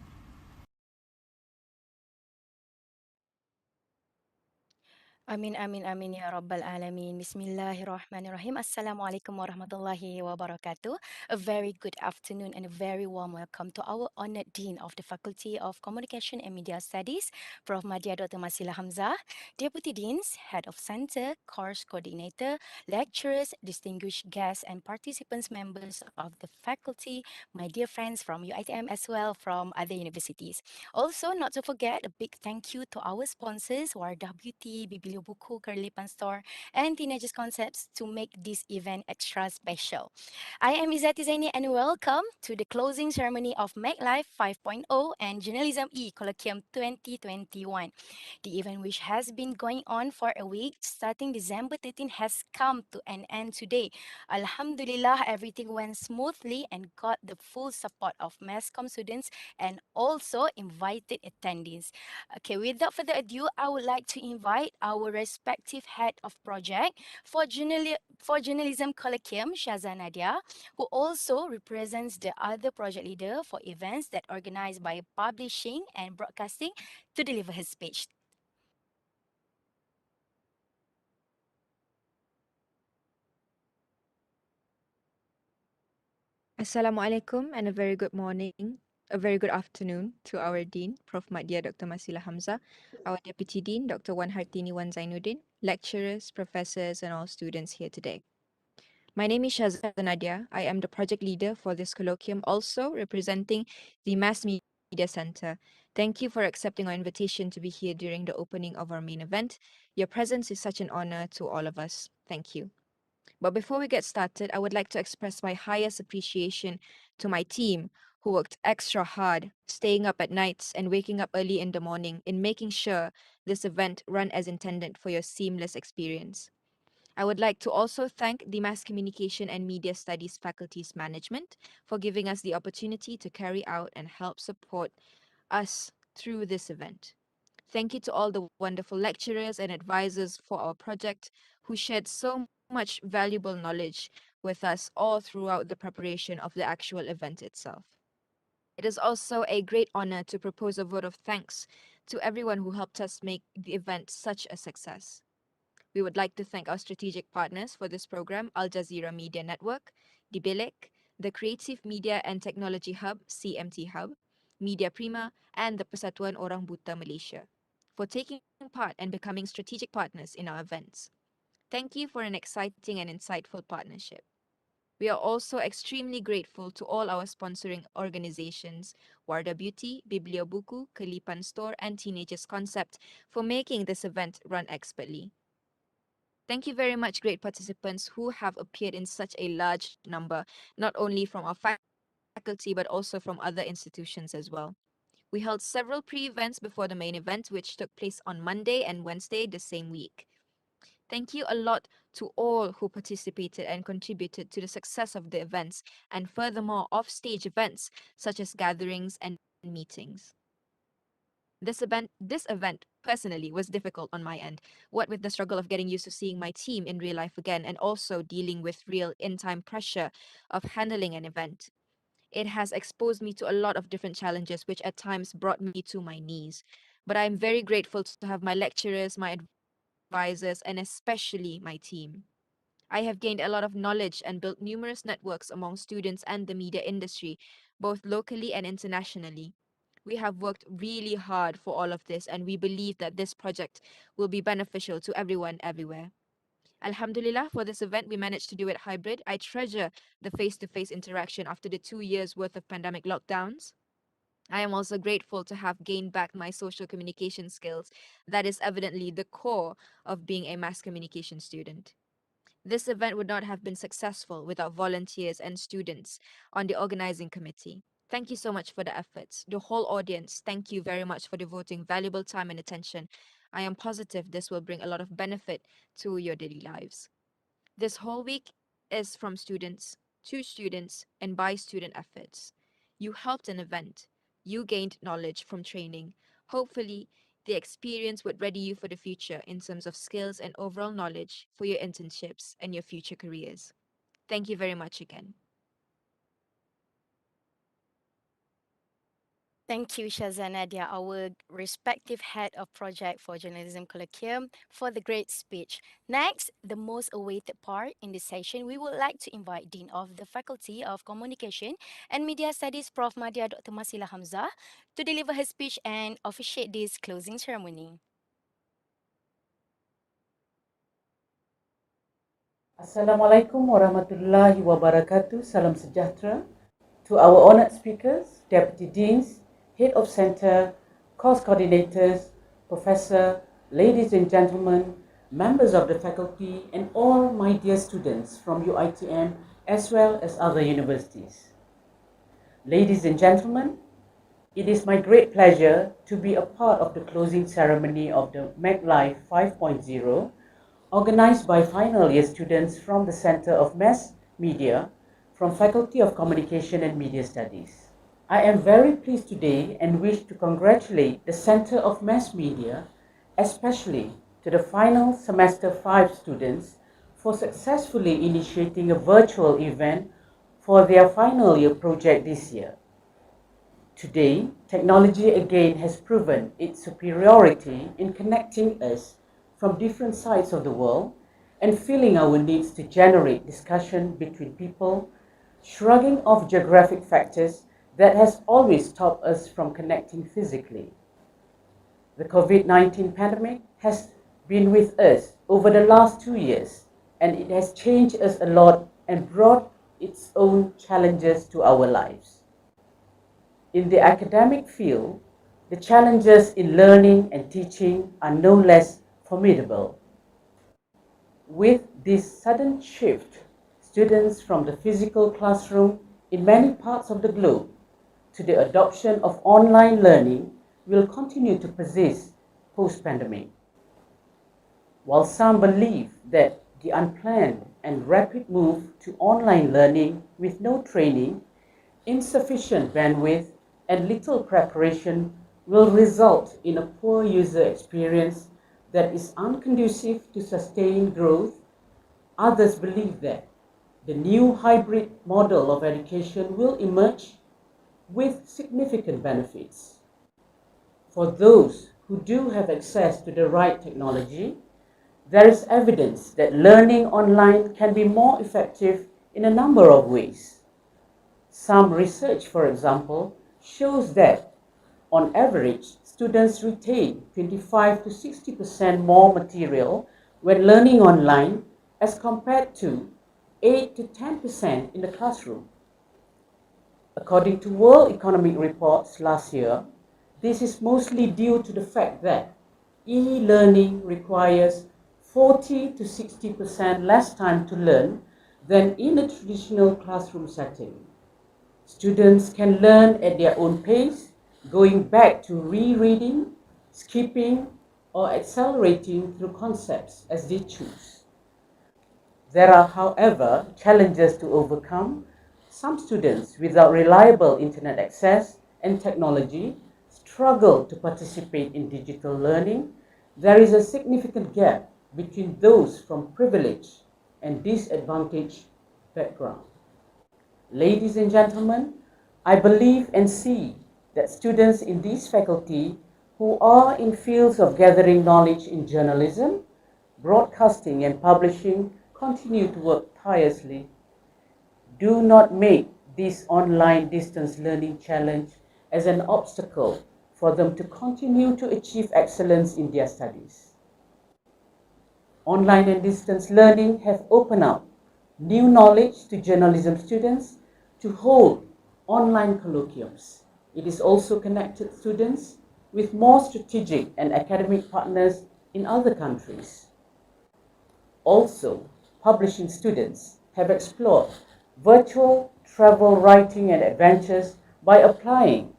Amin, amin, amin ya Rabbal Alamin. Bismillahirrahmanirrahim. Assalamualaikum warahmatullahi wabarakatuh. A very good afternoon and a very warm welcome to our honored Dean of the Faculty of Communication and Media Studies, Prof. Madya Dr. Masila Hamzah, Deputy Deans, Head of Center, Course Coordinator, lecturers, distinguished guests and participants, members of the faculty, my dear friends from UiTM as well from other universities. Also, not to forget, a big thank you to our sponsors, YWT, Bibliobuku, Kerlipan Store, and Teenagers Concepts to make this event extra special. I am Izzati Zaini and welcome to the closing ceremony of Make Life 5.0 and Journalism E-Colloquium 2021. The event, which has been going on for a week starting December 13, has come to an end today. Alhamdulillah, everything went smoothly and got the full support of MassCom students and also invited attendees. Okay, without further ado, I would like to invite our respective head of project for Journalism Colloquium, Shazan Nadia, who also represents the other project leader for events that organized by publishing and broadcasting, to deliver his speech. Assalamualaikum and a very good morning, a very good afternoon to our Dean, Prof. Madya Dr. Masila Hamzah, our Deputy Dean, Dr. Wan Hartini Wan Zainuddin, lecturers, professors, and all students here today. My name is Shazan Nadia. I am the project leader for this colloquium, also representing the Mass Media Center. Thank you for accepting our invitation to be here during the opening of our main event. Your presence is such an honor to all of us. Thank you. But before we get started, I would like to express my highest appreciation to my team who worked extra hard, staying up at nights and waking up early in the morning in making sure this event run as intended for your seamless experience. I would like to also thank the Mass Communication and Media Studies Faculty's management for giving us the opportunity to carry out and help support us through this event. Thank you to all the wonderful lecturers and advisors for our project who shared so much valuable knowledge with us all throughout the preparation of the actual event itself. It is also a great honor to propose a vote of thanks to everyone who helped us make the event such a success. We would like to thank our strategic partners for this program, Al Jazeera Media Network, Dibilek, the Creative Media and Technology Hub, CMT Hub, Media Prima, and the Persatuan Orang Buta Malaysia, for taking part and becoming strategic partners in our events. Thank you for an exciting and insightful partnership. We are also extremely grateful to all our sponsoring organizations, Wardah Beauty, Bibliobuku, Kelipan Store, and Teenagers Concept, for making this event run expertly. Thank you very much, great participants who have appeared in such a large number, not only from our faculty, but also from other institutions as well. We held several pre-events before the main event, which took place on Monday and Wednesday the same week. Thank you a lot to all who participated and contributed to the success of the events, and furthermore, off-stage events such as gatherings and meetings. This event personally was difficult on my end, what with the struggle of getting used to seeing my team in real life again, and also dealing with real in-time pressure of handling an event. It has exposed me to a lot of different challenges, which at times brought me to my knees. But I'm very grateful to have my lecturers, my advisors, and especially my team. I have gained a lot of knowledge and built numerous networks among students and the media industry, both locally and internationally. We have worked really hard for all of this, and we believe that this project will be beneficial to everyone everywhere. Alhamdulillah, for this event, we managed to do it hybrid. I treasure the face to face interaction after the 2 years worth of pandemic lockdowns. I am also grateful to have gained back my social communication skills. That is evidently the core of being a mass communication student. This event would not have been successful without volunteers and students on the organizing committee. Thank you so much for the efforts. The whole audience, thank you very much for devoting valuable time and attention. I am positive this will bring a lot of benefit to your daily lives. This whole week is from students, to students, and by student efforts. You helped an event. You gained knowledge from training. Hopefully, the experience would ready you for the future in terms of skills and overall knowledge for your internships and your future careers. Thank you very much again. Thank you, Shazanadia, our respective head of project for Journalism Colloquium, for the great speech. Next, the most awaited part in this session, we would like to invite Dean of the Faculty of Communication and Media Studies, Prof. Madia Dr. Masila Hamzah, to deliver her speech and officiate this closing ceremony. Assalamualaikum warahmatullahi wabarakatuh. Salam sejahtera to our honoured speakers, Deputy Deans, Head of Centre, Course Coordinators, Professor, ladies and gentlemen, members of the faculty and all my dear students from UITM as well as other universities. Ladies and gentlemen, it is my great pleasure to be a part of the closing ceremony of the MacLife 5.0 organized by final year students from the Center of Mass Media from Faculty of Communication and Media Studies. I am very pleased today and wish to congratulate the Center of Mass Media, especially to the final semester 5 students for successfully initiating a virtual event for their final year project this year. Today, technology again has proven its superiority in connecting us from different sides of the world and filling our needs to generate discussion between people, shrugging off geographic factors that has always stopped us from connecting physically. The COVID-19 pandemic has been with us over the last 2 years, and it has changed us a lot and brought its own challenges to our lives. In the academic field, the challenges in learning and teaching are no less formidable. With this sudden shift, students from the physical classroom in many parts of the globe to the adoption of online learning will continue to persist post-pandemic. While some believe that the unplanned and rapid move to online learning with no training, insufficient bandwidth, and little preparation will result in a poor user experience that is unconducive to sustained growth, others believe that the new hybrid model of education will emerge with significant benefits. For those who do have access to the right technology, there is evidence that learning online can be more effective in a number of ways. Some research, for example, shows that on average, students retain 25 to 60% more material when learning online as compared to 8 to 10% in the classroom. According to World Economic Reports last year, this is mostly due to the fact that e-learning requires 40 to 60% less time to learn than in a traditional classroom setting. Students can learn at their own pace, going back to rereading, skipping, or accelerating through concepts as they choose. There are, however, challenges to overcome. Some students without reliable internet access and technology struggle to participate in digital learning. There is a significant gap between those from privileged and disadvantaged background. Ladies and gentlemen, I believe and see that students in this faculty who are in fields of gathering knowledge in journalism, broadcasting and publishing continue to work tirelessly. Do not make this online distance learning challenge as an obstacle for them to continue to achieve excellence in their studies. Online and distance learning have opened up new knowledge to journalism students to hold online colloquiums. It is also connected students with more strategic and academic partners in other countries. Also, publishing students have explored virtual travel writing and adventures by applying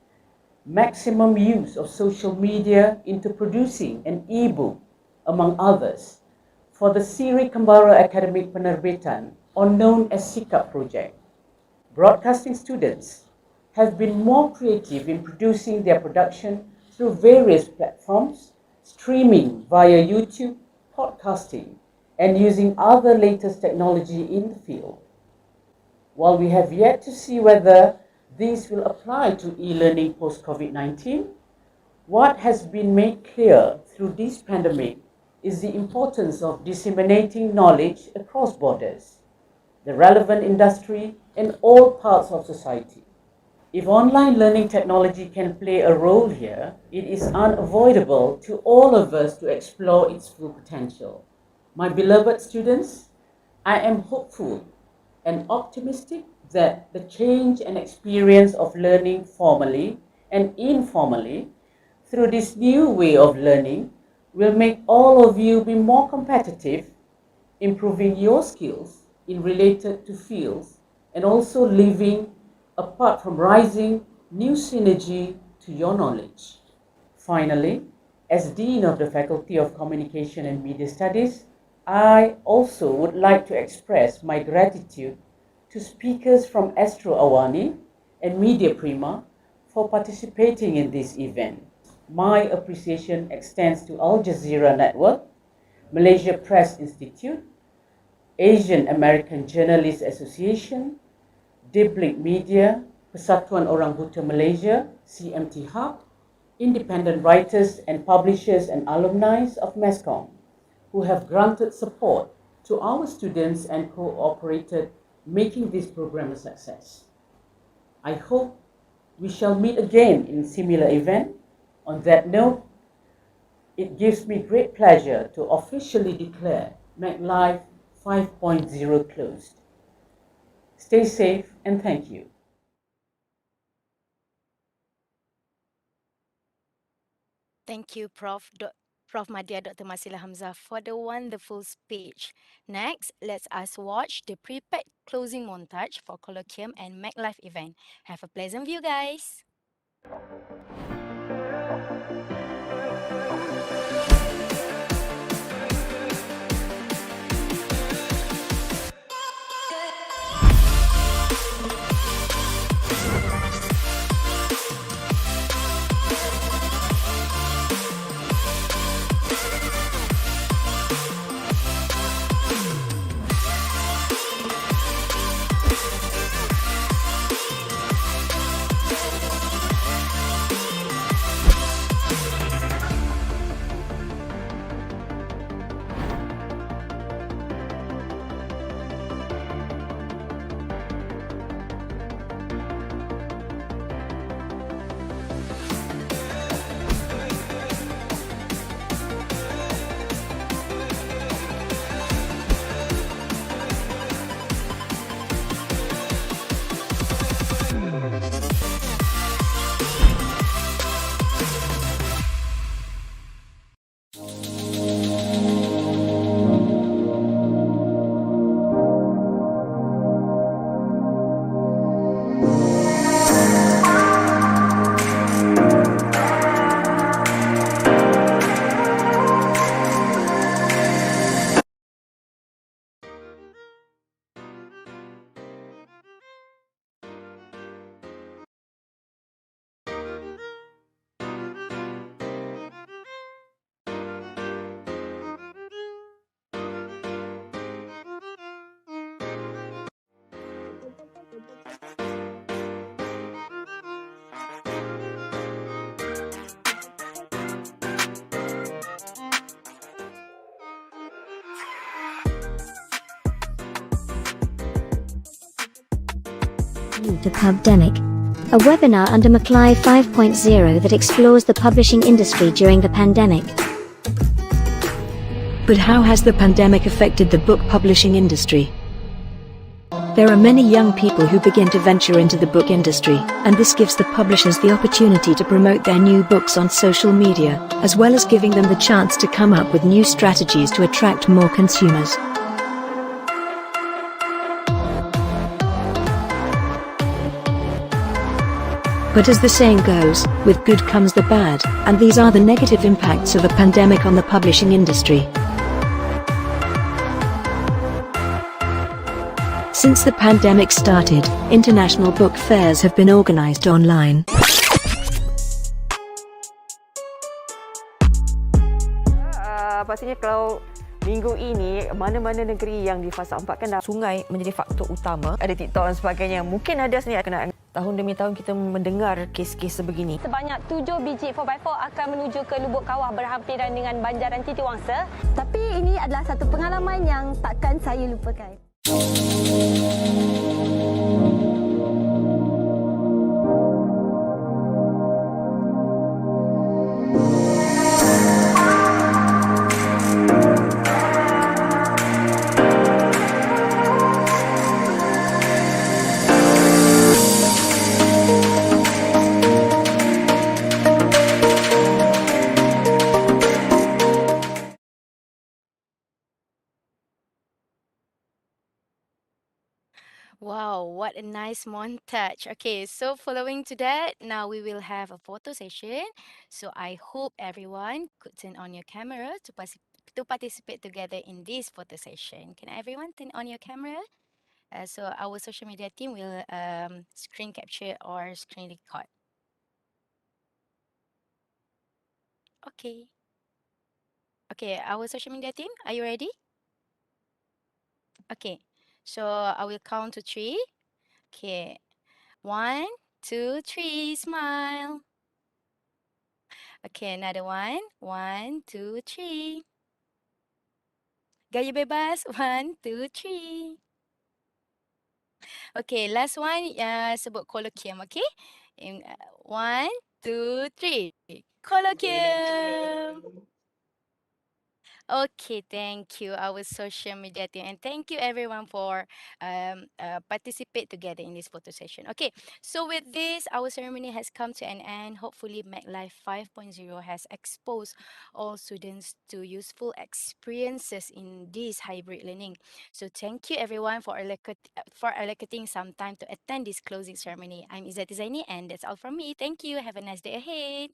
maximum use of social media into producing an e-book, among others, for the Siri Kembara Academic Penerbitan, or known as SIKAP project. Broadcasting students have been more creative in producing their production through various platforms, streaming via YouTube, podcasting, and using other latest technology in the field. While we have yet to see whether these will apply to e-learning post-COVID-19, what has been made clear through this pandemic is the importance of disseminating knowledge across borders, the relevant industry, and all parts of society. If online learning technology can play a role here, it is unavoidable to all of us to explore its full potential. My beloved students, I am hopeful and optimistic that the change and experience of learning formally and informally through this new way of learning will make all of you be more competitive, improving your skills in related to fields, and also living, apart from rising, new synergy to your knowledge. Finally, as Dean of the Faculty of Communication and Media Studies, I also would like to express my gratitude to speakers from Astro Awani and Media Prima for participating in this event. My appreciation extends to Al Jazeera Network, Malaysia Press Institute, Asian American Journalists Association, Diblik Media, Persatuan Orang Buta Malaysia, CMT Hub, independent writers and publishers and alumni of MESCOM, who have granted support to our students and cooperated making this program a success. I hope we shall meet again in similar event. On that note, it gives me great pleasure to officially declare MacLive 5.0 closed. Stay safe and thank you. Thank you, Prof. Madya Dr. Masila Hamzah, for the wonderful speech. Next, let's us watch the prepared closing montage for Colloquium and MacLive event. Have a pleasant view, guys. Due to pandemic, a webinar under Maclay 5.0 that explores the publishing industry during the pandemic. But how has the pandemic affected the book publishing industry? There are many young people who begin to venture into the book industry, and this gives the publishers the opportunity to promote their new books on social media, as well as giving them the chance to come up with new strategies to attract more consumers. But as the saying goes, with good comes the bad, and these are the negative impacts of a pandemic on the publishing industry. Since the pandemic started, international book fairs have been organized online. Pastinya kalau minggu ini, mana-mana negeri yang di fasa 4 kan dah sungai menjadi faktor utama. Ada TikTok dan sebagainya. Mungkin ada sebenarnya kena tahun demi tahun kita mendengar kes-kes sebegini. Sebanyak 7 biji 4x4 akan menuju ke lubuk kawah berhampiran dengan banjaran Titiwangsa. Tapi ini adalah satu pengalaman yang takkan saya lupakan. Wow, what a nice montage. Okay, so following to that, now we will have a photo session. So I hope everyone could turn on your camera to participate together in this photo session. Can everyone turn on your camera? So our social media team will screen capture or screen record. Okay. Okay, our social media team, are you ready? Okay, so I will count to 3. Okay, 1, 2, 3, smile. Okay, another one. 1, 2, 3. Gaya bebas. 1, 2, 3. Okay, last one. Sebut colloquium, okay? 1, 2, 3. Colloquium. Okay, thank you, our social media team, and thank you everyone for participate together in this photo session. Okay, so with this, our ceremony has come to an end. Hopefully, MacLife 5.0 has exposed all students to useful experiences in this hybrid learning. So thank you everyone for allocating some time to attend this closing ceremony. I'm Izzati Zaini, and that's all from me. Thank you. Have a nice day ahead.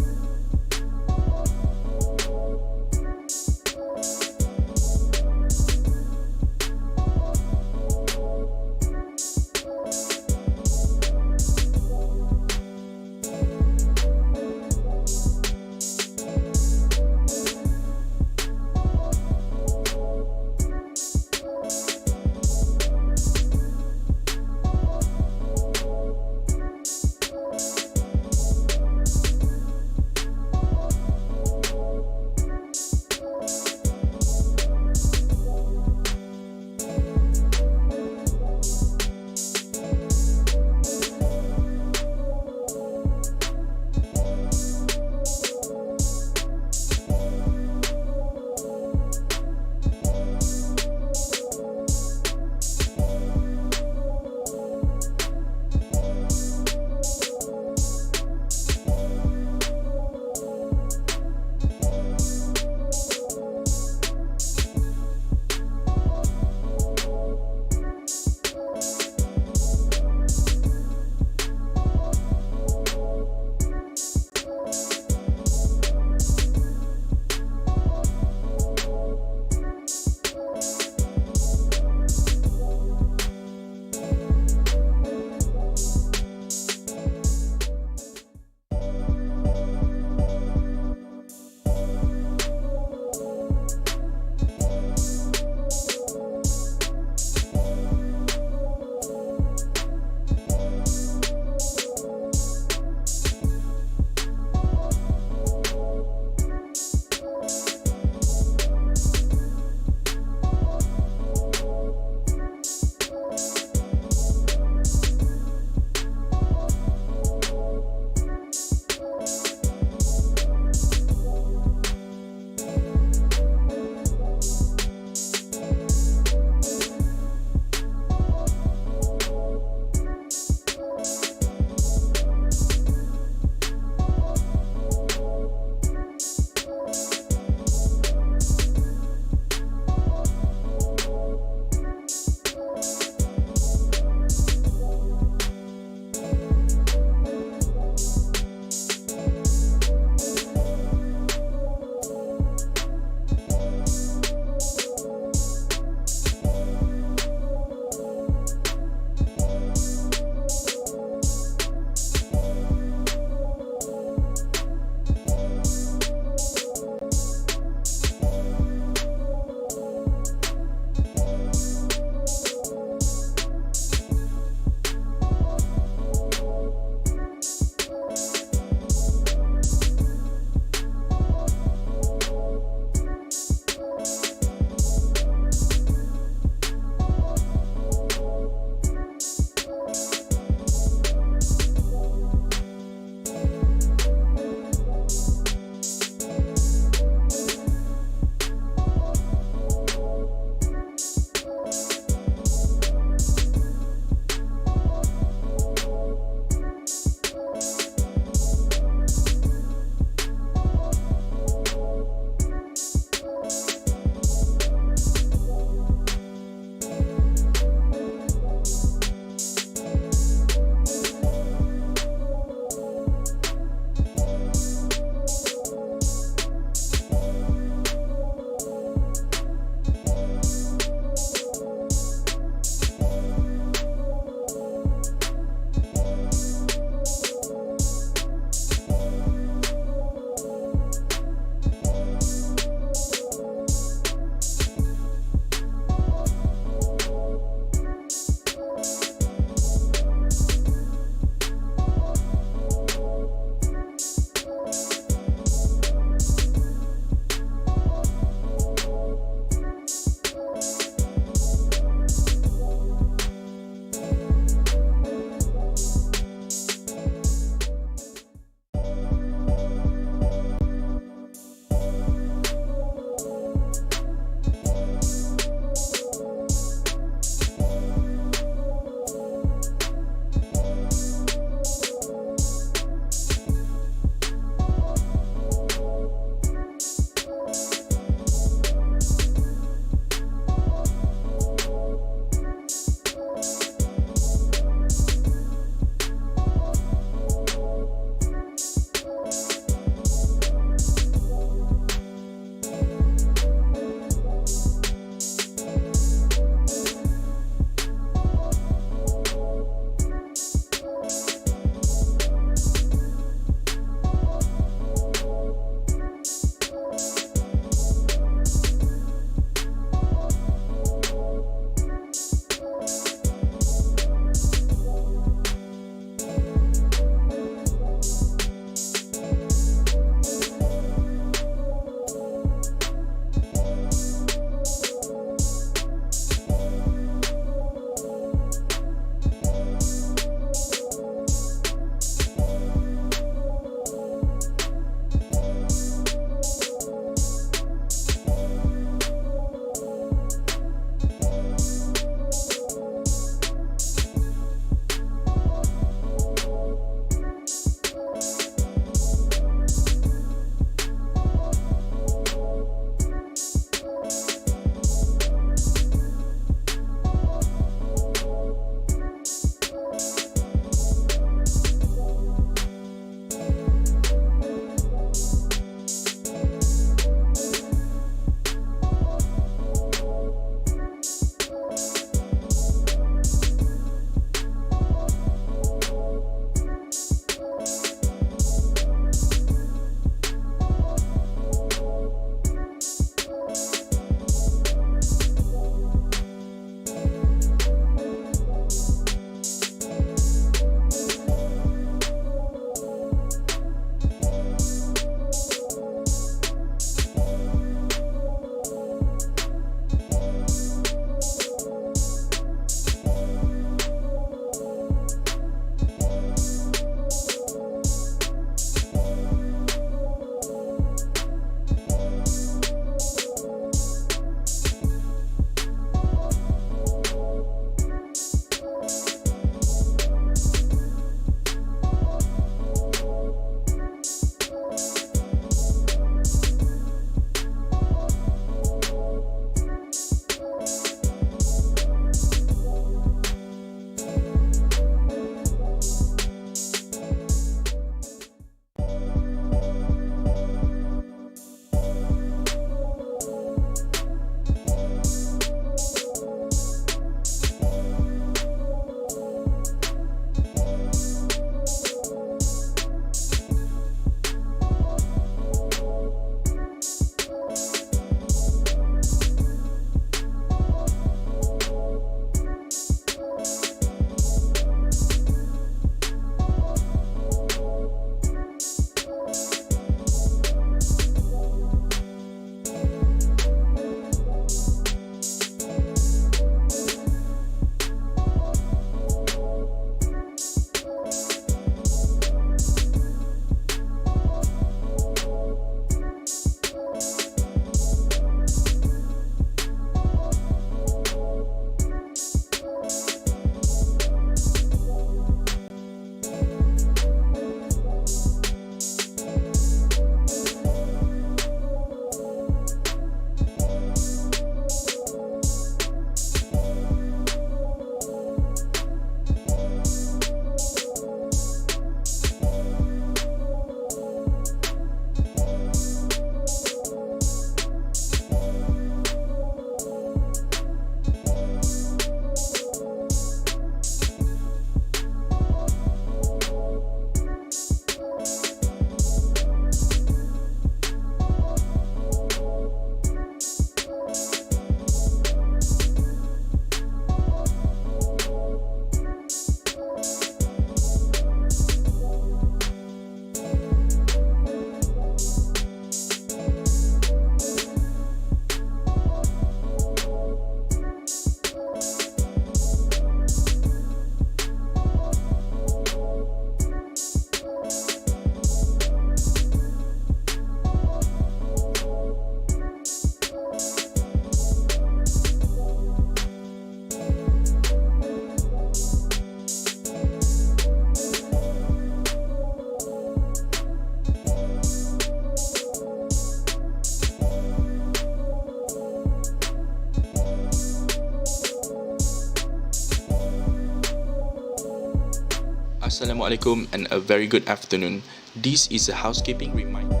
Assalamualaikum and a very good afternoon. This is a housekeeping reminder.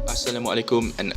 Assalamualaikum and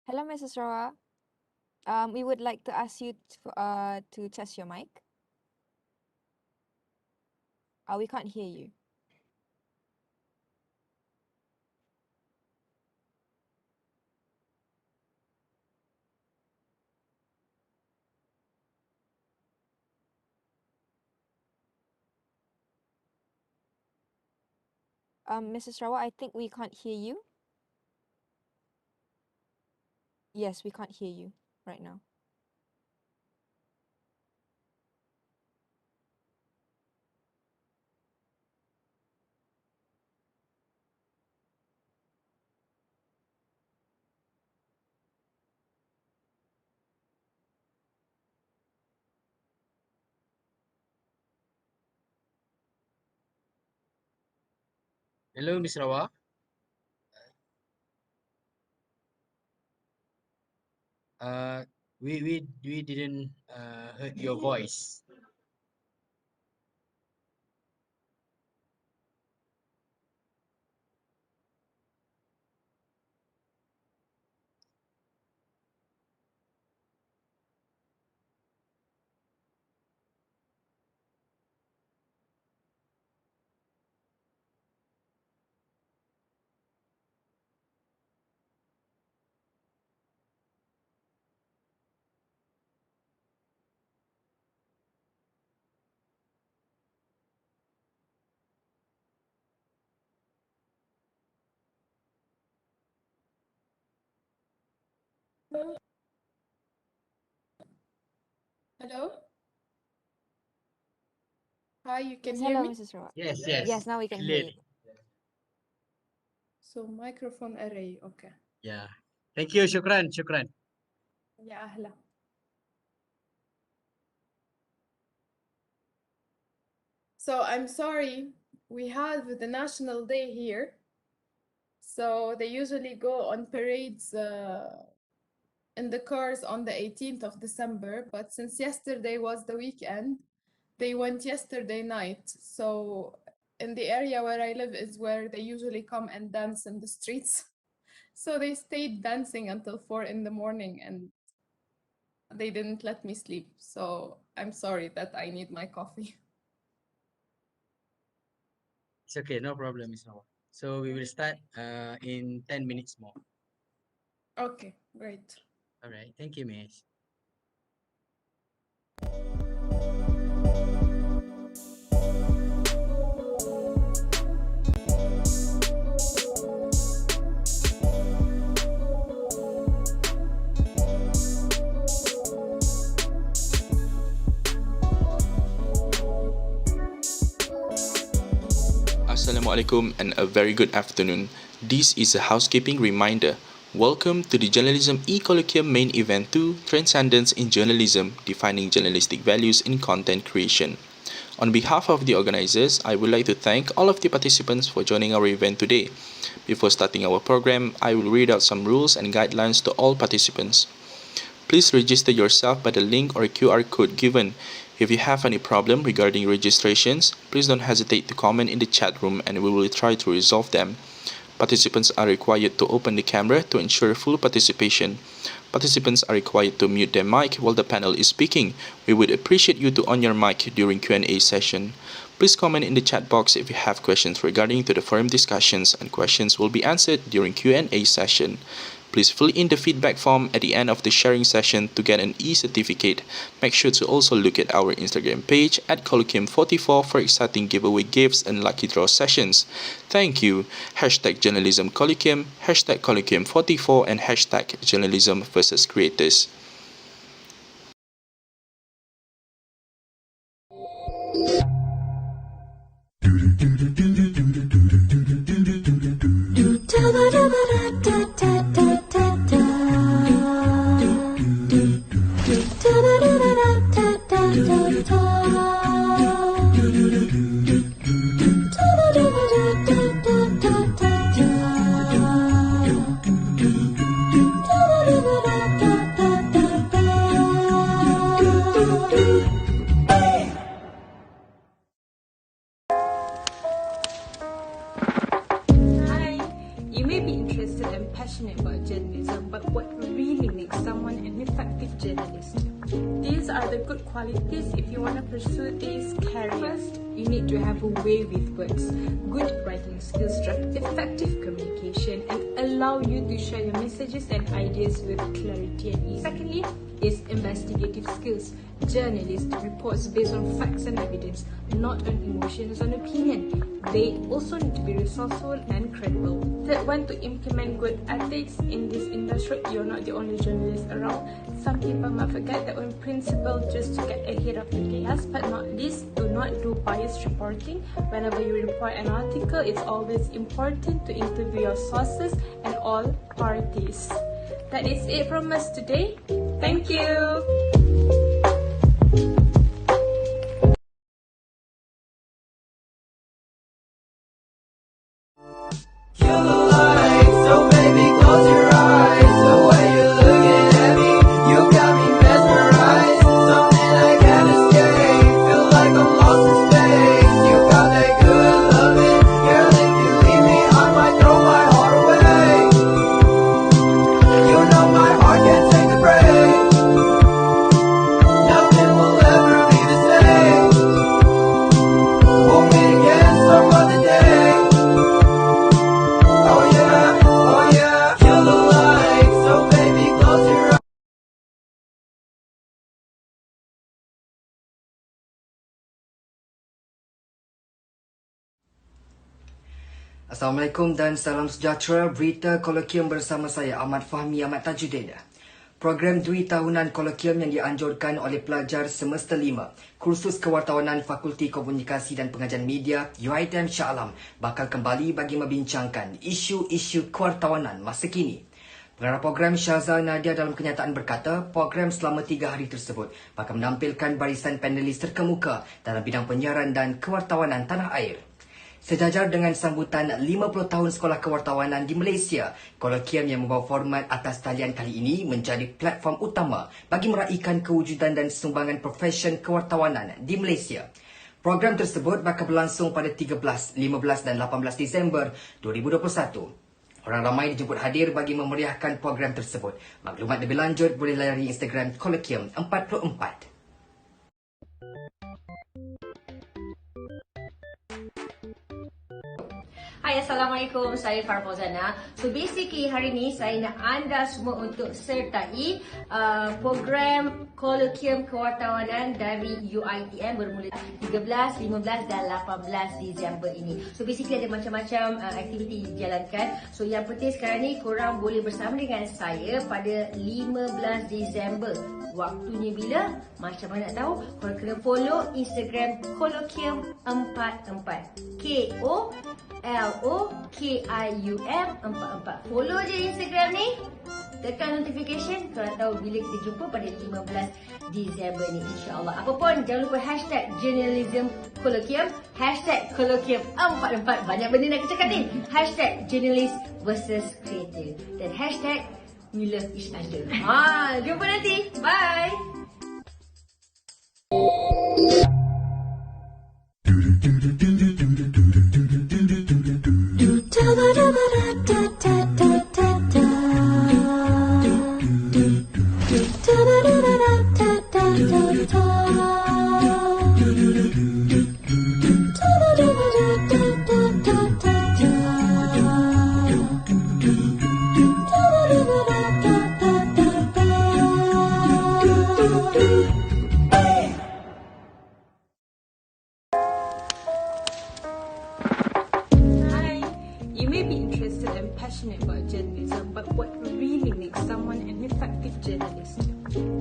Hello, Mrs. Rawaa. We would like to ask you to test your mic. We can't hear you. Mrs. Rawaa, I think we can't hear you. Yes, we can't hear you right now. Hello, Miss Rawaa. We didn't heard your voice. Hello? Hi, you can Yes, hear hello, me? Mrs. Rawaa. Yes, Yes, now we can hear you. So microphone array, okay. Yeah. Thank you. Shukran. Shukran. Yeah, أهلا. So I'm sorry, we have the National Day here. So they usually go on parades in the cars on the 18th of December, but since yesterday was the weekend, they went yesterday night. So in the area where I live is where they usually come and dance in the streets. So they stayed dancing until 4 in the morning and they didn't let me sleep. So I'm sorry that I need my coffee. It's okay. No problem, Miss Rawaa. So we will start in 10 minutes more. Okay, great. All right. Thank you, Miss. Assalamualaikum and a very good afternoon. This is a housekeeping reminder. Welcome to the Journalism E-Colloquium main event 2, Transcendence in Journalism, Defining Journalistic Values in Content Creation. On behalf of the organizers, I would like to thank all of the participants for joining our event today. Before starting our program, I will read out some rules and guidelines to all participants. Please register yourself by the link or QR code given. If you have any problem regarding registrations, please don't hesitate to comment in the chat room and we will try to resolve them. Participants are required to open the camera to ensure full participation. Participants are required to mute their mic while the panel is speaking. We would appreciate you to on your mic during Q&A session. Please comment in the chat box if you have questions regarding to the forum discussions, and questions will be answered during Q&A session. Please fill in the feedback form at the end of the sharing session to get an e-certificate. Make sure to also look at our Instagram page at Colloquium44 for exciting giveaway gifts and lucky draw sessions. Thank you. Hashtag Journalism Colloquium, hashtag Colloquium44 and hashtag Journalism versus Creators. passionate about journalism, but what really makes someone an effective journalist. These are the good qualities if you want to pursue these careers. First, you need to have a way with words, good writing skills, effective communication, and allow you to share your messages and ideas with clarity and ease. Secondly, is investigative skills. Journalists reports based on facts and evidence, not on emotions and opinion. They also need to be resourceful and credible. Third one, to implement good ethics in this industry. You're not the only journalist around. Some people might forget their own principle just to get ahead of the chaos, but not least, do not do biased reporting. Whenever you report an article, it's always important to interview your sources and all parties. That is it from us today. Thank you. Assalamualaikum dan salam sejahtera. Berita Kolloquium bersama saya Ahmad Fahmi Ahmad Tajuddin. Program Dwi Tahunan Kolloquium yang dianjurkan oleh pelajar semester 5 Kursus Kewartawanan Fakulti Komunikasi dan Pengajian Media YBhg Shah Alam bakal kembali bagi membincangkan isu-isu kewartawanan masa kini. Pengarah program Syahza Nadia dalam kenyataan berkata, program selama 3 hari tersebut bakal menampilkan barisan panelis terkemuka dalam bidang penyiaran dan kewartawanan tanah air. Sejajar dengan sambutan 50 tahun Sekolah Kewartawanan di Malaysia, Kolloquium yang membawa format atas talian kali ini menjadi platform utama bagi meraihkan kewujudan dan sumbangan profesion kewartawanan di Malaysia. Program tersebut bakal berlangsung pada 13, 15 dan 18 Disember 2021. Orang ramai dijemput hadir bagi memeriahkan program tersebut. Maklumat lebih lanjut boleh layari Instagram Kolloquium 44. Hai, Assalamualaikum. Saya Farah Fauzana. So basically hari ni saya nak anda semua untuk sertai program Kolloquium Kewartawanan dari UiTM bermula 13, 15 dan 18 Disember ini. So basically ada macam-macam aktiviti dijalankan. So yang penting sekarang ni korang boleh bersama dengan saya pada 15 Disember. Waktunya bila? Macam mana nak tahu? Korang kena follow Instagram Kolloquium 44. KOLOKIUM 44. Follow je Instagram ni. Tekan notification. Korang tahu bila kita jumpa pada 15 Disember ni, insyaAllah. Apapun, jangan lupa hashtag Journalism Kolloquium, hashtag Kolloquium 44. Banyak benda nak cakap ni. Hashtag Journalist versus Creator. Dan hashtag We love each other. Jumpa nanti. Bye. Passionate about journalism, but what really makes someone an effective journalist?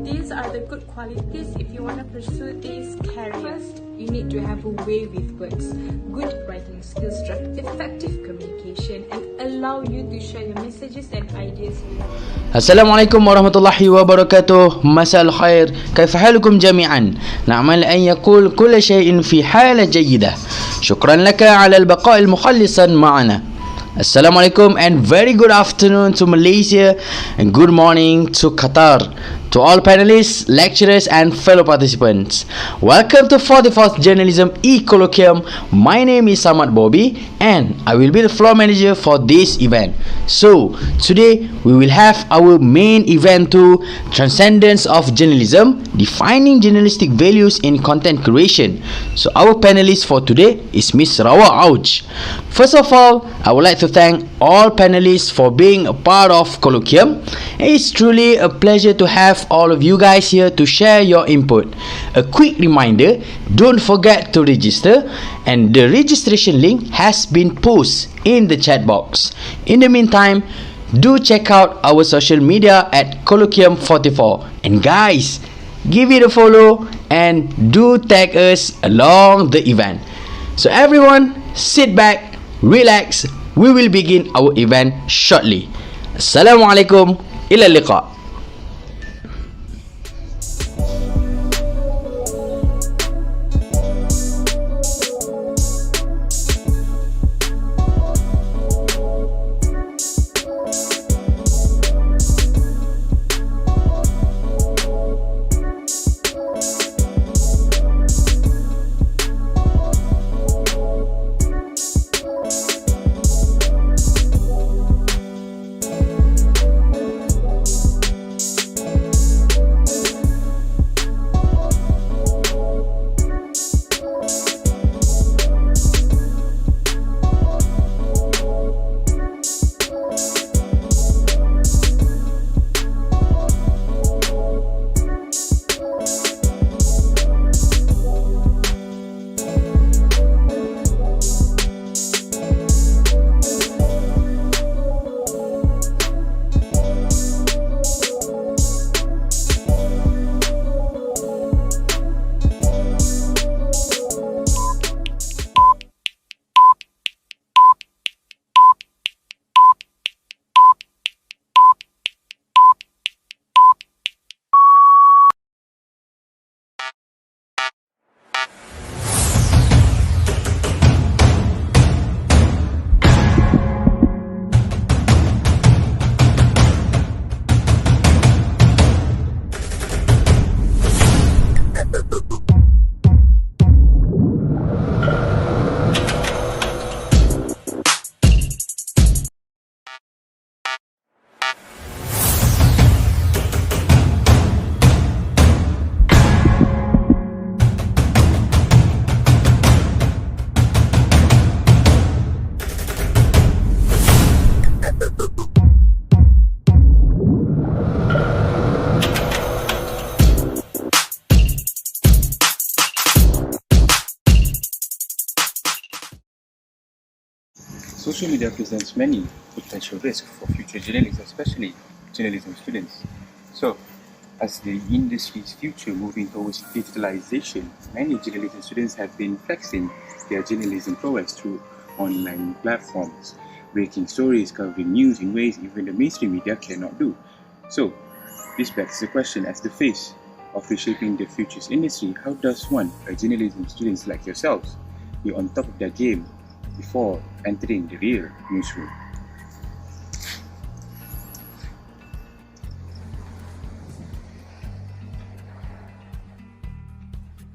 These are the good qualities if you want to pursue these careers. You need to have a way with words, good writing skills, effective communication, and allow you to share your messages and ideas with others. Assalamualaikum warahmatullahi wabarakatuh. مساء الخير. كيف حالكم جميعا؟ نأمل أن يكون كل شيء في حالة جيدة. شكرا لك على البقاء مخلصا معنا. Assalamualaikum and very good afternoon to Malaysia and good morning to Qatar. to all panelists, lecturers and fellow participants. Welcome to 44th Journalism E-Colloquium. My name is Ahmad Bobby and I will be the floor manager for this event. So, today we will have our main event to Transcendence of Journalism, defining journalistic values in content creation. So, our panelist for today is Miss Rawaa. First of all, I would like to thank all panelists for being a part of Colloquium. It's truly a pleasure to have all of you guys here to share your input. A quick reminder, don't forget to register, and the registration link has been posted in the chat box. In the meantime, do check out our social media at Colloquium44. And guys, give it a follow and do tag us along the event. So everyone, sit back, relax. We will begin our event shortly. Assalamualaikum, ila liqa. Social media presents many potential risks for future journalists, especially journalism students. So, as the industry's future moving towards digitalization, many journalism students have been flexing their journalism prowess through online platforms, breaking stories, covering news in ways even the mainstream media cannot do. So, this begs the question, as the face of reshaping the future's industry, how does one, a journalism students like yourselves, be on top of their game before entering the real newsroom?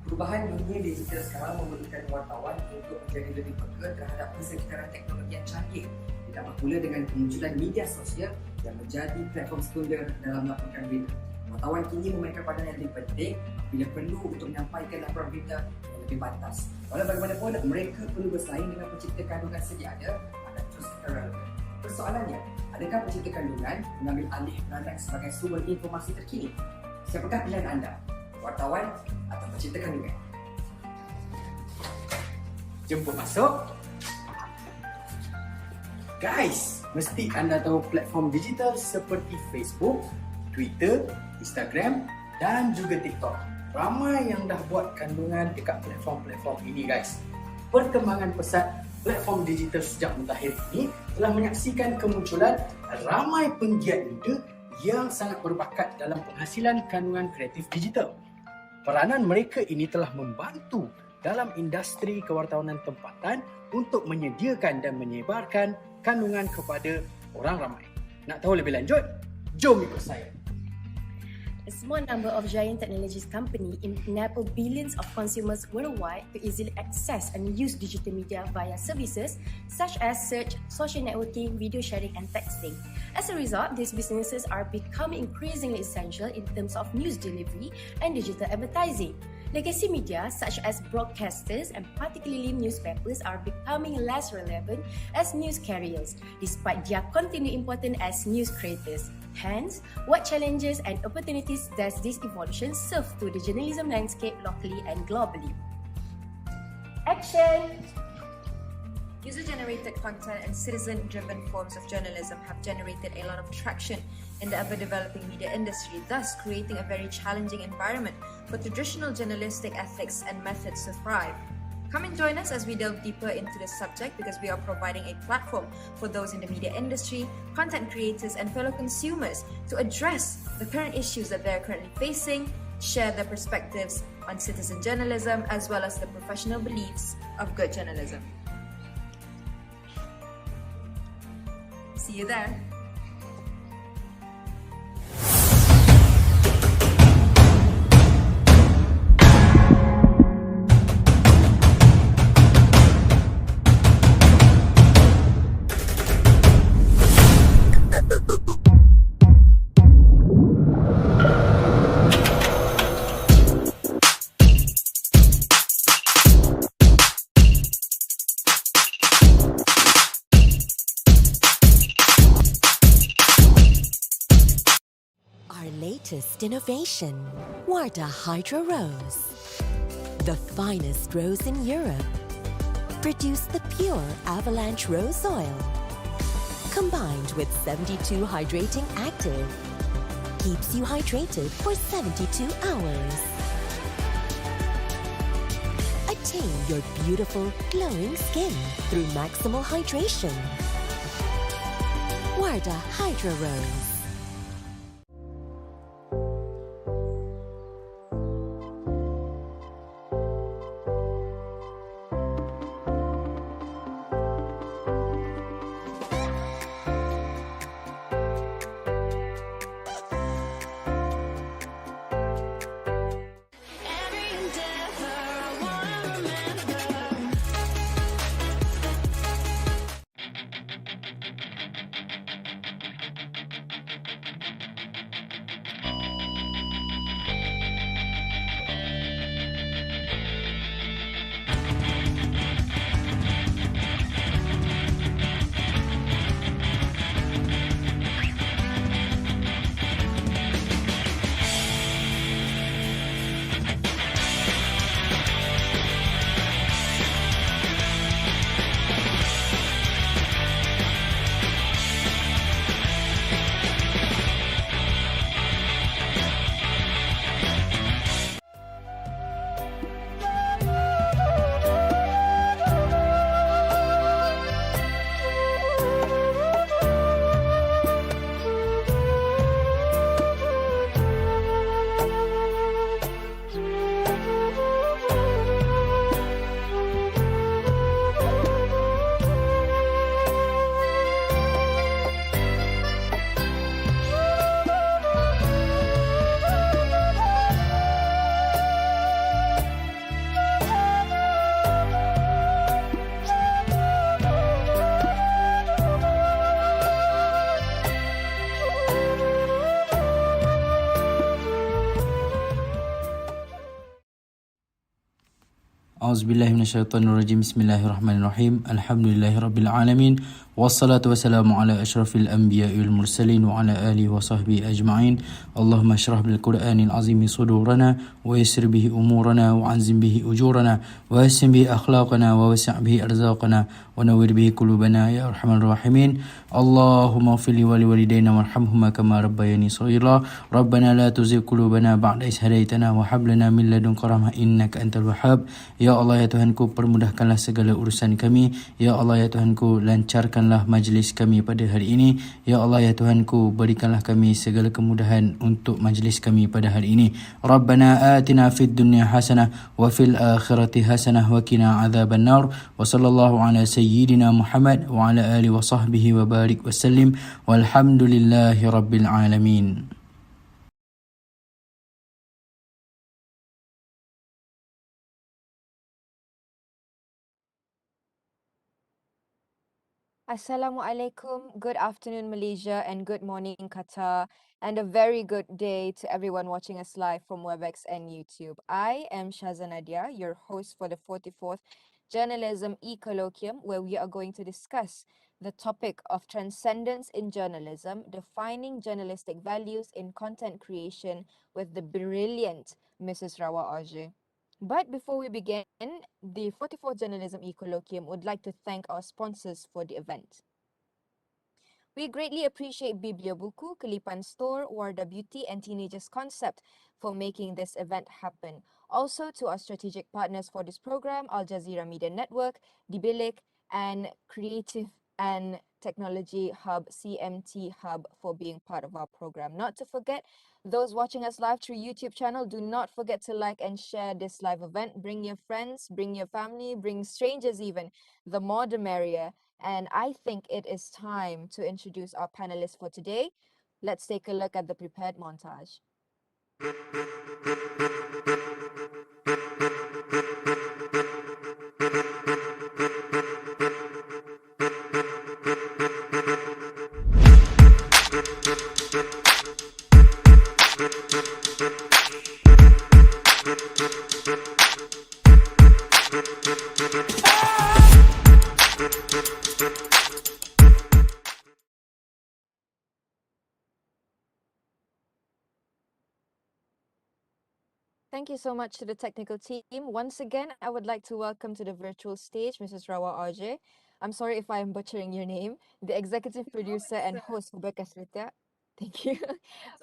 Perubahan dunia digital sekarang memerlukan wartawan untuk menjadi lebih peka terhadap persekitaran teknologi yang canggih. Ditambah pula dengan kemunculan media sosial yang menjadi platform sekunder dalam melaporkan berita. Wartawan kini memainkan peranan yang lebih penting bila perlu untuk menyampaikan laporan berita yang lebih pantas. Walau bagaimanapun, mereka perlu bersaing dengan pencipta kandungan sedia ada agar terus relevan. Persoalannya, adakah pencipta kandungan mengambil alih peranan sebagai sumber informasi terkini? Siapakah pilihan anda? Wartawan atau pencipta kandungan? Jemput masuk. Guys, mesti anda tahu platform digital seperti Facebook, Twitter, Instagram dan juga TikTok. Ramai yang dah buat kandungan dekat platform-platform ini guys. Perkembangan pesat platform digital sejak mutakhir ini telah menyaksikan kemunculan ramai penggiat muda yang sangat berbakat dalam penghasilan kandungan kreatif digital. Peranan mereka ini telah membantu dalam industri kewartawanan tempatan untuk menyediakan dan menyebarkan kandungan kepada orang ramai. Nak tahu lebih lanjut? Jom ikut saya. A small number of giant technologies companies enable billions of consumers worldwide to easily access and use digital media via services such as search, social networking, video sharing, and texting. As a result, these businesses are becoming increasingly essential in terms of news delivery and digital advertising. Legacy media such as broadcasters and particularly newspapers are becoming less relevant as news carriers, despite their continued importance as news creators. Hence, what challenges and opportunities does this evolution serve to the journalism landscape locally and globally? Action! User-generated content and citizen-driven forms of journalism have generated a lot of traction in the ever-developing media industry, thus creating a very challenging environment for traditional journalistic ethics and methods to thrive. Come and join us as we delve deeper into this subject, because we are providing a platform for those in the media industry, content creators, and fellow consumers to address the current issues that they're currently facing, share their perspectives on citizen journalism, as well as the professional beliefs of good journalism. See you there. Latest innovation, Wardah Hydro Rose. The finest rose in Europe. Produce the pure avalanche rose oil. Combined with 72 hydrating active. Keeps you hydrated for 72 hours. Attain your beautiful, glowing skin through maximal hydration. Wardah Hydro Rose. Auzubillahi minasyaitonirrajim. Bismillahirrahmanirrahim. Alhamdulillahirabbil alamin. Wassalatu wassalamu ala asyrafil anbiya'i wal mursalin wa ala alihi wa sahbihi ajma'in. Allahumma shrah bil Qur'anil azimi sudurana wa yassir bihi umurana wa anzim bihi ujurana wa yassir bihi akhlaqana wa wasi' bihi arzaqana wa nawwir bihi qulubana ya arhamar rahimin. Allahumma ighfir li wa liwalidayna warhamhuma kama rabbayani shaghira. Rabbana la tuzigh qulubana ba'da idh hadaytana wa hab lana min ladunka rahmah innaka antal wahhab. Ya Allah ya Tuhanku, permudahkanlah segala urusan kami. Ya Allah ya Tuhanku, lancarkanlah majlis kami pada hari ini. Ya Allah ya Tuhanku, berikanlah kami segala kemudahan untuk majlis kami pada hari ini. Rabbana atina fid dunya hasanah wa fil akhirati hasanah wa qina adzaban nar. Wa sallallahu ala sayyidina Muhammad wa ala alihi wa sahbihi wa barik wa sallim. Walhamdulillahi rabbil alamin. Assalamualaikum, good afternoon Malaysia and good morning Qatar, and a very good day to everyone watching us live from Webex and YouTube. I am Shazanadia, your host for the 44th Journalism E-Colloquium, where we are going to discuss the topic of transcendence in journalism, defining journalistic values in content creation with the brilliant Mrs. Rawaa Augé. But before we begin, the 44th Journalism E-Colloquium would like to thank our sponsors for the event. We greatly appreciate Bibliobuku, Kelipan Store, Wardah Beauty and Teenagers Concept for making this event happen. Also to our strategic partners for this program, Al Jazeera Media Network, Dibilik, and Creative and Technology Hub, CMT Hub, for being part of our program. Not to forget, those watching us live through YouTube channel, do not forget to like and share this live event. Bring your friends, bring your family, bring strangers even. The more the merrier. And I think it is time to introduce our panelists for today. Let's take a look at the prepared montage. Thank you so much to the technical team. Once again, I would like to welcome to the virtual stage Mrs. Rawaa Augé. I'm sorry if I am butchering your name. The executive producer and host for Webex. Thank you.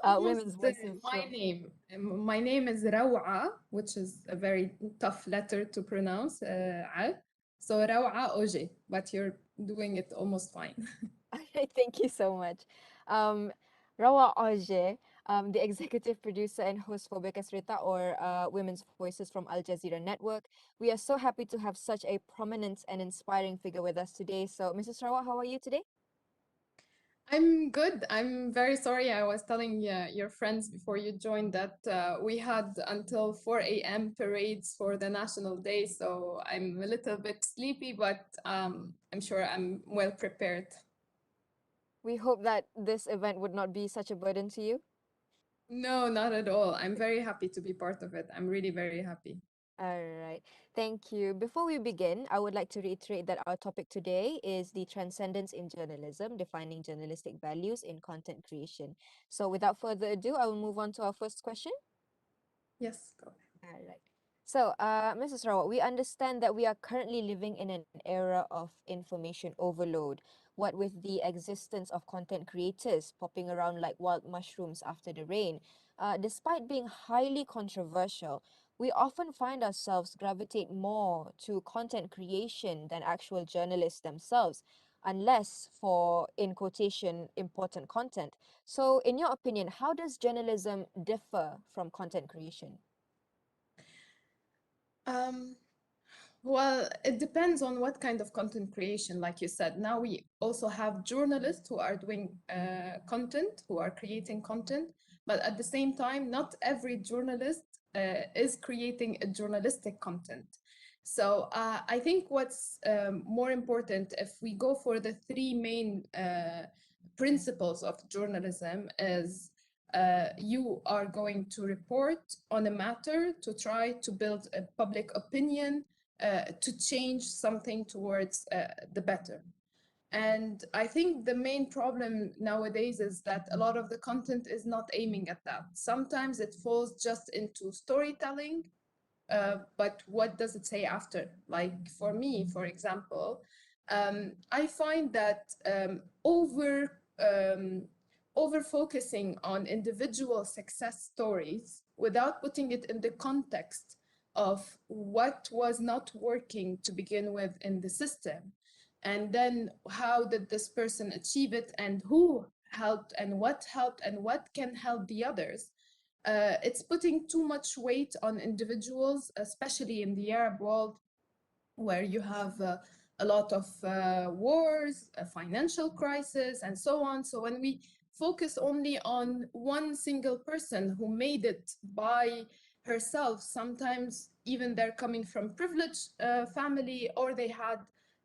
Women's Voices. My name. My name is Rawaa, which is a very tough letter to pronounce. So Rawaa Augé, but you're doing it almost fine. Thank you so much. Rawaa Augé, the executive producer and host for Webex or Women's Voices from Al Jazeera Network. We are so happy to have such a prominent and inspiring figure with us today. So, Mrs. Rawaa, how are you today? I'm good. I'm very sorry. I was telling your friends before you joined that we had until 4 a.m. parades for the National Day. So I'm a little bit sleepy, but I'm sure I'm well prepared. We hope that this event would not be such a burden to you. No, not at all. I'm very happy to be part of it. I'm really very happy. All right. Thank you. Before we begin, I would like to reiterate that our topic today is the transcendence in journalism, defining journalistic values in content creation. So without further ado, I will move on to our first question. Yes, go ahead. All right. So, Mrs. Rawat, we understand that we are currently living in an era of information overload. What with the existence of content creators popping around like wild mushrooms after the rain, despite being highly controversial, we often find ourselves gravitate more to content creation than actual journalists themselves, unless for, in quotation, important content. So, in your opinion, how does journalism differ from content creation? Well, it depends on what kind of content creation, like you said. Now we also have journalists who are doing content, who are creating content, but at the same time, not every journalist is creating a journalistic content. So I think what's more important, if we go for the three main principles of journalism, is you are going to report on a matter to try to build a public opinion, to change something towards the better. And I think the main problem nowadays is that a lot of the content is not aiming at that. Sometimes it falls just into storytelling, but what does it say after? Like for me, for example, I find that over focusing on individual success stories without putting it in the context of what was not working to begin with in the system, and then how did this person achieve it, and who helped and what can help the others. It's putting too much weight on individuals, especially in the Arab world, where you have a lot of wars, a financial crisis, and so on. So when we focus only on one single person who made it by herself, sometimes even they're coming from privileged family, or they had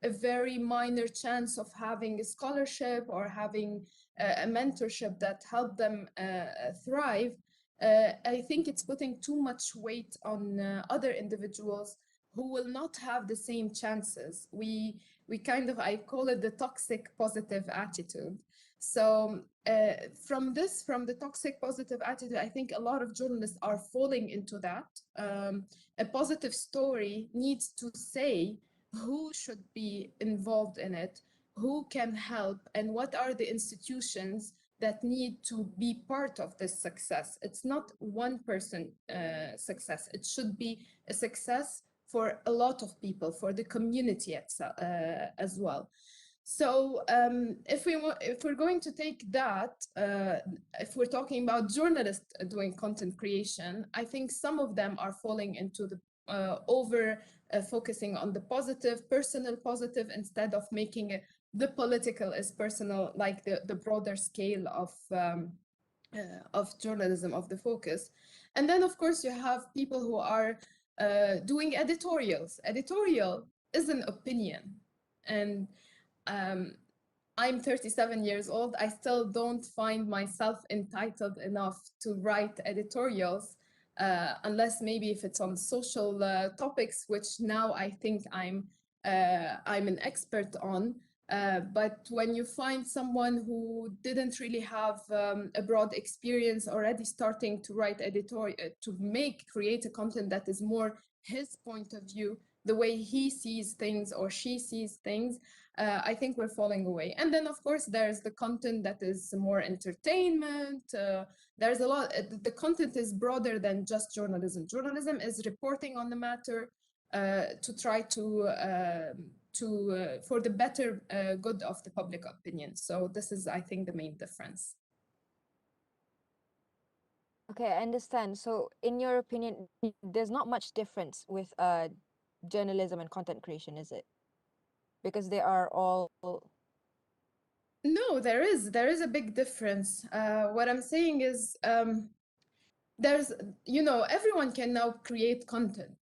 a very minor chance of having a scholarship or having a mentorship that help them thrive, I think it's putting too much weight on other individuals who will not have the same chances. We kind of, I call it the toxic positive attitude. So from the toxic positive attitude, I think a lot of journalists are falling into that. A positive story needs to say who should be involved in it, who can help, and what are the institutions that need to be part of this success. It's not one person success. It should be a success for a lot of people, for the community itself, as well. So if we're going to take that, if we're talking about journalists doing content creation, I think some of them are falling into the over focusing on the positive, personal positive, instead of making it the political as personal, like the broader scale of journalism, of the focus. And then, of course, you have people who are doing editorials. Editorial is an opinion. And I'm 37 years old. I still don't find myself entitled enough to write editorials, unless maybe if it's on social topics, which now I think I'm an expert on. But when you find someone who didn't really have a broad experience already starting to write editorial, create a content that is more his point of view, the way he sees things or she sees things, I think we're falling away. And then, of course, there's the content that is more entertainment. There's a lot, the content is broader than just journalism. Journalism is reporting on the matter to try to for the better good of the public opinion. So this is, I think, the main difference. Okay, I understand. So, in your opinion, there's not much difference with journalism and content creation, is it? Because they are all. No, there is a big difference. What I'm saying is, there's, everyone can now create content,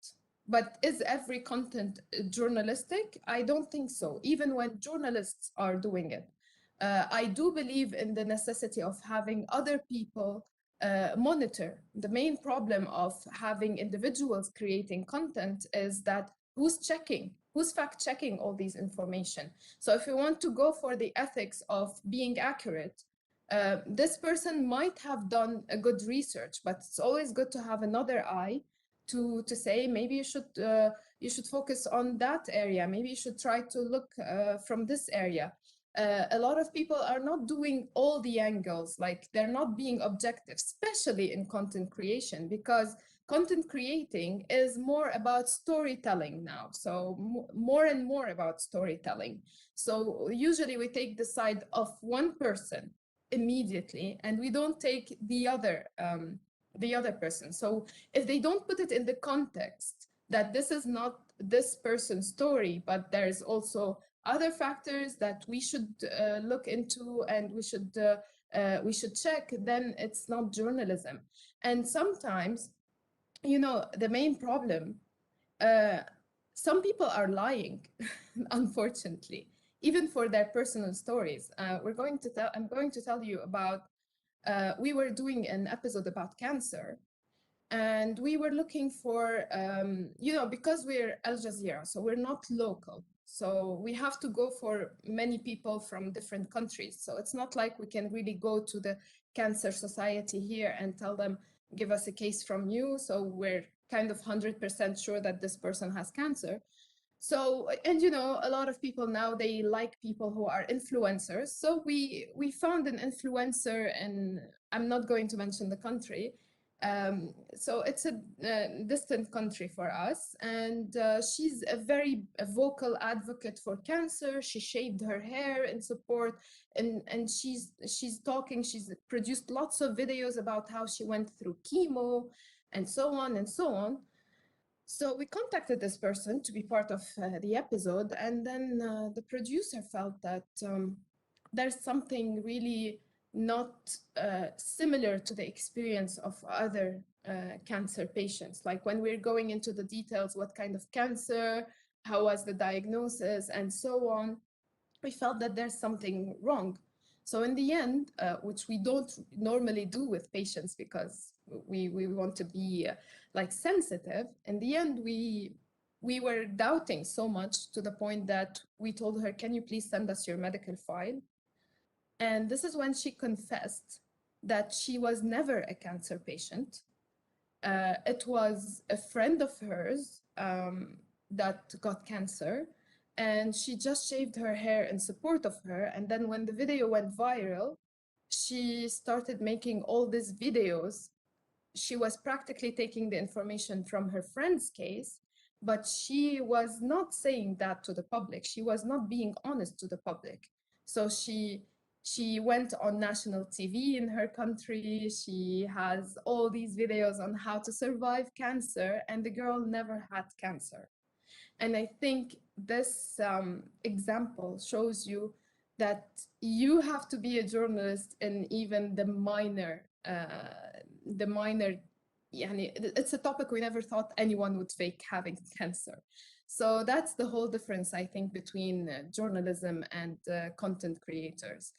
but is every content journalistic? I don't think so, even when journalists are doing it. I do believe in the necessity of having other people monitor. The main problem of having individuals creating content is that who's fact checking all these information? So if you want to go for the ethics of being accurate, this person might have done a good research, but it's always good to have another eye to say, maybe you should focus on that area. Maybe you should try to look from this area. A lot of people are not doing all the angles, like they're not being objective, especially in content creation, because content creating is more about storytelling now. So more and more about storytelling. So usually we take the side of one person immediately, and we don't take the other person. So if they don't put it in the context that this is not this person's story, but there's also other factors that we should look into and we should check, then it's not journalism. And sometimes, the main problem, some people are lying, unfortunately, even for their personal stories. I'm going to tell you about, we were doing an episode about cancer, and we were looking for, because we're Al Jazeera, so we're not local. So we have to go for many people from different countries. So it's not like we can really go to the Cancer Society here and tell them, give us a case from you. So we're kind of 100% sure that this person has cancer. So, and a lot of people now, they like people who are influencers. So we found an influencer, and I'm not going to mention the country. So it's a distant country for us, and she's a very vocal advocate for cancer. She shaved her hair in support, and she's talking. She's produced lots of videos about how she went through chemo, and so on and so on. So we contacted this person to be part of the episode, and then the producer felt that there's something really not similar to the experience of other cancer patients. Like when we're going into the details, what kind of cancer, how was the diagnosis, and so on, we felt that there's something wrong. So in the end, which we don't normally do with patients because we want to be like sensitive, in the end, we were doubting so much to the point that we told her, can you please send us your medical file? And this is when she confessed that she was never a cancer patient. It was a friend of hers that got cancer, and she just shaved her hair in support of her. And then when the video went viral, she started making all these videos. She was practically taking the information from her friend's case, but she was not saying that to the public. She was not being honest to the public. So she went on national TV in her country. She has all these videos on how to survive cancer, and the girl never had cancer. And I think this example shows you that you have to be a journalist in even the minor, يعني it's a topic we never thought anyone would fake having cancer. So that's the whole difference, I think, between journalism and content creators.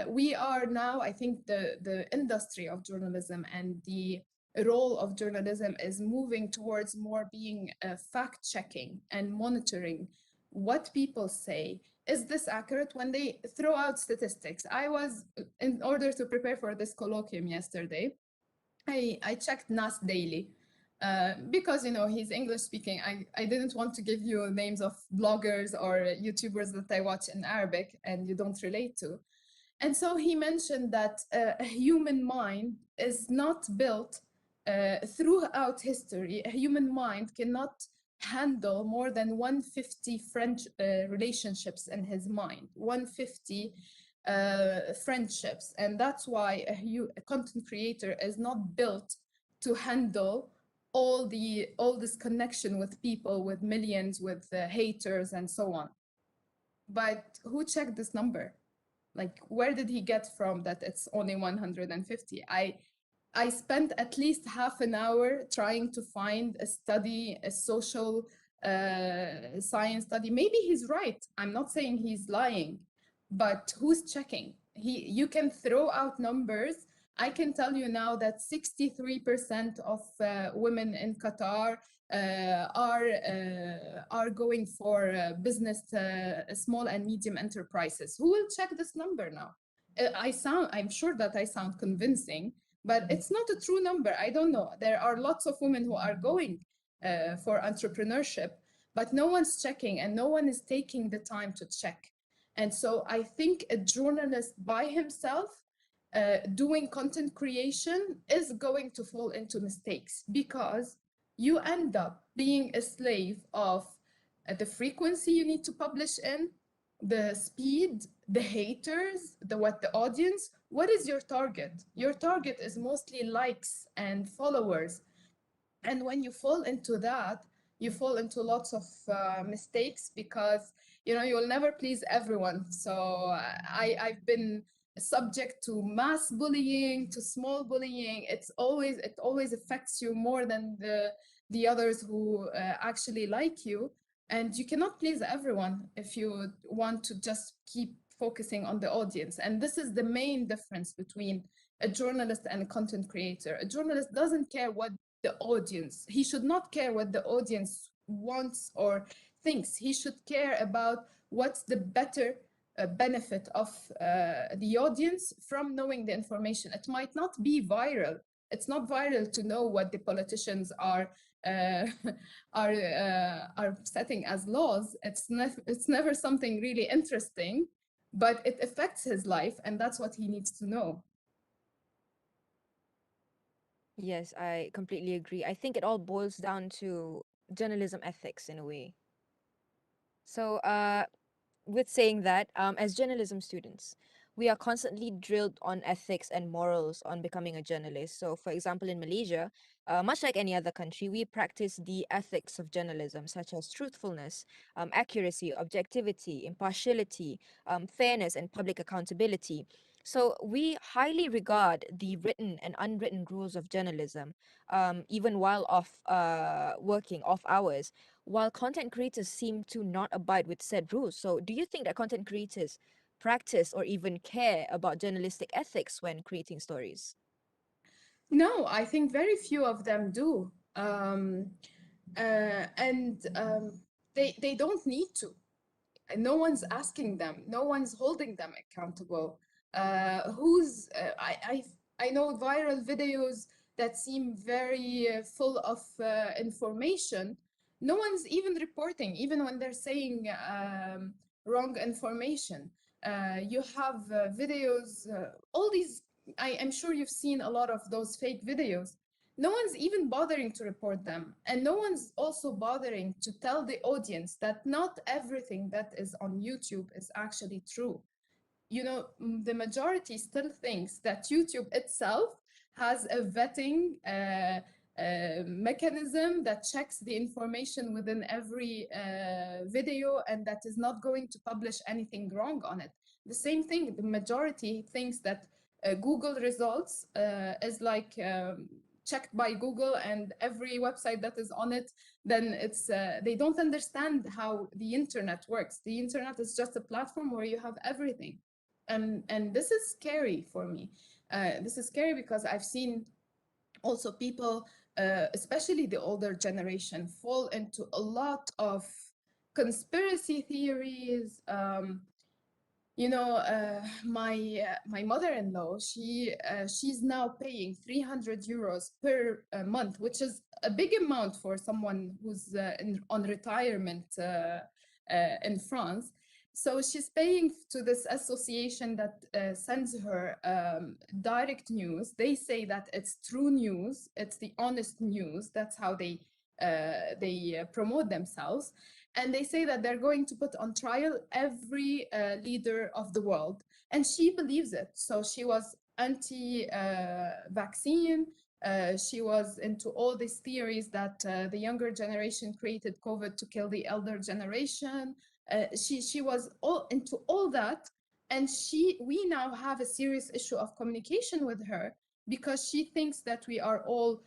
We are now, I think, the industry of journalism and the role of journalism is moving towards more being fact-checking and monitoring what people say. Is this accurate? When they throw out statistics, in order to prepare for this colloquium yesterday, I checked Nas Daily because, he's English speaking. I didn't want to give you names of bloggers or YouTubers that I watch in Arabic and you don't relate to. And so he mentioned that a human mind is not built throughout history. A human mind cannot handle more than 150 French relationships in his mind, 150 friendships. And that's why a content creator is not built to handle all this connection with people, with millions, with haters and so on. But who checked this number? Like, where did he get from that it's only 150? I spent at least half an hour trying to find a study, a social science study. Maybe he's right. I'm not saying he's lying, but who's checking? You can throw out numbers. I can tell you now that 63% of women in Qatar are going for business, small and medium enterprises. Who will check this number now? I'm sure that I sound convincing, but it's not a true number. I don't know. There are lots of women who are going for entrepreneurship, but no one's checking and no one is taking the time to check. And so I think a journalist by himself doing content creation is going to fall into mistakes because you end up being a slave of the frequency you need to publish in, the speed, the haters, the audience. What is your target? Your target is mostly likes and followers. And when you fall into that, you fall into lots of mistakes because you will never please everyone. So I've been subject to mass bullying, to small bullying. It always affects you more than the others who actually like you. And you cannot please everyone if you want to just keep focusing on the audience. And this is the main difference between a journalist and a content creator. A journalist doesn't care what the audience, he should not care what the audience wants or thinks. He should care about what's the better benefit of the audience from knowing the information. It might not be viral. It's not viral to know what the politicians are setting as laws. It's never something really interesting, but it affects his life, and that's what he needs to know. Yes, I completely agree. I think it all boils down to journalism ethics in a way. So, with saying that, as journalism students, we are constantly drilled on ethics and morals on becoming a journalist. So, for example, in Malaysia, much like any other country, we practice the ethics of journalism, such as truthfulness, accuracy, objectivity, impartiality, fairness, and public accountability. So we highly regard the written and unwritten rules of journalism, even while working off hours, while content creators seem to not abide with said rules. So do you think that content creators practice or even care about journalistic ethics when creating stories? No, I think very few of them do. And they don't need to. And no one's asking them. No one's holding them accountable. I know viral videos that seem very full of information. No one's even reporting, even when they're saying wrong information. You have videos, all these. I'm sure you've seen a lot of those fake videos. No one's even bothering to report them. And no one's also bothering to tell the audience that not everything that is on YouTube is actually true. You know, the majority still thinks that YouTube itself has a vetting mechanism that checks the information within every video and that is not going to publish anything wrong on it. The same thing, the majority thinks that Google results is like checked by Google and every website that is on it, then it's they don't understand how the internet works. The internet is just a platform where you have everything. And this is scary for me. This is scary because I've seen also people, especially the older generation, fall into a lot of conspiracy theories. You know, my mother-in-law, she's now paying 300 euros per month, which is a big amount for someone who's on retirement in France. So she's paying to this association that sends her direct news. They say that it's true news, it's the honest news. That's how they promote themselves. And they say that they're going to put on trial every leader of the world. And she believes it. So she was anti-vaccine. She was into all these theories that the younger generation created COVID to kill the elder generation. She was all into all that. And we now have a serious issue of communication with her because she thinks that we are all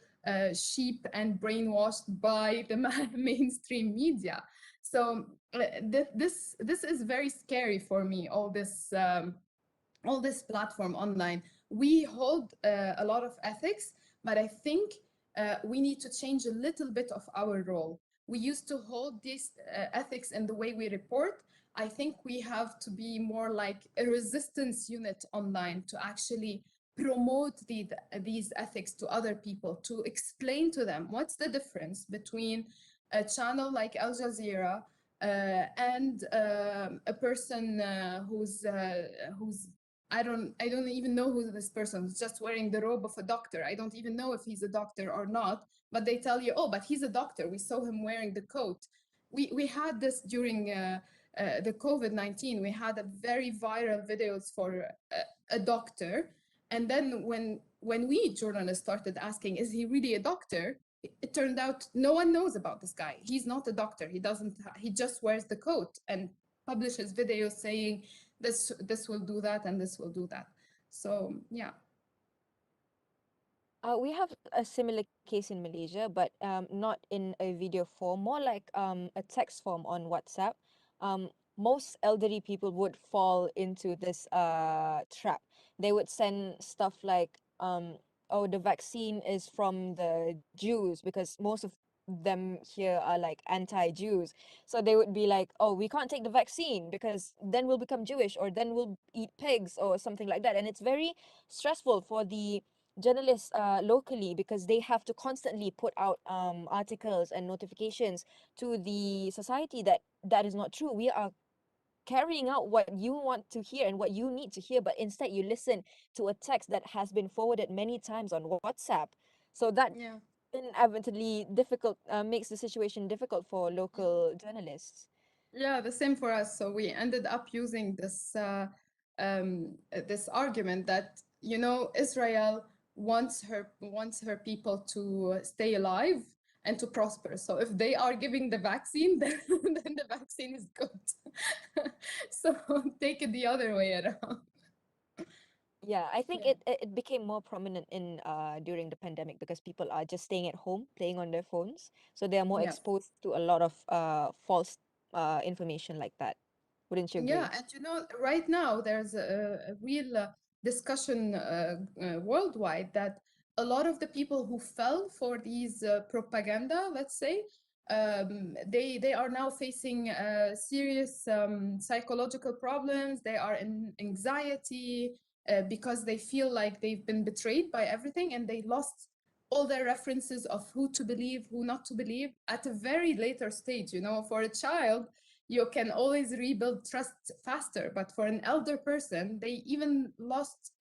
sheep and brainwashed by the mainstream media. So this is very scary for me. All this platform online. We hold a lot of ethics, but I think we need to change a little bit of our role. We used to hold these ethics in the way we report. I think we have to be more like a resistance unit online to actually promote these ethics to other people, to explain to them what's the difference between a channel like Al Jazeera and a person who's I don't even know who this person is, just wearing the robe of a doctor. I don't even know if he's a doctor or not, but they tell you, oh, but he's a doctor. We saw him wearing the coat. We had this during the COVID-19. We had a very viral videos for a doctor. And then when we journalists started asking, is he really a doctor? It turned out no one knows about this guy. He's not a doctor. He just wears the coat and publishes videos saying this will do that and this will do that. So yeah. We have a similar case in Malaysia, but not in a video form, more like a text form on WhatsApp. Most elderly people would fall into this trap. They would send stuff like, oh, the vaccine is from the Jews, because most of them here are like anti-Jews. So they would be like, oh, we can't take the vaccine because then we'll become Jewish, or then we'll eat pigs or something like that. And it's very stressful for the journalists locally, because they have to constantly put out articles and notifications to the society that that is not true. We are carrying out what you want to hear and what you need to hear, but instead you listen to a text that has been forwarded many times on WhatsApp. So that inevitably makes the situation difficult for local journalists. Yeah, the same for us. So we ended up using this this argument that, you know, Israel wants her people to stay alive and to prosper. So if they are giving the vaccine, then the vaccine is good. So take it the other way around. Yeah, I think it became more prominent in during the pandemic because people are just staying at home, playing on their phones, so they are more Yes. exposed to a lot of false information like that. Wouldn't you Yeah, agree? and right now there's a real discussion worldwide that a lot of the people who fell for these propaganda, let's say, they are now facing serious psychological problems. They are in anxiety because they feel like they've been betrayed by everything, and they lost all their references of who to believe, who not to believe at a very later stage. For a child, you can always rebuild trust faster, but for an elder person, they even lost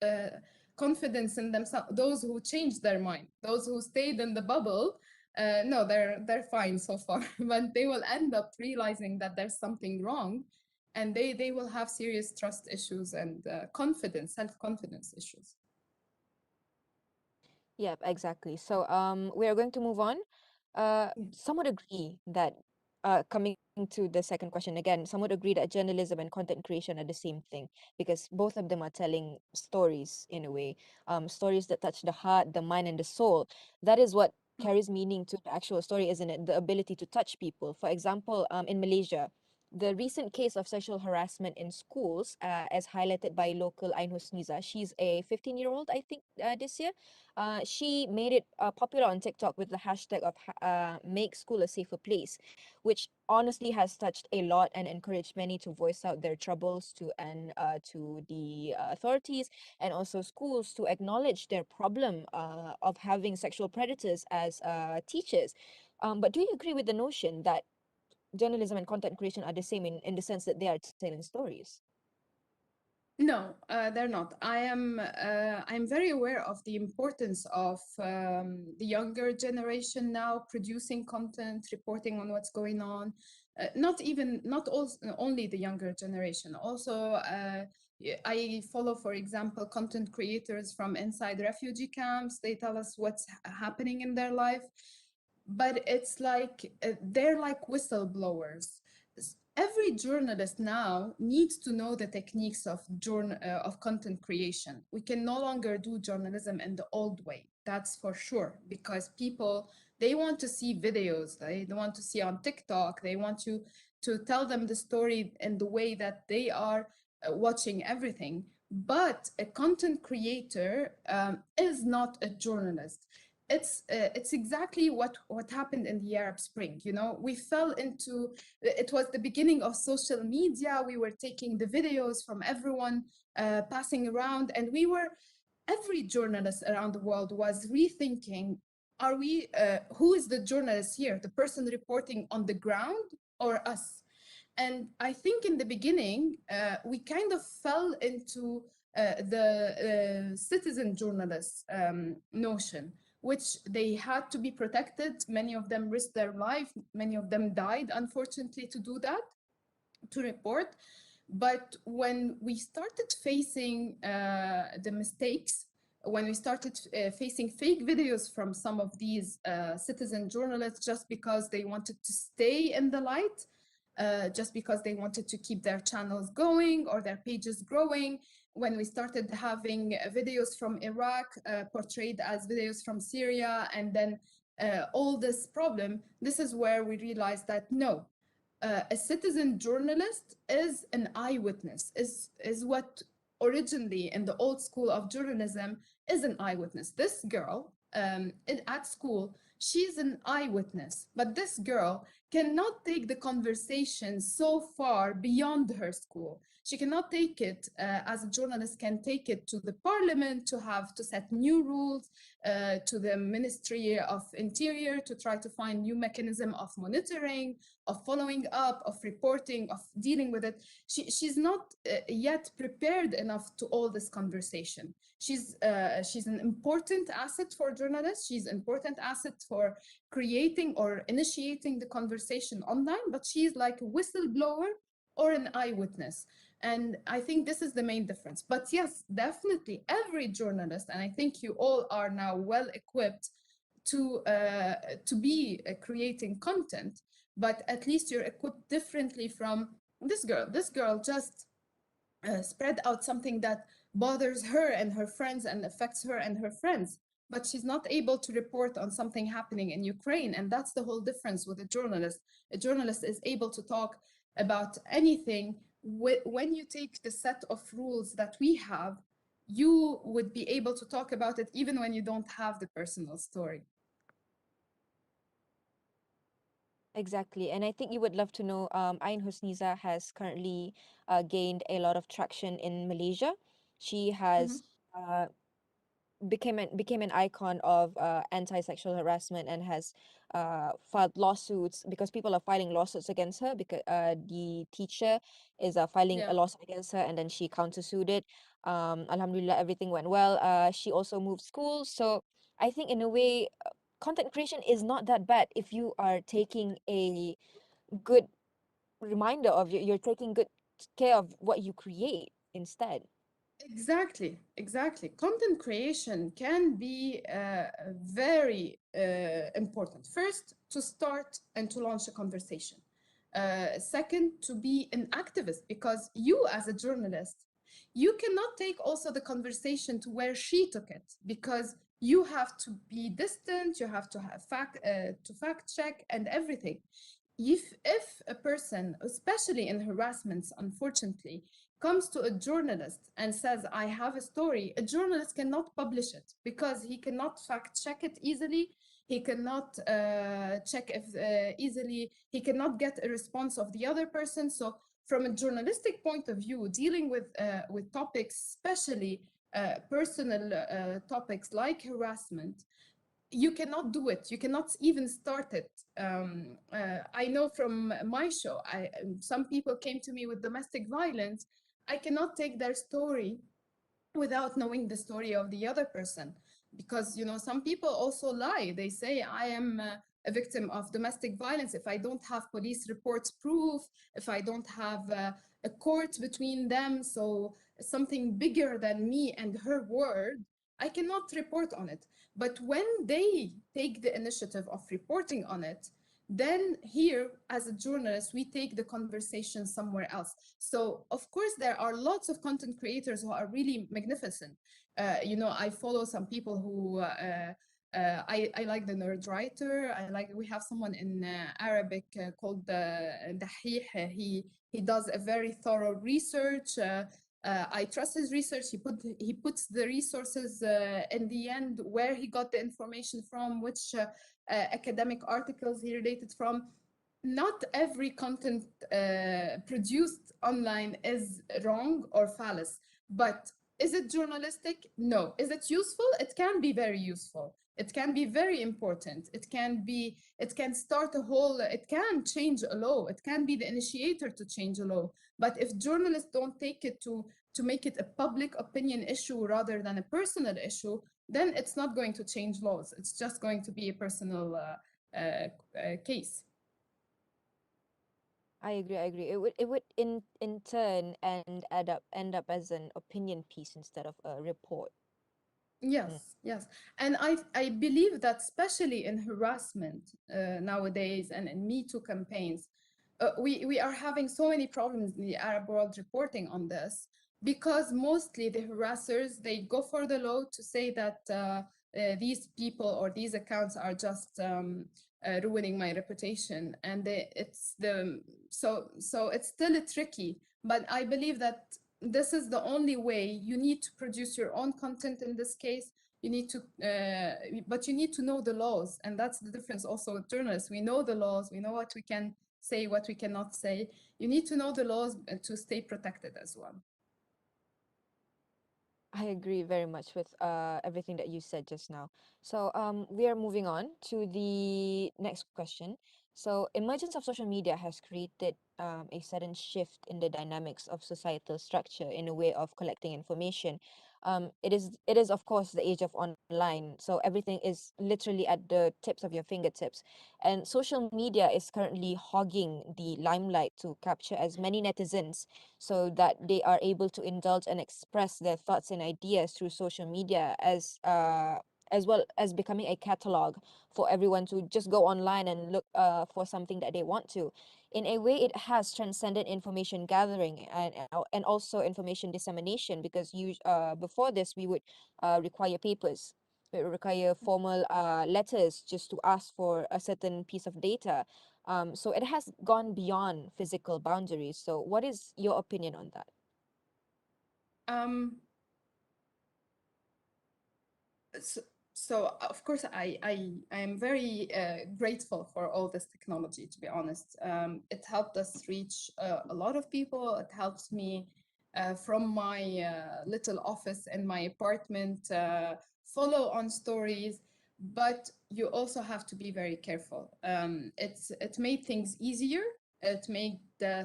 confidence in themselves. Those who changed their mind, those who stayed in the bubble, no, they're fine so far, but they will end up realizing that there's something wrong, and they will have serious trust issues and self-confidence issues. Yep, exactly. So we are going to move on. Some would agree that coming to the second question again, some would agree that journalism and content creation are the same thing because both of them are telling stories in a way, stories that touch the heart, the mind, and the soul. That is what carries meaning to the actual story, isn't it? The ability to touch people. For example, in Malaysia, the recent case of sexual harassment in schools, as highlighted by local Ain Husniza, she's a 15-year-old, I think, this year. She made it popular on TikTok with the hashtag of make school a safer place, which honestly has touched a lot and encouraged many to voice out their troubles to the authorities and also schools to acknowledge their problem of having sexual predators as teachers. But do you agree with the notion that journalism and content creation are the same in the sense that they are telling stories? No, they're not. I'm very aware of the importance of the younger generation now producing content, reporting on what's going on. Not only the younger generation. Also, I follow, for example, content creators from inside refugee camps. They tell us what's happening in their life, but it's like they're like whistleblowers. Every journalist now needs to know the techniques of content creation. We can no longer do journalism in the old way, that's for sure, because people, they want to see videos, they want to see on TikTok, they want to tell them the story in the way that they are watching everything. But a content creator is not a journalist. It's exactly what happened in the Arab Spring. We fell into, it was the beginning of social media. We were taking the videos from everyone passing around, and every journalist around the world was rethinking, who is the journalist here, the person reporting on the ground or us? And I think in the beginning, we kind of fell into the citizen journalist notion, which they had to be protected. Many of them risked their life. Many of them died, unfortunately, to do that, to report. But when we started facing the mistakes, when we started facing fake videos from some of these citizen journalists just because they wanted to stay in the light, just because they wanted to keep their channels going or their pages growing, when we started having videos from Iraq portrayed as videos from Syria, and then all this problem, this is where we realized that no, a citizen journalist is an eyewitness, is what originally in the old school of journalism is an eyewitness. This girl at school, she's an eyewitness, but this girl cannot take the conversation so far beyond her school. She cannot take it as a journalist can take it to the parliament to have to set new rules, to the Ministry of Interior to try to find new mechanism of monitoring, of following up, of reporting, of dealing with it. She's not yet prepared enough to all this conversation. She's an important asset for journalists. She's an important asset for creating or initiating the conversation online, but she's like a whistleblower or an eyewitness. And I think this is the main difference. But yes, definitely every journalist, and I think you all are now well equipped to be creating content, but at least you're equipped differently from this girl. This girl just spread out something that bothers her and her friends and affects her and her friends, but she's not able to report on something happening in Ukraine. And that's the whole difference with a journalist. A journalist is able to talk about anything. When you take the set of rules that we have, you would be able to talk about it even when you don't have the personal story. Exactly. And I think you would love to know, Ain Husniza has currently gained a lot of traction in Malaysia. She has became an icon of anti-sexual harassment and has filed lawsuits because people are filing lawsuits against her because the teacher is filing a Yeah. lawsuit against her, and then she countersued it. Alhamdulillah, everything went well. She also moved schools. So I think in a way, content creation is not that bad if you are taking a good reminder of you're taking good care of what you create instead. Exactly. Content creation can be very important. First, to start and to launch a conversation. Second, to be an activist, because you as a journalist, you cannot take also the conversation to where she took it, because you have to be distant, you have to have fact check and everything. If a person, especially in harassments, unfortunately, comes to a journalist and says, I have a story, a journalist cannot publish it because he cannot fact check it easily. He cannot check if easily, he cannot get a response of the other person. So from a journalistic point of view, dealing with topics, especially personal topics like harassment, you cannot do it. You cannot even start it. I know from my show, some people came to me with domestic violence. I cannot take their story without knowing the story of the other person, because some people also lie. They say, I am a victim of domestic violence if I don't have police reports proof, if I don't have a court between them, so something bigger than me and her word, I cannot report on it. But when they take the initiative of reporting on it, then here as a journalist we take the conversation somewhere else. So of course there are lots of content creators who are really magnificent. I follow some people who I like the nerd writer. We have someone in Arabic called Dahih. He does a very thorough research. I trust his research. He puts the resources in the end, where he got the information from, which academic articles he related from. Not every content produced online is wrong or false, but is it journalistic? No. Is it useful? It can be very useful. It can be very important. It can start it can change a law. It can be the initiator to change a law. But if journalists don't take it to make it a public opinion issue rather than a personal issue, then it's not going to change laws. It's just going to be a personal case. I agree. It would in turn and end up as an opinion piece instead of a report. Yes. And I believe that especially in harassment nowadays and in Me Too campaigns, we are having so many problems in the Arab world reporting on this, because mostly the harassers, they go for the law to say that these people or these accounts are just ruining my reputation, and so it's still tricky. But I believe that this is the only way. You need to produce your own content in this case. You need to, but you need to know the laws, and that's the difference also with journalists. We know the laws. We know what we can say, what we cannot say. You need to know the laws to stay protected as well. I agree very much with everything that you said just now. So we are moving on to the next question. So emergence of social media has created a sudden shift in the dynamics of societal structure in a way of collecting information. It is of course the age of online, so everything is literally at the tips of your fingertips, and social media is currently hogging the limelight to capture as many netizens so that they are able to indulge and express their thoughts and ideas through social media as as well as becoming a catalog for everyone to just go online and look for something that they want to. In a way, it has transcended information gathering and also information dissemination, because before this we would require papers. We would require formal letters just to ask for a certain piece of data. So it has gone beyond physical boundaries. So what is your opinion on that? Um, so, so of course I am very grateful for all this technology, to be honest. It helped us reach a lot of people. It helps me from my little office in my apartment follow on stories, but you also have to be very careful. It made things easier. It made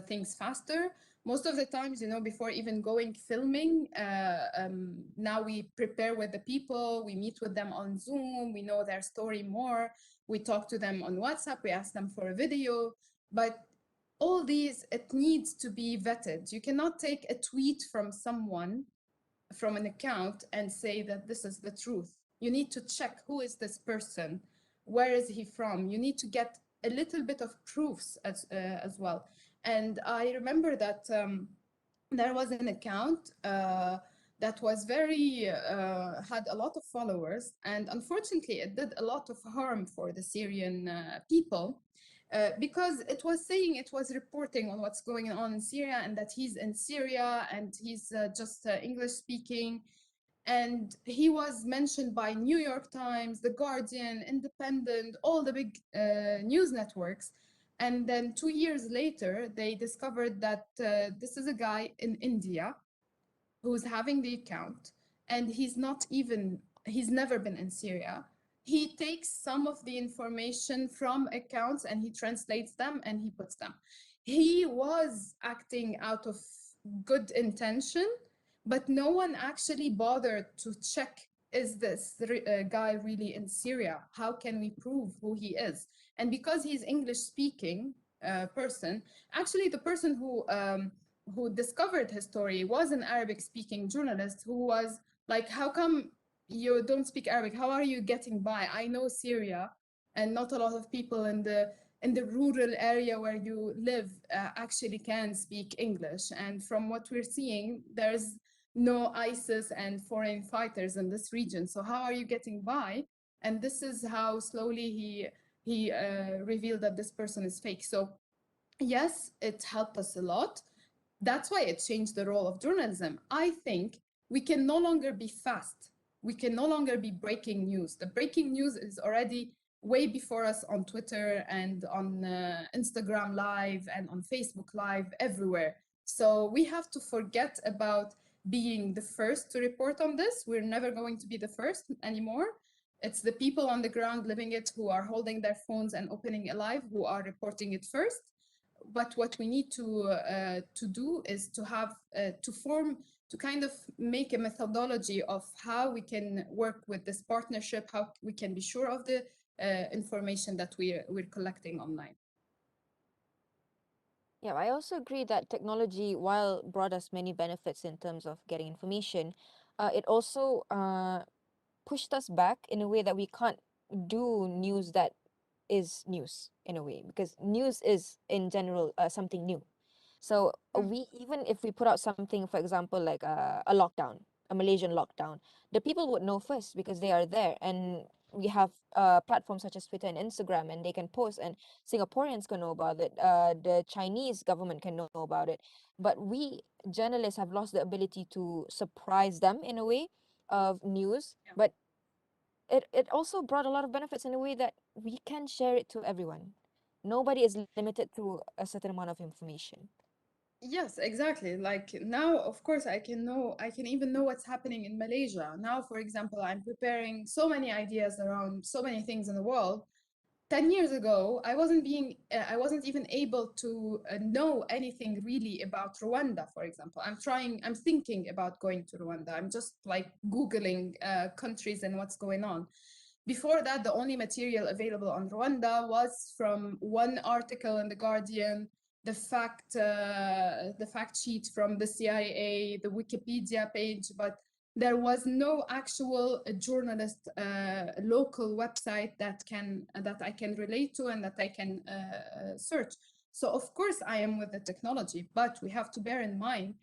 things faster. Most of the times, before even going filming, now we prepare with the people, we meet with them on Zoom, we know their story more, we talk to them on WhatsApp, we ask them for a video, but all these, it needs to be vetted. You cannot take a tweet from someone, from an account, and say that this is the truth. You need to check, who is this person? Where is he from? You need to get a little bit of proofs as well. And I remember that there was an account that was very, had a lot of followers, and unfortunately it did a lot of harm for the Syrian people. Because it was reporting on what's going on in Syria, and that he's in Syria and he's just English speaking. And he was mentioned by New York Times, The Guardian, Independent, all the big news networks. And then 2 years later, they discovered that this is a guy in India who's having the account, and he's never been in Syria. He takes some of the information from accounts and he translates them and he puts them. He was acting out of good intention, but no one actually bothered to check, is this guy really in Syria? How can we prove who he is? And because he's English speaking person, actually the person who discovered his story was an Arabic speaking journalist who was like, how come you don't speak Arabic? How are you getting by? I know Syria, and not a lot of people in the rural area where you live actually can speak English. And from what we're seeing, there's no ISIS and foreign fighters in this region. So how are you getting by? And this is how slowly he revealed that this person is fake. So yes, it helped us a lot. That's why it changed the role of journalism. I think we can no longer be fast. We can no longer be breaking news. The breaking news is already way before us on Twitter and on Instagram Live and on Facebook Live, everywhere. So we have to forget about being the first to report on this. We're never going to be the first anymore. It's the people on the ground living it who are holding their phones and opening it live who are reporting it first. But what we need to do is to have to kind of make a methodology of how we can work with this partnership, how we can be sure of the information that we're collecting online. Yeah, I also agree that technology, while brought us many benefits in terms of getting information, it also pushed us back in a way that we can't do news that is news in a way, because news is in general something new. So we, even if we put out something, for example, like a lockdown, a Malaysian lockdown, the people would know first because they are there, and we have platforms such as Twitter and Instagram, and they can post, and Singaporeans can know about it. The Chinese government can know about it, but we journalists have lost the ability to surprise them in a way of news. But it also brought a lot of benefits in a way that we can share it to everyone. Nobody is limited to a certain amount of information. Yes, exactly. Like now, of course, I can even know what's happening in Malaysia. Now, for example, I'm preparing so many ideas around so many things in the world. 10 years ago, I wasn't even able to know anything really about Rwanda, for example. I'm thinking about going to Rwanda. I'm just like Googling countries and what's going on. Before that, the only material available on Rwanda was from one article in The Guardian, the fact sheet from the CIA, the Wikipedia page, but there was no actual journalist local website that I can relate to and that I can search. So of course I am with the technology, but we have to bear in mind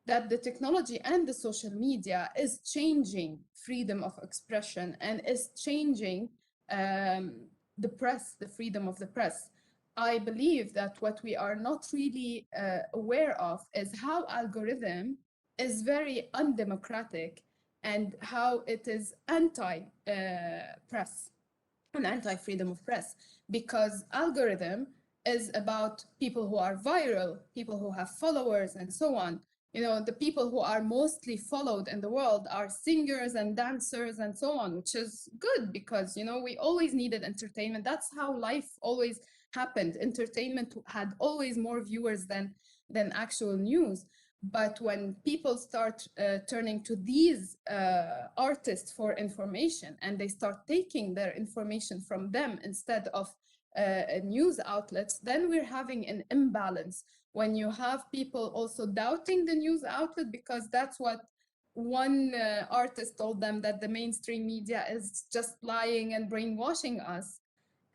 that the technology and the social media is changing freedom of expression and is changing the press, the freedom of the press. I believe that what we are not really aware of is how algorithm is very undemocratic and how it is anti-press and anti-freedom of press, because algorithm is about people who are viral, people who have followers and so on. You know, the people who are mostly followed in the world are singers and dancers and so on, which is good because, you know, we always needed entertainment. That's how life always happened. Entertainment had always more viewers than actual news. But when people start turning to these artists for information and they start taking their information from them instead of news outlets, then we're having an imbalance. When you have people also doubting the news outlet because that's what one artist told them, that the mainstream media is just lying and brainwashing us.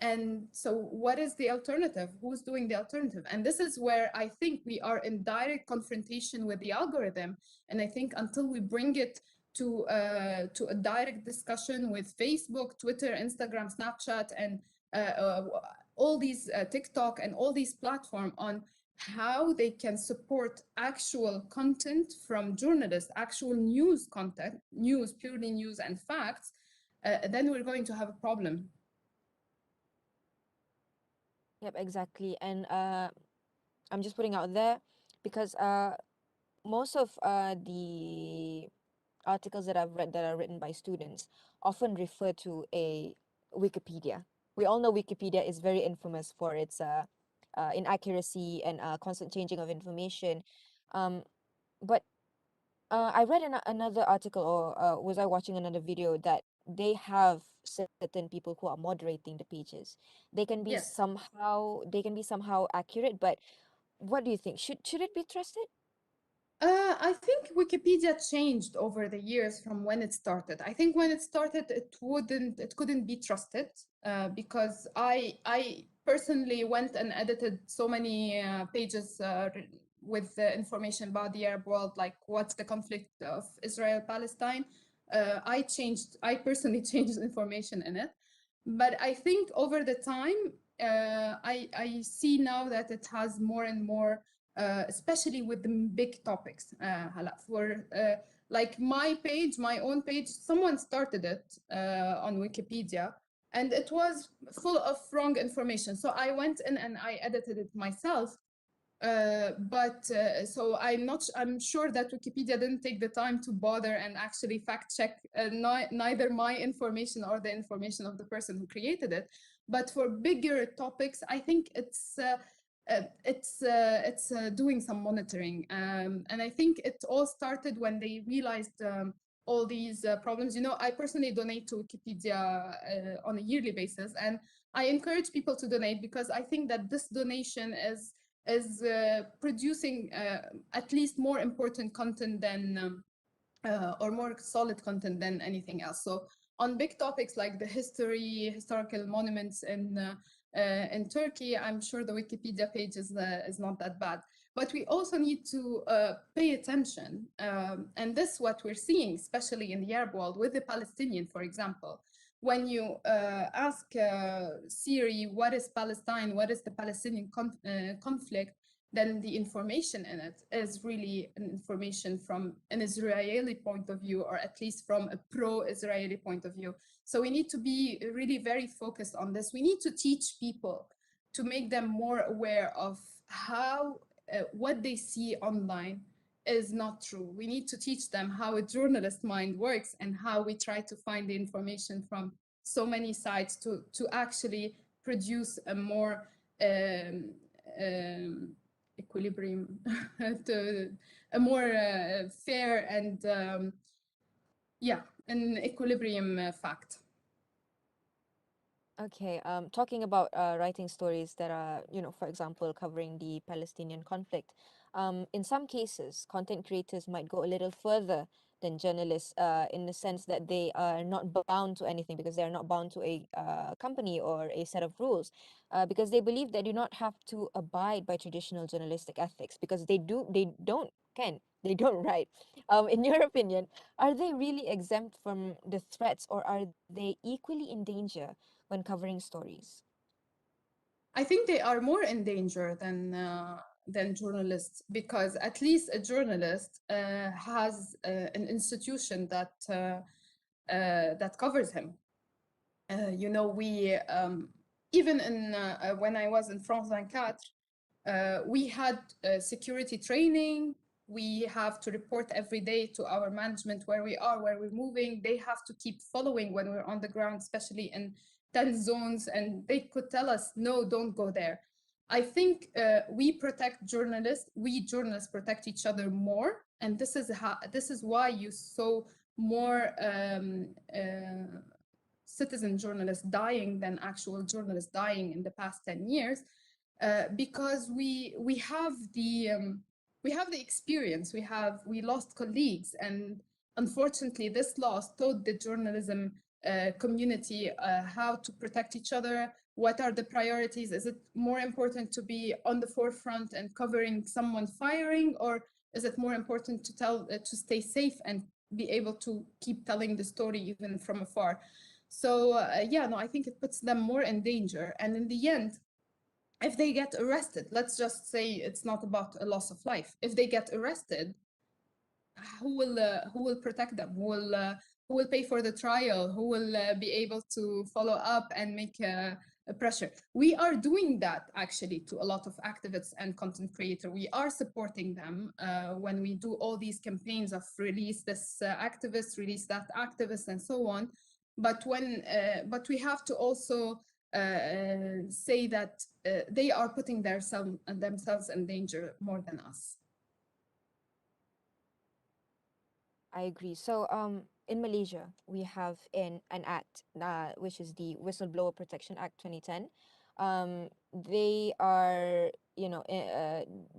And so what is the alternative? Who's doing the alternative? And this is where I think we are in direct confrontation with the algorithm. And I think until we bring it to a direct discussion with Facebook, Twitter, Instagram, Snapchat, and all these TikTok and all these platforms on how they can support actual content from journalists, actual news content, news, purely news and facts, then we're going to have a problem. Yep, exactly. And I'm just putting out there because most of the articles that I've read that are written by students often refer to a Wikipedia. We all know Wikipedia is very infamous for its inaccuracy and constant changing of information. But I read another article, or was I watching another video, that they have certain people who are moderating the pages. They can be Yes. somehow accurate, but what do you think? Should it be trusted? I think Wikipedia changed over the years from when it started. I think when it started, it couldn't be trusted because I personally went and edited so many pages with information about the Arab world, like what's the conflict of Israel-Palestine. I personally changed information in it, but I think over the time, I see now that it has more and more. Especially with the big topics. For like my page, my own page, someone started it on Wikipedia, and it was full of wrong information. So I went in and I edited it myself. So I'm sure that Wikipedia didn't take the time to bother and actually fact check neither my information or the information of the person who created it. But for bigger topics, I think it's doing some monitoring. And I think it all started when they realized all these problems. You know, I personally donate to Wikipedia on a yearly basis, and I encourage people to donate because I think that this donation is producing at least more important content than or more solid content than anything else. So on big topics like the historical monuments in Turkey, I'm sure the Wikipedia page is not that bad. But we also need to pay attention. And this is what we're seeing, especially in the Arab world with the Palestinian, for example. When you ask Siri, what is Palestine, what is the Palestinian conflict, then the information in it is really an information from an Israeli point of view, or at least from a pro-Israeli point of view. So we need to be really very focused on this. We need to teach people to make them more aware of how what they see online is not true. We need to teach them how a journalist mind works and how we try to find the information from so many sites to actually produce a more equilibrium, to a more fair and an equilibrium fact. Okay, talking about writing stories that are, for example, covering the Palestinian conflict, In some cases, content creators might go a little further than journalists in the sense that they are not bound to anything because they are not bound to a company or a set of rules because they believe they do not have to abide by traditional journalistic ethics because they don't, right? In your opinion, are they really exempt from the threats or are they equally in danger when covering stories? I think they are more in danger than journalists because at least a journalist has an institution that covers him. We even in when I was in France 24, we had security training. We have to report every day to our management where we are, where we're moving. They have to keep following when we're on the ground, especially in 10 zones, and they could tell us, no, don't go there. I think we journalists protect each other more, and this is why you saw more citizen journalists dying than actual journalists dying in the past 10 years, because we have the experience. We lost colleagues, and unfortunately, this loss taught the journalism community how to protect each other. What are the priorities? Is it more important to be on the forefront and covering someone firing, or is it more important to stay safe and be able to keep telling the story even from afar? So I think it puts them more in danger. And in the end, if they get arrested, let's just say it's not about a loss of life. If they get arrested, who will protect them? Who will pay for the trial? Who will be able to follow up and make a pressure? We are doing that actually to a lot of activists and content creators. We are supporting them when we do all these campaigns of release this activist, release that activist, and so on. But we have to also say that they are putting themselves in danger more than us. I agree. So, in Malaysia, we have an act, which is the Whistleblower Protection Act 2010. They are,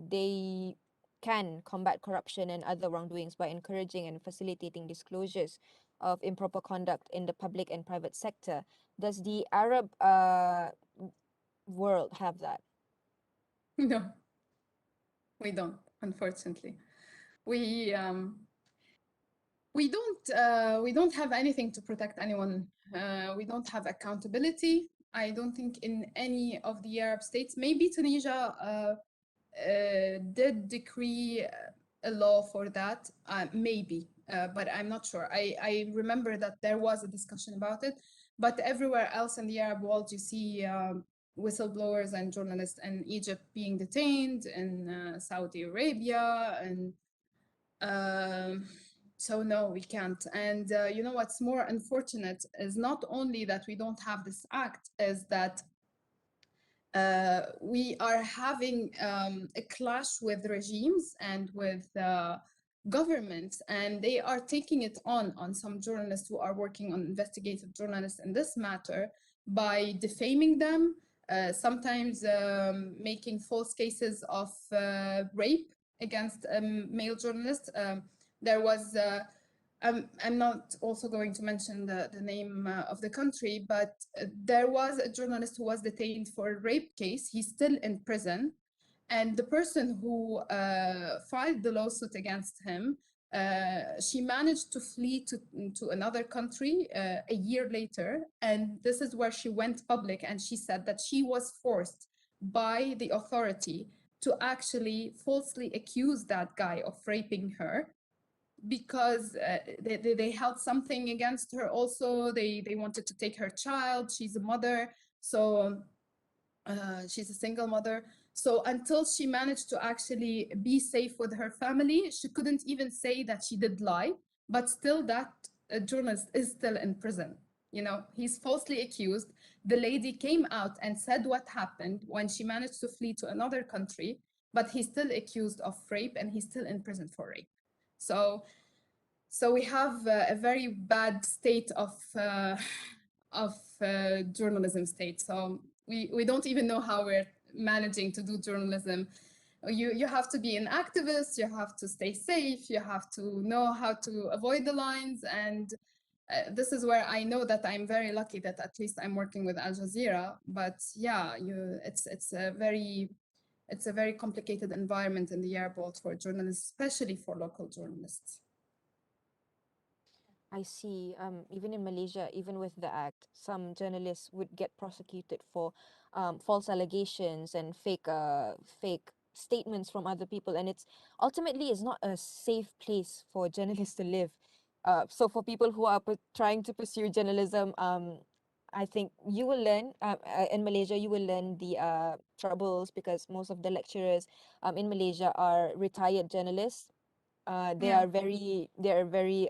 they can combat corruption and other wrongdoings by encouraging and facilitating disclosures of improper conduct in the public and private sector. Does the Arab world have that? No, we don't, unfortunately. We don't have anything to protect anyone. We don't have accountability. I don't think in any of the Arab states. Maybe Tunisia did decree a law for that, maybe, but I'm not sure. I remember that there was a discussion about it, but everywhere else in the Arab world, you see whistleblowers and journalists in Egypt being detained, in Saudi Arabia, and so no, we can't. And what's more unfortunate is not only that we don't have this act, is that we are having a clash with regimes and with governments, and they are taking it on some journalists who are working on investigative journalists in this matter by defaming them, sometimes making false cases of rape against male journalists. There was I'm not also going to mention the name of the country, but there was a journalist who was detained for a rape case. He's still in prison. And the person who filed the lawsuit against him, she managed to flee to another country a year later. And this is where she went public. And she said that she was forced by the authority to actually falsely accuse that guy of raping her, because they held something against her also. They wanted to take her child. She's a mother, so she's a single mother. So until she managed to actually be safe with her family, she couldn't even say that she did lie, but still that journalist is still in prison. He's falsely accused. The lady came out and said what happened when she managed to flee to another country, but he's still accused of rape and he's still in prison for rape. So we have a very bad state of journalism state. So we don't even know how we're managing to do journalism You have to be an activist, you have to stay safe, you have to know how to avoid the lines. And this is where I know that I'm very lucky that at least I'm working with Al Jazeera. But yeah, it's a very complicated environment in the airport for journalists, especially for local journalists. I see. Even in Malaysia, even with the act, some journalists would get prosecuted for false allegations and fake statements from other people, and it's ultimately is not a safe place for journalists to live. So for people who are trying to pursue journalism, I think you will learn in Malaysia. You will learn the troubles because most of the lecturers in Malaysia are retired journalists. They Yeah. are very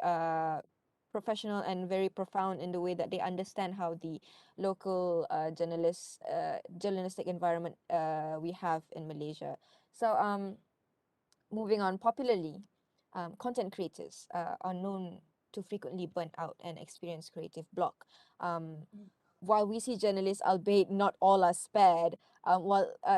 professional and very profound in the way that they understand how the local journalistic environment we have in Malaysia. So moving on, popularly, content creators are known to frequently burn out and experience creative block. While we see journalists, albeit not all are spared,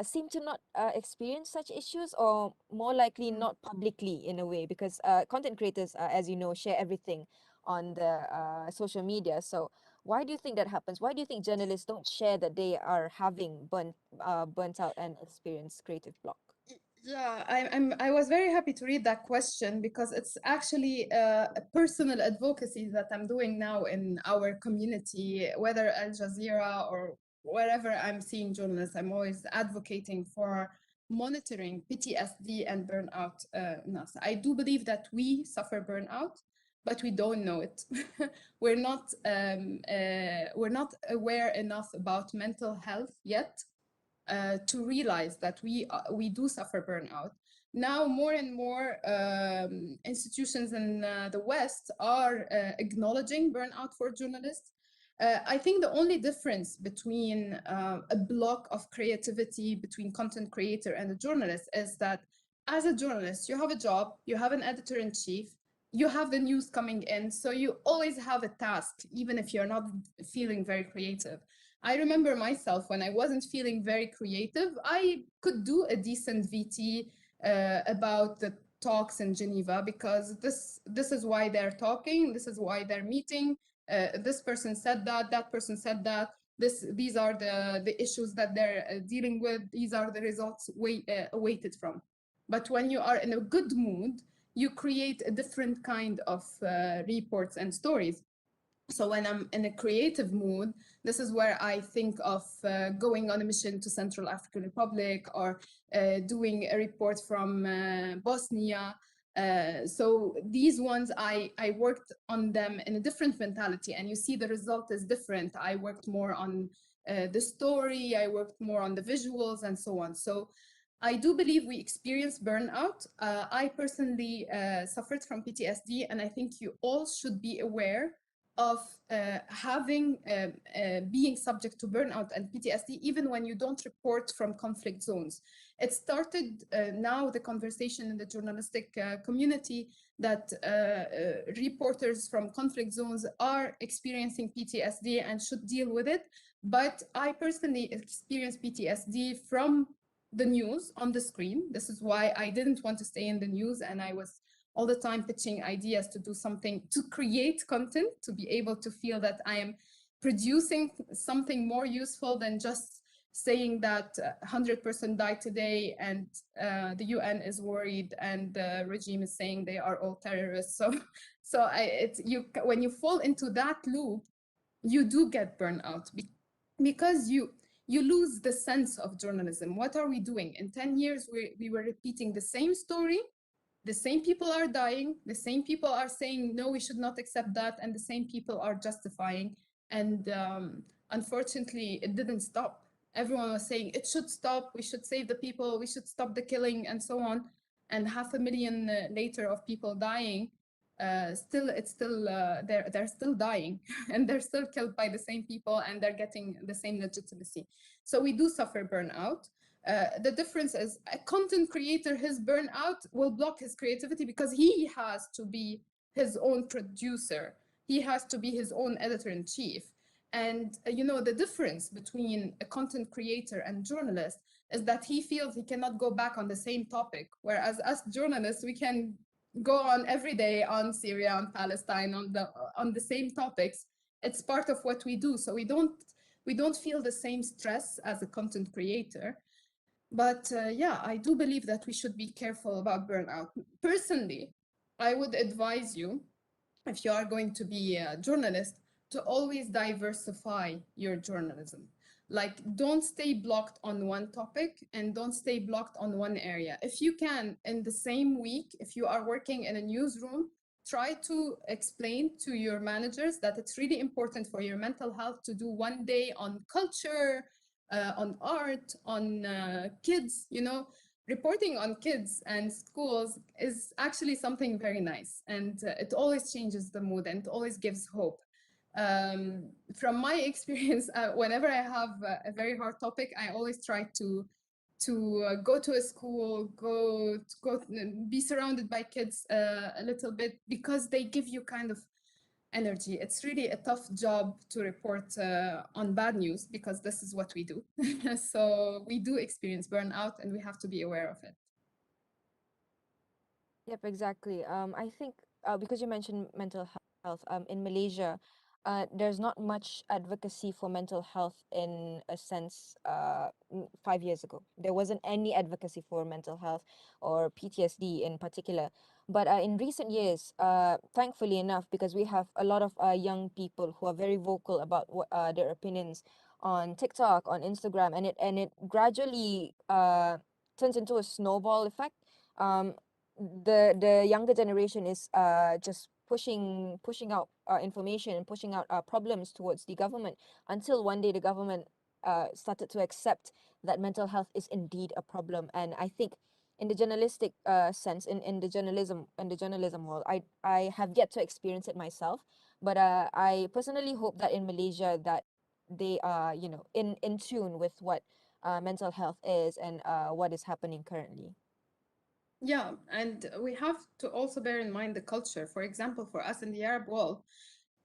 seem to not experience such issues, or more likely not publicly in a way, because content creators, as you know, share everything on the social media. So why do you think that happens? Why do you think journalists don't share that they are having burnt out and experience creative block? Yeah, I was very happy to read that question because it's actually a personal advocacy that I'm doing now in our community, whether Al Jazeera or wherever I'm seeing journalists. I'm always advocating for monitoring PTSD and burnout in us. I do believe that we suffer burnout, but we don't know it. We're not aware enough about mental health yet to realize that we do suffer burnout. Now, more and more institutions in the West are acknowledging burnout for journalists. I think the only difference between a block of creativity between content creator and a journalist is that as a journalist, you have a job, you have an editor-in-chief, you have the news coming in, so you always have a task, even if you're not feeling very creative. I remember myself when I wasn't feeling very creative, I could do a decent VT about the talks in Geneva because this is why they're talking, this is why they're meeting. This person said that person said that. These are the issues that they're dealing with. These are the results awaited from. But when you are in a good mood, you create a different kind of reports and stories. So when I'm in a creative mood, this is where I think of going on a mission to Central African Republic or doing a report from Bosnia. So these ones, I worked on them in a different mentality, and you see the result is different. I worked more on the story, I worked more on the visuals and so on. So I do believe we experience burnout. I personally suffered from PTSD, and I think you all should be aware of being subject to burnout and PTSD, even when you don't report from conflict zones. It started now the conversation in the journalistic community that reporters from conflict zones are experiencing PTSD and should deal with it. But I personally experienced PTSD from the news on the screen. This is why I didn't want to stay in the news, and I was all the time pitching ideas to do something, to create content, to be able to feel that I am producing something more useful than just saying that 100% died today and the UN is worried and the regime is saying they are all terrorists. When you fall into that loop, you do get burnout because you lose the sense of journalism. What are we doing? In 10 years, we were repeating the same story. The same people are dying, the same people are saying, no, we should not accept that, and the same people are justifying. And unfortunately, it didn't stop. Everyone was saying, it should stop, we should save the people, we should stop the killing, and so on. And 500,000 later of people dying, they're still dying, and they're still killed by the same people, and they're getting the same legitimacy. So we do suffer burnout. The difference is a content creator, his burnout will block his creativity because he has to be his own producer. He has to be his own editor-in-chief. And the difference between a content creator and journalist, is that he feels he cannot go back on the same topic, whereas us journalists, we can go on every day on Syria, on Palestine, on the same topics. It's part of what we do, so we don't feel the same stress as a content creator. But yeah, I do believe that we should be careful about burnout. Personally, I would advise you, if you are going to be a journalist, to always diversify your journalism. Like, don't stay blocked on one topic and don't stay blocked on one area. If you can, in the same week, if you are working in a newsroom, try to explain to your managers that it's really important for your mental health to do one day on culture, on art, on kids, you know. Reporting on kids and schools is actually something very nice, and it always changes the mood and it always gives hope. From my experience, whenever I have a very hard topic, I always try to go to a school, be surrounded by kids a little bit, because they give you kind of energy. It's really a tough job to report on bad news, because this is what we do. So we do experience burnout and we have to be aware of it. Yep, exactly. I think because you mentioned mental health, in Malaysia, there's not much advocacy for mental health in a sense. 5 years ago, there wasn't any advocacy for mental health or PTSD in particular. But in recent years, thankfully enough, because we have a lot of young people who are very vocal about their opinions on TikTok, on Instagram, and it gradually turns into a snowball effect. Um, the younger generation is just pushing out information and pushing out problems towards the government, until one day the government started to accept that mental health is indeed a problem. And I think in the journalistic sense, in the journalism world, I have yet to experience it myself, but I personally hope that in Malaysia that they are, you know, in tune with what mental health is and what is happening currently. Yeah, and we have to also bear in mind the culture. For example, for us in the Arab world,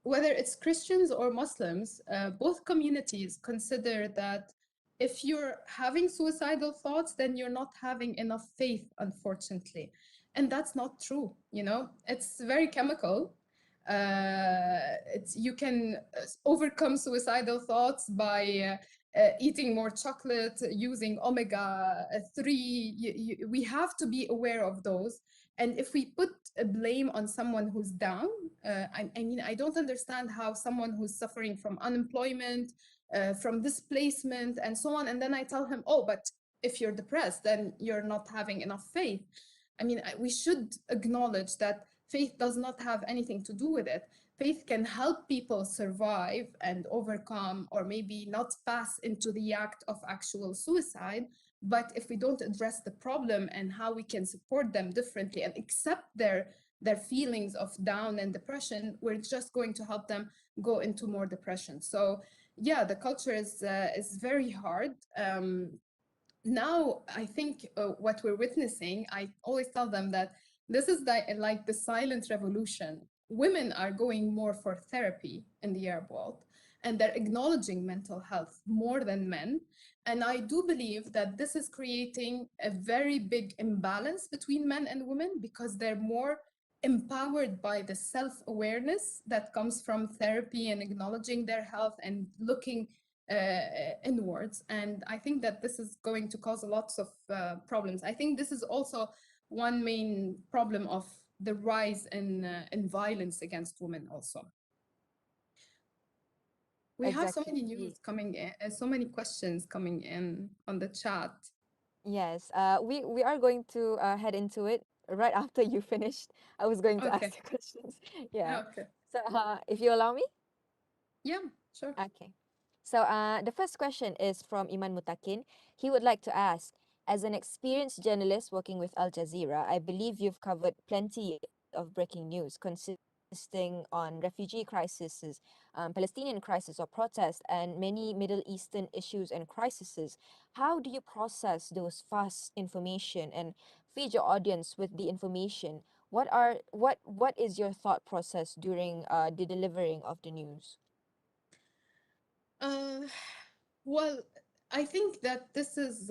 whether it's Christians or Muslims, both communities consider that if you're having suicidal thoughts, then you're not having enough faith, unfortunately. And that's not true, you know? It's very chemical. You can overcome suicidal thoughts by eating more chocolate, using omega-3. We have to be aware of those. And if we put a blame on someone who's down, I mean, I don't understand how someone who's suffering from unemployment, from displacement, and so on, and then I tell him, oh, but if you're depressed, then you're not having enough faith. I mean, we should acknowledge that faith does not have anything to do with it. Faith can help people survive and overcome, or maybe not pass into the act of actual suicide. But if we don't address the problem and how we can support them differently and accept their feelings of down and depression, we're just going to help them go into more depression. So yeah, the culture is very hard. Now, I think what we're witnessing, I always tell them that this is like the silent revolution. Women are going more for therapy in the Arab world, and they're acknowledging mental health more than men. And I do believe that this is creating a very big imbalance between men and women, because they're more empowered by the self-awareness that comes from therapy and acknowledging their health and looking inwards. And I think that this is going to cause lots of problems. I think this is also one main problem of the rise in violence against women also. We have so many news coming in, so many questions coming in on the chat. Yes, we are going to head into it right after you finished. I was going to ask you questions. Yeah. Okay. So if you allow me? Yeah, sure. Okay. So the first question is from Iman Mutakin. He would like to ask, as an experienced journalist working with Al Jazeera, I believe you've covered plenty of breaking news consisting on refugee crises, Palestinian crisis or protest, and many Middle Eastern issues and crises. How do you process those fast information and feed your audience with the information? What is your thought process during the delivering of the news? Well, I think that this is,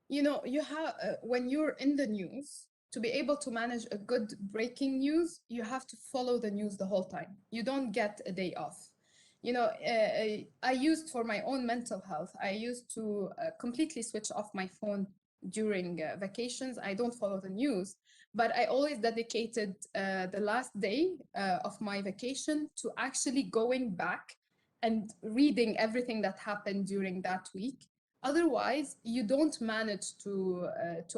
you know, you have when you're in the news, to be able to manage a good breaking news, you have to follow the news the whole time. You don't get a day off. You know, I used for my own mental health, I used to completely switch off my phone during vacations. I don't follow the news, but I always dedicated the last day of my vacation to actually going back and reading everything that happened during that week. Otherwise, you don't manage to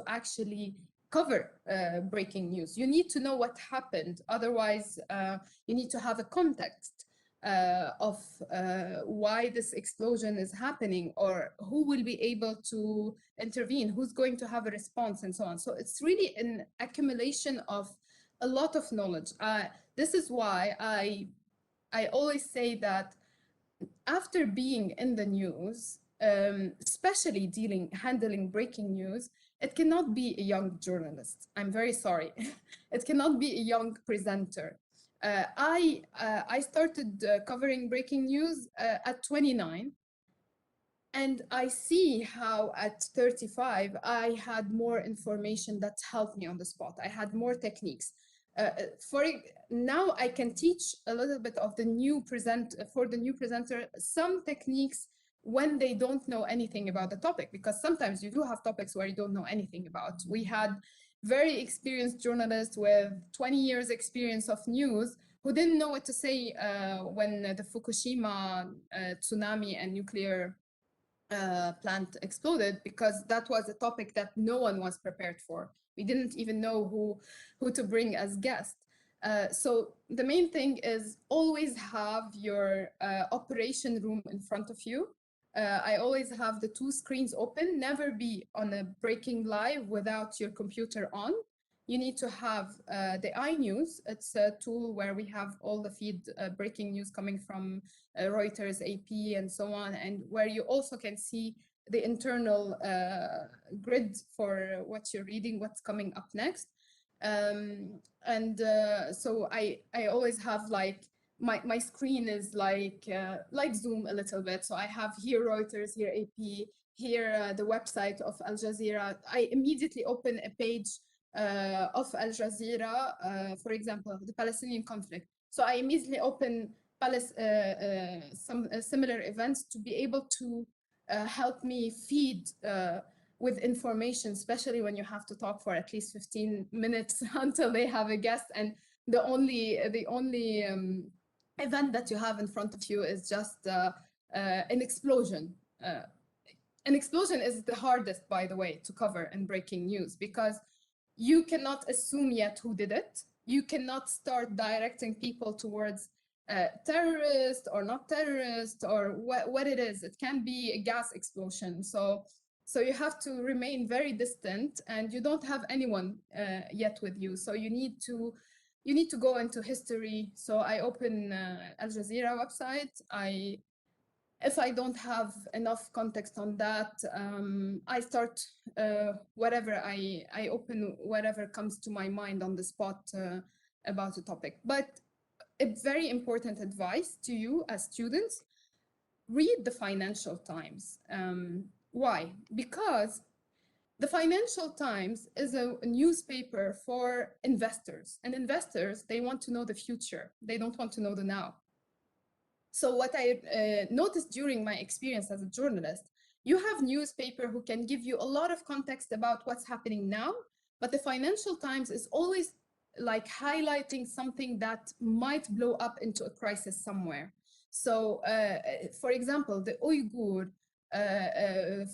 actually cover breaking news. You need to know what happened. Otherwise, you need to have a context of why this explosion is happening, or who will be able to intervene, who's going to have a response, and so on. So it's really an accumulation of a lot of knowledge. This is why I always say that after being in the news, especially handling breaking news, it cannot be a young journalist. I'm very sorry. It cannot be a young presenter. I started covering breaking news at 29, and I see how at 35 I had more information that helped me on the spot. I had more techniques. Now I can teach a little bit of the new for the new presenter some techniques when they don't know anything about the topic, because sometimes you do have topics where you don't know anything about. We had very experienced journalists with 20 years experience of news who didn't know what to say when the Fukushima tsunami and nuclear plant exploded, because that was a topic that no one was prepared for. We didn't even know who to bring as guest. So the main thing is always have your operation room in front of you. I always have the two screens open, never be on a breaking live without your computer on. You need to have the iNews. It's a tool where we have all the feed breaking news coming from Reuters, AP, and so on, and where you also can see the internal grid for what you're reading, what's coming up next. So I always have like, my screen is like Zoom a little bit. So I have here Reuters, here AP, here the website of Al Jazeera. I immediately open a page of Al Jazeera, for example, the Palestinian conflict. So I immediately open some similar events to be able to help me feed with information, especially when you have to talk for at least 15 minutes until they have a guest, and the only event that you have in front of you is just an explosion. An explosion is the hardest, by the way, to cover in breaking news, because you cannot assume yet who did it. You cannot start directing people towards terrorist or not terrorist, or what it is. It can be a gas explosion. So you have to remain very distant, and you don't have anyone yet with you. So you need to go into history. So I open Al Jazeera website. If I don't have enough context on that, I start whatever I open whatever comes to my mind on the spot about a topic. But a very important advice to you as students: read the Financial Times. Why? Because the Financial Times is a newspaper for investors, and investors, they want to know the future. They don't want to know the now. So what I noticed during my experience as a journalist, you have newspaper who can give you a lot of context about what's happening now, but the Financial Times is always like highlighting something that might blow up into a crisis somewhere. So for example, the Uyghur,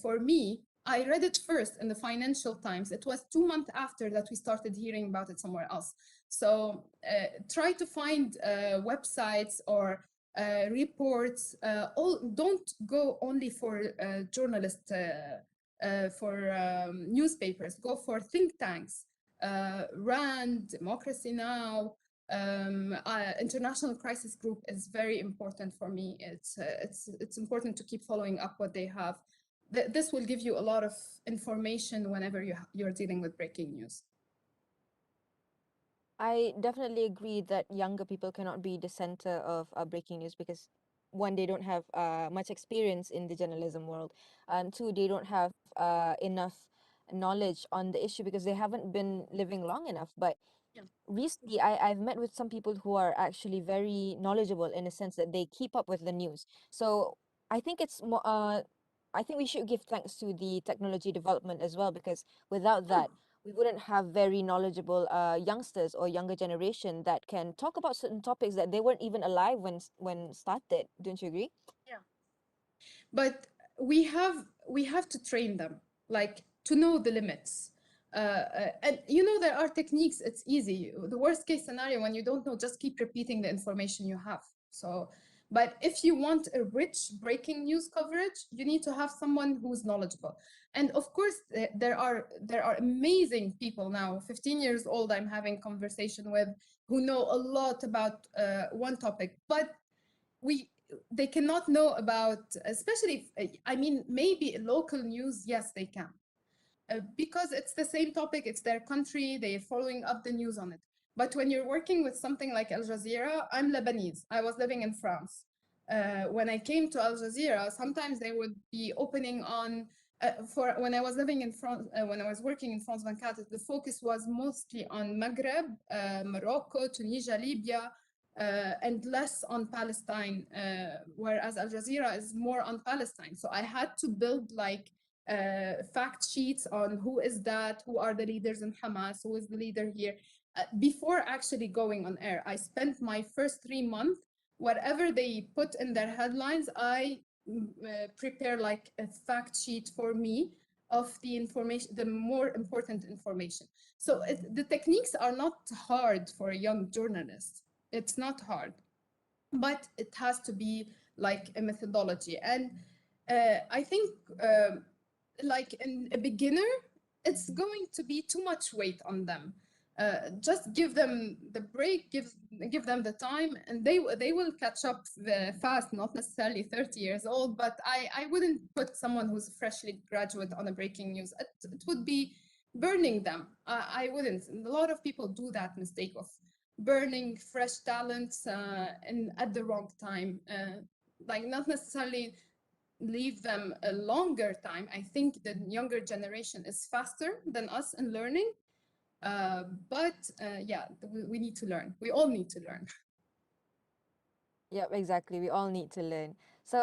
for me, I read it first in the Financial Times. It was 2 months after that we started hearing about it somewhere else. So try to find websites or reports. Don't go only for journalists, for newspapers. Go for think tanks. RAND, Democracy Now, International Crisis Group is very important for me. It's important to keep following up what they have. This will give you a lot of information whenever you're dealing with breaking news. I definitely agree that younger people cannot be the center of breaking news, because one, they don't have much experience in the journalism world, and two, they don't have enough knowledge on the issue because they haven't been living long enough. But recently, I've met with some people who are actually very knowledgeable in a sense that they keep up with the news. So I think it's more. I think we should give thanks to the technology development as well, because without that, we wouldn't have very knowledgeable youngsters or younger generation that can talk about certain topics that they weren't even alive when started. Don't you agree? But we have to train them, like, to know the limits. And there are techniques. It's easy. The worst case scenario, when you don't know, just keep repeating the information you have. So, but if you want a rich breaking news coverage, you need to have someone who's knowledgeable. And of course, there are amazing people now, 15 years old, I'm having conversation with, who know a lot about one topic, but they cannot know about, especially, I mean, maybe local news, yes, they can. Because it's the same topic, it's their country, they're following up the news on it. But when you're working with something like Al Jazeera, I'm Lebanese, I was living in France. When I came to Al Jazeera, sometimes they would be opening on, when I was living in France, when I was working in France 24, the focus was mostly on Maghreb, Morocco, Tunisia, Libya, and less on Palestine, whereas Al Jazeera is more on Palestine. So I had to build like fact sheets on who is that, who are the leaders in Hamas, who is the leader here. Before actually going on air, I spent my first 3 months, whatever they put in their headlines, I prepare like a fact sheet for me of the information, the more important information. So the techniques are not hard for a young journalist. It's not hard, but it has to be like a methodology. And I think like in a beginner, it's going to be too much weight on them. Just give them the break, give them the time, and they will catch up fast. Not necessarily 30 years old, but I wouldn't put someone who's a freshly graduate on a breaking news. It would be burning them. I wouldn't. And a lot of people do that mistake of burning fresh talents and at the wrong time. Like, not necessarily leave them a longer time. I think the younger generation is faster than us in learning. But yeah, we need to learn. We all need to learn. Yep, exactly. We all need to learn. So,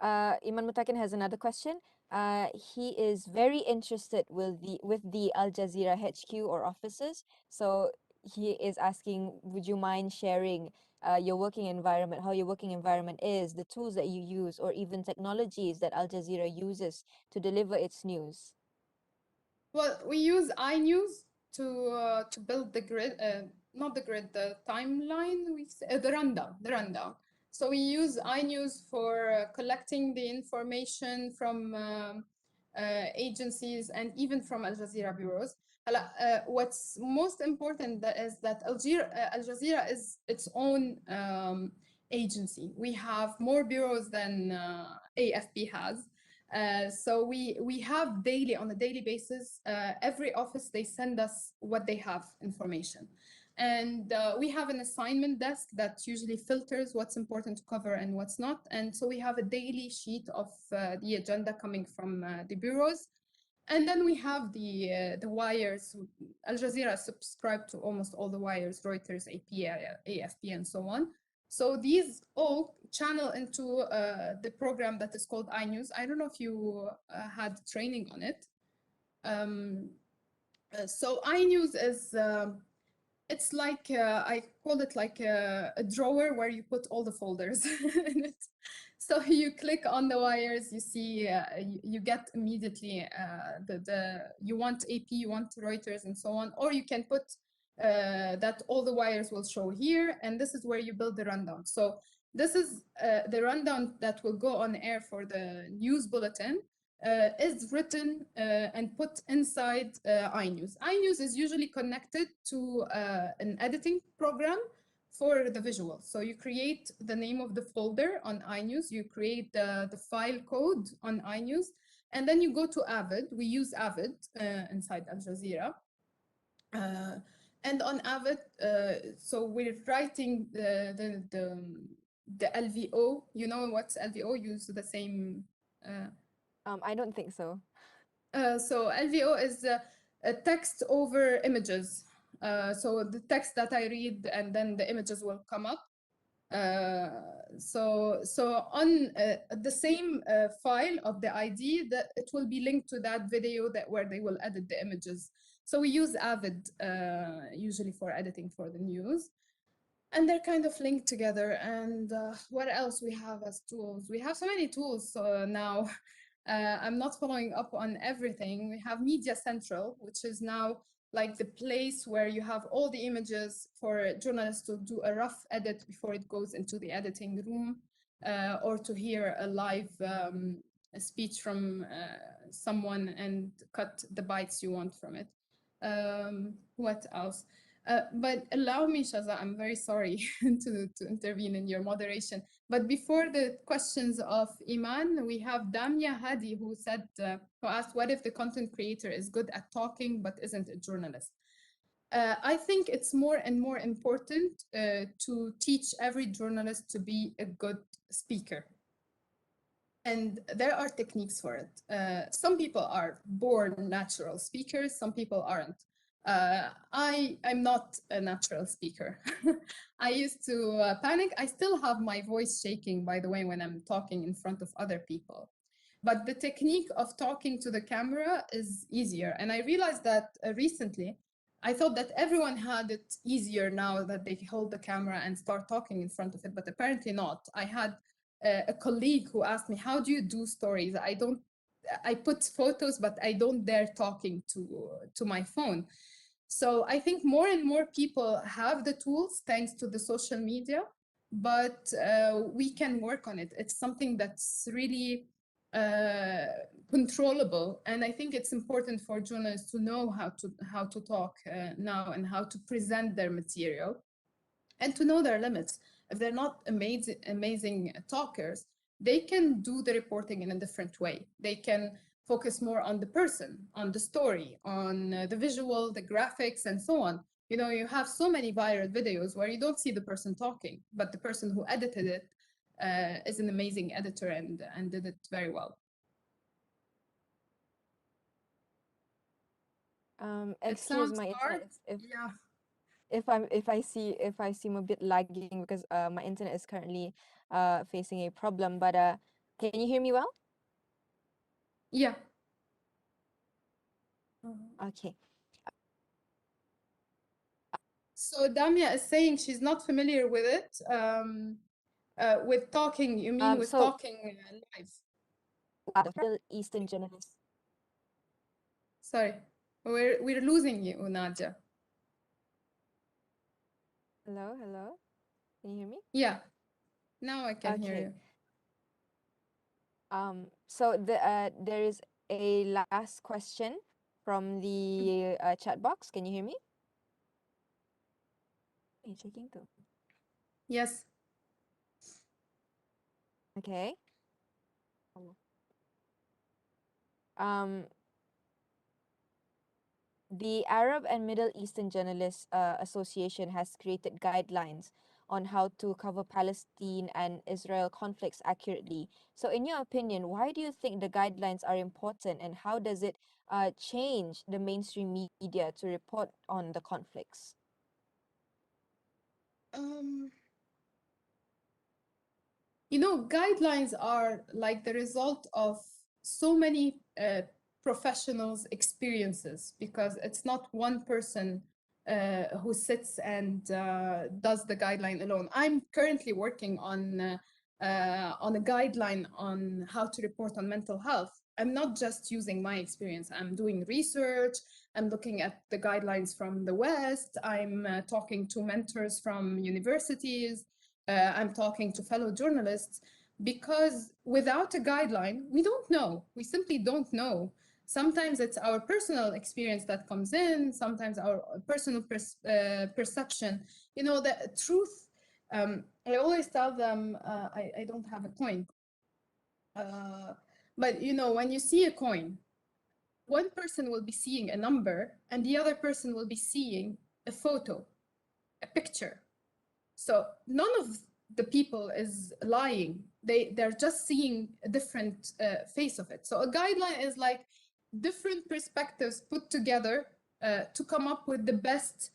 Iman Mutakin has another question. He is very interested with the Al Jazeera HQ or offices. So he is asking, would you mind sharing your working environment, how your working environment is, the tools that you use, or even technologies that Al Jazeera uses to deliver its news? Well, we use iNews to build the grid, not the grid, the timeline. The rundown. So we use iNews for collecting the information from agencies and even from Al Jazeera bureaus. What's most important is that Al Jazeera is its own agency. We have more bureaus than AFP has. So we have daily, on a daily basis, every office, they send us what they have information. And we have an assignment desk that usually filters what's important to cover and what's not. And so we have a daily sheet of the agenda coming from the bureaus. And then we have the wires. Al Jazeera is subscribed to almost all the wires, Reuters, AP, AFP, and so on. So these all channel into the program that is called iNews. I don't know if you had training on it. So iNews is, it's like, I call it like a drawer where you put all the folders in it. So you click on the wires, you see, you get immediately you want AP, you want Reuters, and so on, or you can put that all the wires will show here, and this is where you build the rundown. So this is the rundown that will go on air for the news bulletin. Is written and put inside iNews. iNews is usually connected to an editing program for the visual. So you create the name of the folder on iNews, you create the file code on iNews, and then you go to Avid. We use Avid inside Al Jazeera. And on Avid, so we're writing the the LVO. You know what's LVO? Use the same. I don't think so. So LVO is a text over images. So the text that I read and then the images will come up. So on the same file of the ID, that it will be linked to that video that where they will edit the images. So we use Avid usually for editing for the news. And they're kind of linked together. And what else we have as tools? We have so many tools now. I'm not following up on everything. We have Media Central, which is now like the place where you have all the images for journalists to do a rough edit before it goes into the editing room, or to hear a live a speech from someone and cut the bites you want from it. What else? But allow me, Shaza, I'm very sorry to intervene in your moderation. But before the questions of Iman, we have Damia Hadi who said, who asked, what if the content creator is good at talking but isn't a journalist? I think it's more and more important to teach every journalist to be a good speaker. And there are techniques for it. Some people are born natural speakers, some people aren't. I'm not a natural speaker. I used to panic. I still have my voice shaking, by the way, when I'm talking in front of other people. But the technique of talking to the camera is easier. And I realized that recently, I thought that everyone had it easier now that they hold the camera and start talking in front of it, but apparently not. I had a colleague who asked me, how do you do stories? I put photos, but I don't dare talking to my phone. So I think more and more people have the tools thanks to the social media, but we can work on it. It's something that's really controllable, and I think it's important for journalists to know how to talk now and how to present their material, and to know their limits. If they're not amazing talkers, they can do the reporting in a different way. They can focus more on the person, on the story, on the visual, the graphics, and so on. You know, you have so many viral videos where you don't see the person talking, but the person who edited it is an amazing editor and did it very well. Excuse my internet if I seem a bit lagging because my internet is currently facing a problem. But can you hear me well? Yeah. Okay. So Damia is saying she's not familiar with it. With talking, you mean with talking live? Middle Eastern journalists. Sorry, we're losing you, Nadia. Hello. Can you hear me? Yeah, now I can hear you. So there is a last question from the chat box. Can you hear me? Are you checking too? Yes. Okay. The Arab and Middle Eastern Journalists Association has created guidelines on how to cover Palestine and Israel conflicts accurately. So in your opinion, why do you think the guidelines are important, and how does it change the mainstream media to report on the conflicts? You know, guidelines are like the result of so many professionals' experiences, because it's not one person who sits and does the guideline alone. I'm currently working on a guideline on how to report on mental health. I'm not just using my experience. I'm doing research. I'm looking at the guidelines from the West. I'm talking to mentors from universities. I'm talking to fellow journalists, because without a guideline, we don't know. We simply don't know. Sometimes it's our personal experience that comes in, sometimes our personal perception. You know, the truth, I always tell them, I don't have a coin. But, you know, when you see a coin, one person will be seeing a number and the other person will be seeing a photo, a picture. So none of the people is lying. They're just seeing a different face of it. So a guideline is like different perspectives put together to come up with the best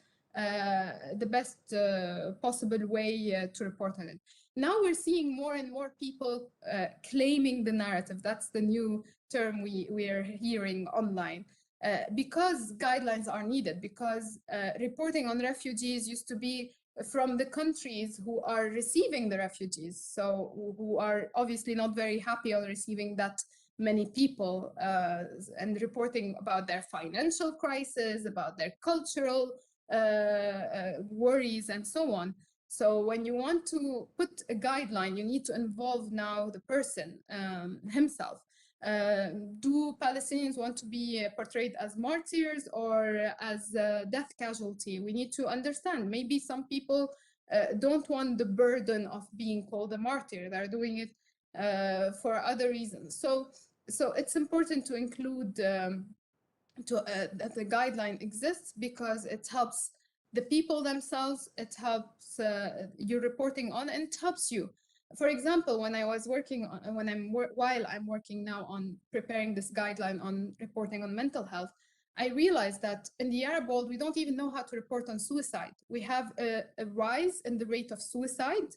possible way to report on it. Now we're seeing more and more people claiming the narrative. That's the new term we are hearing online. Because guidelines are needed, because reporting on refugees used to be from the countries who are receiving the refugees, so who are obviously not very happy on receiving that many people, and reporting about their financial crisis, about their cultural worries, and so on. So when you want to put a guideline, you need to involve now the person himself. Do Palestinians want to be portrayed as martyrs or as a death casualty? We need to understand. Maybe some people don't want the burden of being called a martyr. They're doing it for other reasons. So it's important to include that the guideline exists, because it helps the people themselves, it helps you reporting on, and it helps you. For example, when I was working on, while I'm working now on preparing this guideline on reporting on mental health, I realized that in the Arab world, we don't even know how to report on suicide. We have a rise in the rate of suicide,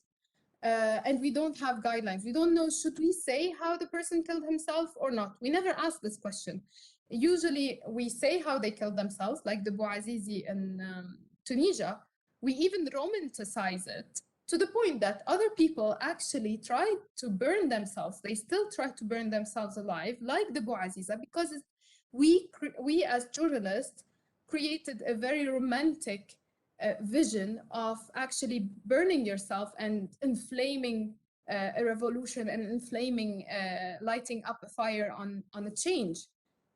and we don't have guidelines. We don't know, should we say how the person killed himself or not? We never ask this question. Usually we say how they killed themselves, like the Bouazizi in Tunisia. We even romanticize it to the point that other people actually try to burn themselves. They still try to burn themselves alive, like the Bouazizi, because we as journalists created a very romantic vision of actually burning yourself and inflaming a revolution and inflaming, lighting up a fire on a change.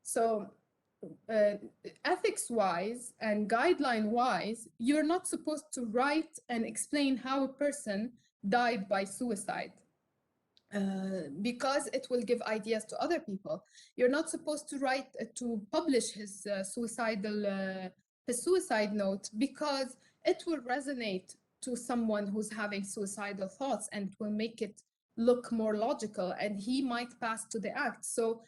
So ethics-wise and guideline-wise, you're not supposed to write and explain how a person died by suicide, because it will give ideas to other people. You're not supposed to write to publish his suicide note, because it will resonate to someone who's having suicidal thoughts and will make it look more logical, and he might pass to the act. So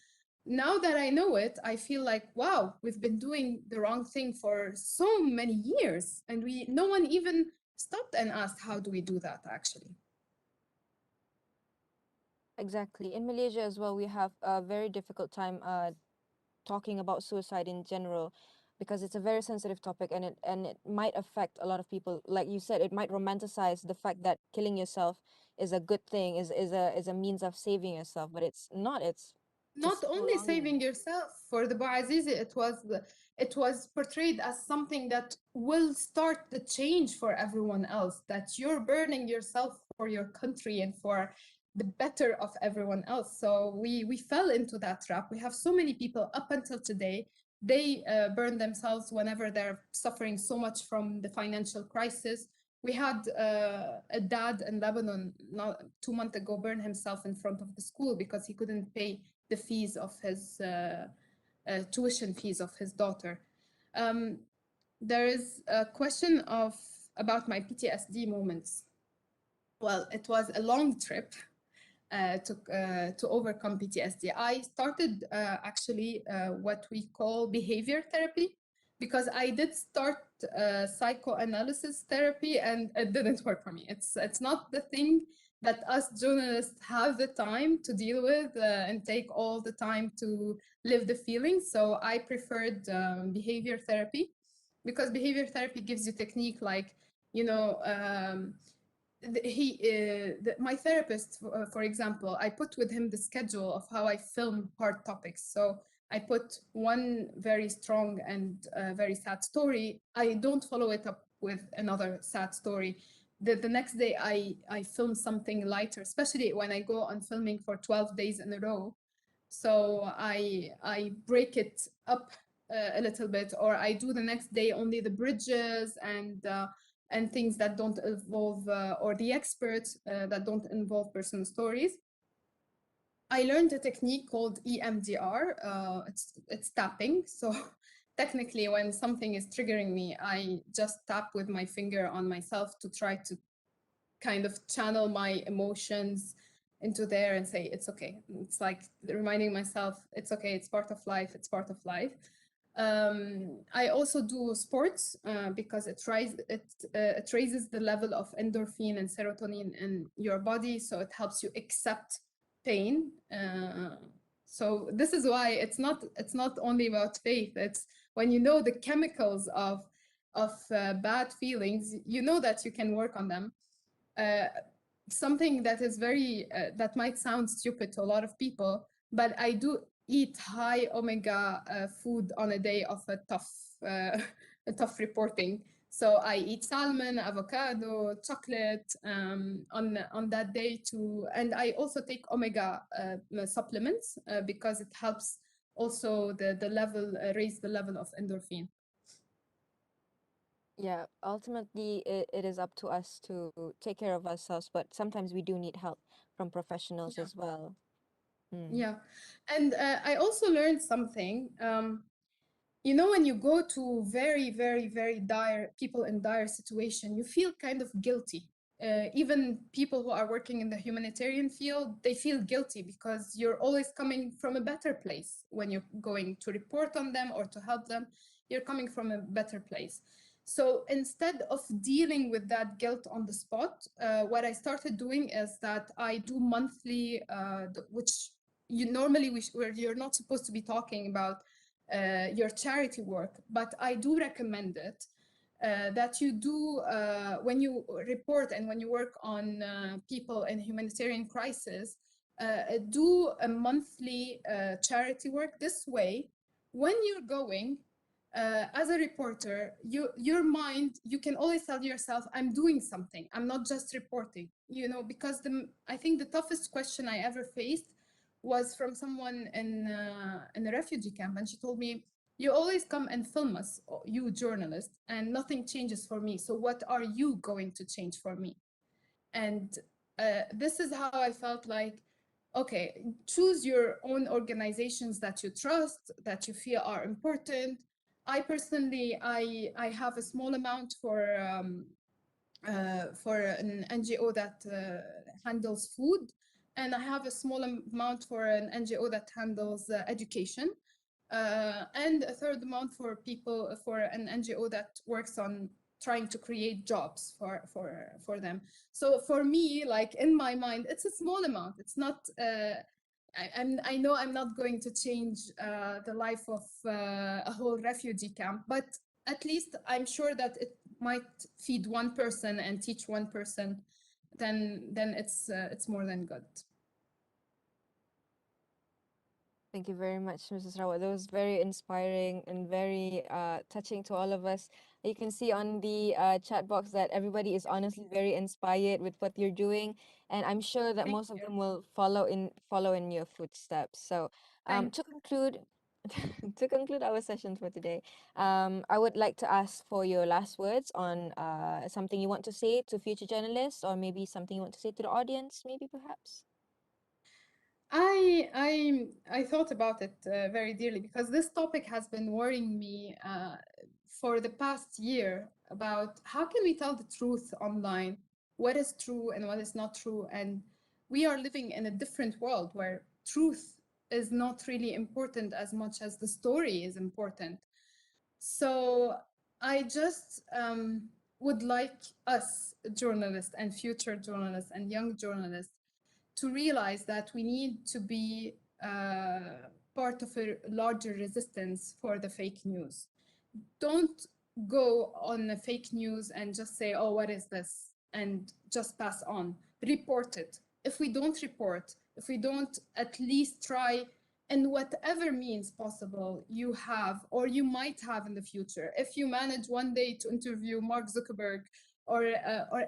now that I know it, I feel like, wow, we've been doing the wrong thing for so many years, and no one even stopped and asked, how do we do that actually? Exactly. In Malaysia as well, we have a very difficult time talking about suicide in general, because it's a very sensitive topic, and it might affect a lot of people. Like you said, it might romanticize the fact that killing yourself is a good thing, is a means of saving yourself, but it's not. It's not only saving yourself. For the Bouazizi, it was portrayed as something that will start the change for everyone else, that you're burning yourself for your country and for the better of everyone else. So we fell into that trap. We have so many people up until today, they burn themselves whenever they're suffering so much from the financial crisis. We had a dad in Lebanon 2 months ago burn himself in front of the school because he couldn't pay the fees of his tuition fees of his daughter. There is a question about my PTSD moments. Well, it was a long trip to overcome PTSD. I started actually what we call behavior therapy, because I did start psychoanalysis therapy and it didn't work for me. It's not the thing that us journalists have the time to deal with and take all the time to live the feelings. So I preferred behavior therapy, because behavior therapy gives you technique like, you know, my therapist, for example, I put with him the schedule of how I film hard topics. So I put one very strong and very sad story. I don't follow it up with another sad story. The next day I film something lighter, especially when I go on filming for 12 days in a row. So I break it up a little bit, or I do the next day only the bridges and things that don't involve, or the experts that don't involve personal stories. I learned a technique called EMDR. It's tapping. So technically, when something is triggering me, I just tap with my finger on myself to try to kind of channel my emotions into there and say, it's okay. It's like reminding myself, it's okay, it's part of life, it's part of life. I also do sports because it raises the level of endorphin and serotonin in your body, so it helps you accept pain. So this is why it's not only about faith. It's when you know the chemicals of bad feelings, you know that you can work on them. Something that is very that might sound stupid to a lot of people, but I do eat high omega food on a day of a tough reporting. So I eat salmon, avocado, chocolate on that day too, and I also take omega supplements because it helps also the level raise the level of endorphin. Yeah, ultimately it is up to us to take care of ourselves, but sometimes we do need help from professionals as well. Yeah, and I also learned something. You know, when you go to very, very, very dire people in dire situation, you feel kind of guilty. Even people who are working in the humanitarian field, they feel guilty because you're always coming from a better place. When you're going to report on them or to help them, you're coming from a better place. So instead of dealing with that guilt on the spot, what I started doing is that I do monthly, which you normally where you're not supposed to be talking about your charity work, but I do recommend it. That you do when you report and when you work on people in humanitarian crisis, do a monthly charity work. This way, when you're going as a reporter, your mind, you can always tell yourself, I'm doing something. I'm not just reporting, you know, because I think the toughest question I ever faced was from someone in a refugee camp, and she told me, you always come and film us, you journalists, and nothing changes for me. So what are you going to change for me? And this is how I felt like, okay, choose your own organizations that you trust, that you feel are important. I personally, I have a small amount for an NGO that handles food, and I have a small amount for an NGO that handles education, and a third amount for people for an NGO that works on trying to create jobs for them. So for me, like in my mind, it's a small amount. It's not. I know I'm not going to change the life of a whole refugee camp, but at least I'm sure that it might feed one person and teach one person. Then it's more than good. Thank you very much, Mrs. Rawat. That was very inspiring and very touching to all of us. You can see on the chat box that everybody is honestly very inspired with what you're doing, and I'm sure that most of them will follow in your footsteps. So, to conclude, to conclude our session for today, I would like to ask for your last words on something you want to say to future journalists, or maybe something you want to say to the audience, maybe perhaps. I thought about it very dearly because this topic has been worrying me for the past year about how can we tell the truth online, what is true and what is not true, and we are living in a different world where truth is not really important as much as the story is important. So I just would like us journalists and future journalists and young journalists to realize that we need to be part of a larger resistance for the fake news. Don't go on the fake news and just say, oh, what is this? And just pass on. Report it. If we don't report, if we don't at least try in whatever means possible you have or you might have in the future, if you manage one day to interview Mark Zuckerberg or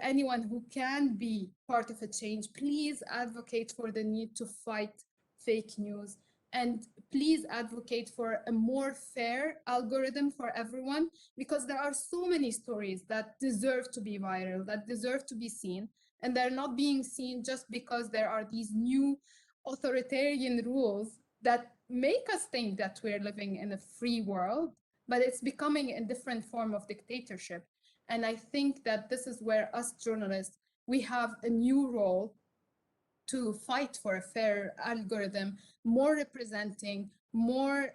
anyone who can be part of a change, please advocate for the need to fight fake news. And please advocate for a more fair algorithm for everyone, because there are so many stories that deserve to be viral, that deserve to be seen, and they're not being seen just because there are these new authoritarian rules that make us think that we're living in a free world, but it's becoming a different form of dictatorship. And I think that this is where us journalists we have a new role to fight for a fair algorithm, more representing, more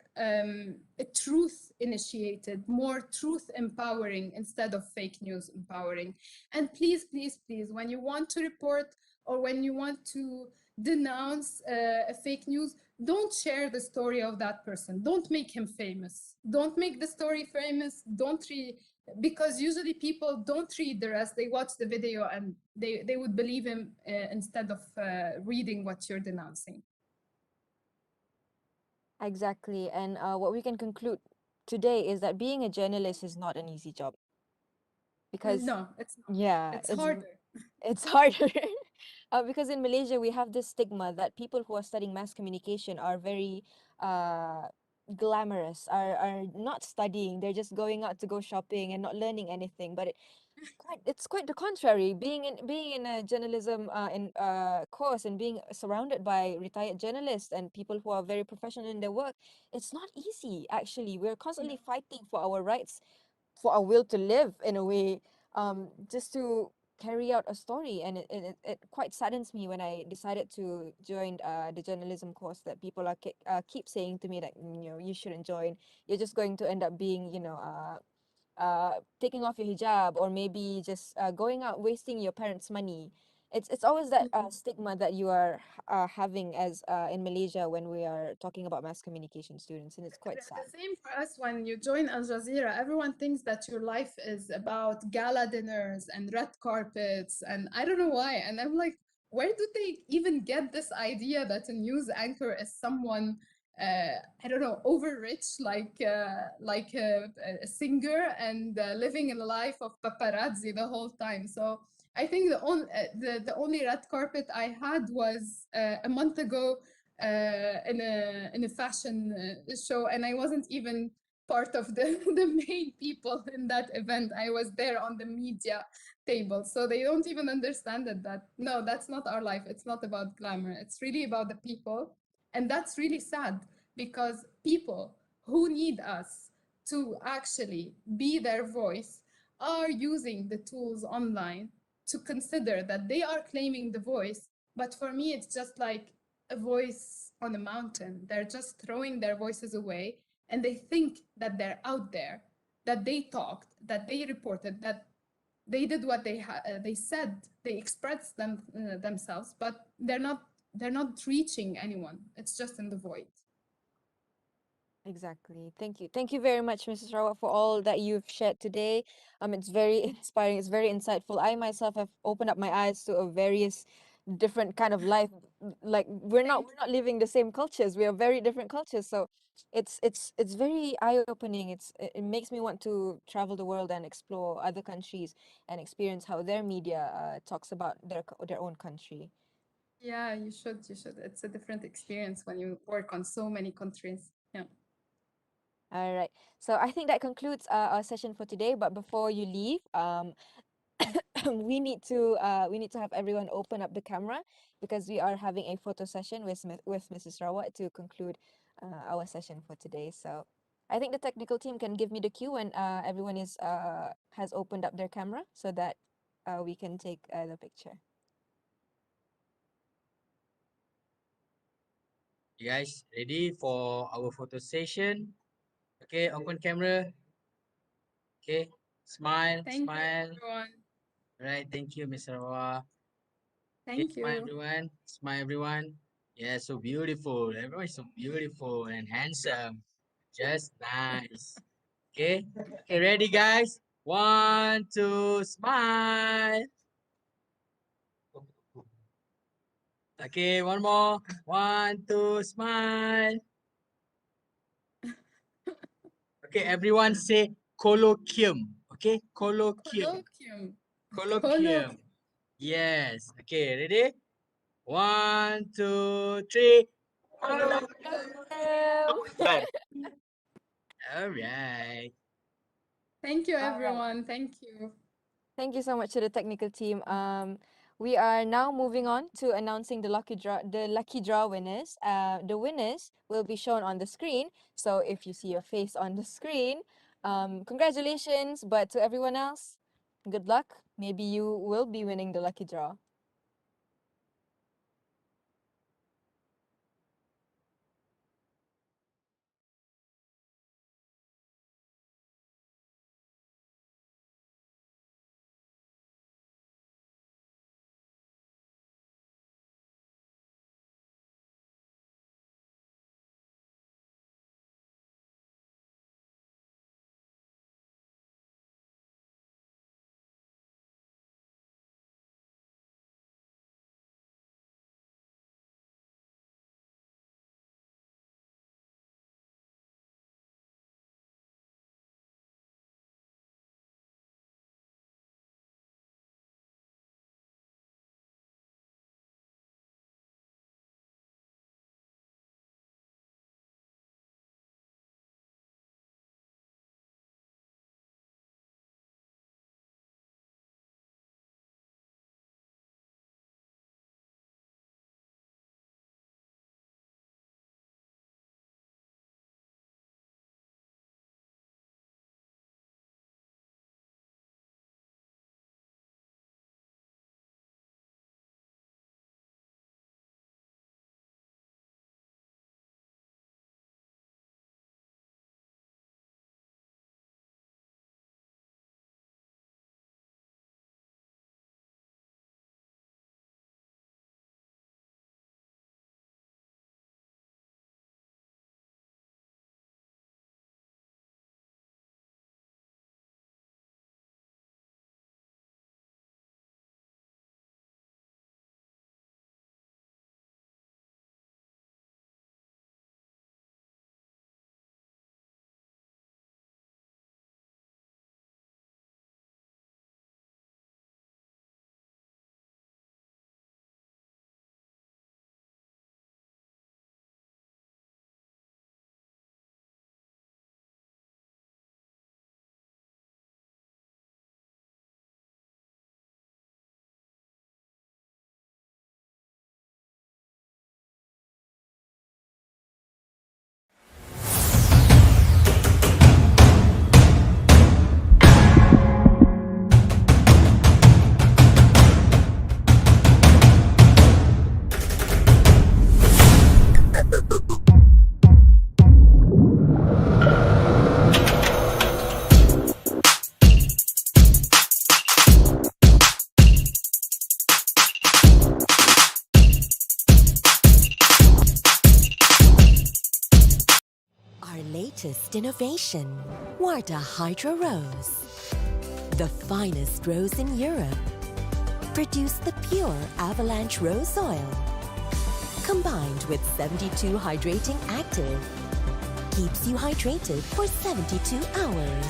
truth initiated, more truth empowering instead of fake news empowering. And please, please, please, when you want to report or when you want to denounce a fake news, don't share the story of that person. Don't make him famous. Don't make the story famous. Don't because usually people don't read the rest. They watch the video and they would believe him instead of reading what you're denouncing. Exactly. And what we can conclude today is that being a journalist is not an easy job. Because No, it's not. yeah, It's harder. It's harder. Because in Malaysia we have this stigma that people who are studying mass communication are very glamorous, are not studying. They're just going out to go shopping and not learning anything. But it's quite the contrary. Being in a journalism course and being surrounded by retired journalists and people who are very professional in their work, it's not easy actually. We're constantly fighting for our rights, for our will to live in a way, just to carry out a story. And it quite saddens me when I decided to join the journalism course that people keep saying to me that you shouldn't join. You're just going to end up being taking off your hijab, or maybe just going out wasting your parents' money. It's always that stigma that you are having as in Malaysia when we are talking about mass communication students, and it's quite sad. The same for us when you join Al Jazeera. Everyone thinks that your life is about gala dinners and red carpets, and I don't know why. And I'm like, where do they even get this idea that a news anchor is someone I don't know, over rich, like a singer and living in the life of paparazzi the whole time. So I think the only red carpet I had was a month ago in a fashion show, and I wasn't even part of the main people in that event. I was there on the media table, so they don't even understand that no, that's not our life. It's not about glamour. It's really about the people, and that's really sad because people who need us to actually be their voice are using the tools online to consider that they are claiming the voice. But for me, it's just like a voice on a mountain. They're just throwing their voices away and they think that they're out there, that they talked, that they reported, that they did what they said, they expressed themselves, but they're not reaching anyone. It's just in the void. Exactly. Thank you. Thank you very much, Mrs. Rawat, for all that you've shared today. It's very inspiring. It's very insightful. I myself have opened up my eyes to a various different kind of life. Like we're not living the same cultures. We are very different cultures. So it's very eye-opening. It makes me want to travel the world and explore other countries and experience how their media talks about their own country. Yeah, you should. You should. It's a different experience when you work on so many countries. Yeah. All right. So I think that concludes our session for today. But before you leave, we need to have everyone open up the camera because we are having a photo session with Mrs. Rawat to conclude our session for today. So I think the technical team can give me the cue when everyone has opened up their camera so that we can take the picture. You guys ready for our photo session? Okay, open camera. Okay, smile, Thank smile. you, everyone. Right, thank you, Mr. Rawaa. Okay, Thank smile, you. everyone. Smile, everyone. Yeah, so beautiful. Everyone is so beautiful and handsome. Just nice. Okay, okay, ready, guys? 1, 2, smile. Okay, one more. 1, 2, smile. Okay, everyone say colloquium. Okay, colloquium. Colloquium. Colloquium. Yes. Okay, ready? 1, 2, 3. Done. All right. Thank you, All right. everyone. Thank you. Thank you so much to the technical team. We are now moving on to announcing the lucky draw winners. The winners will be shown on the screen. So if you see your face on the screen, congratulations. But to everyone else, Good luck. Maybe you will be winning the lucky draw. latest innovation, Wardah Hydro Rose. The finest rose in Europe. Produce the pure avalanche rose oil. Combined with 72 hydrating active. Keeps you hydrated for 72 hours.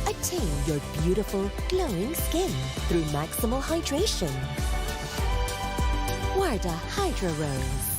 Attain your beautiful, glowing skin through maximal hydration. Wardah Hydro Rose.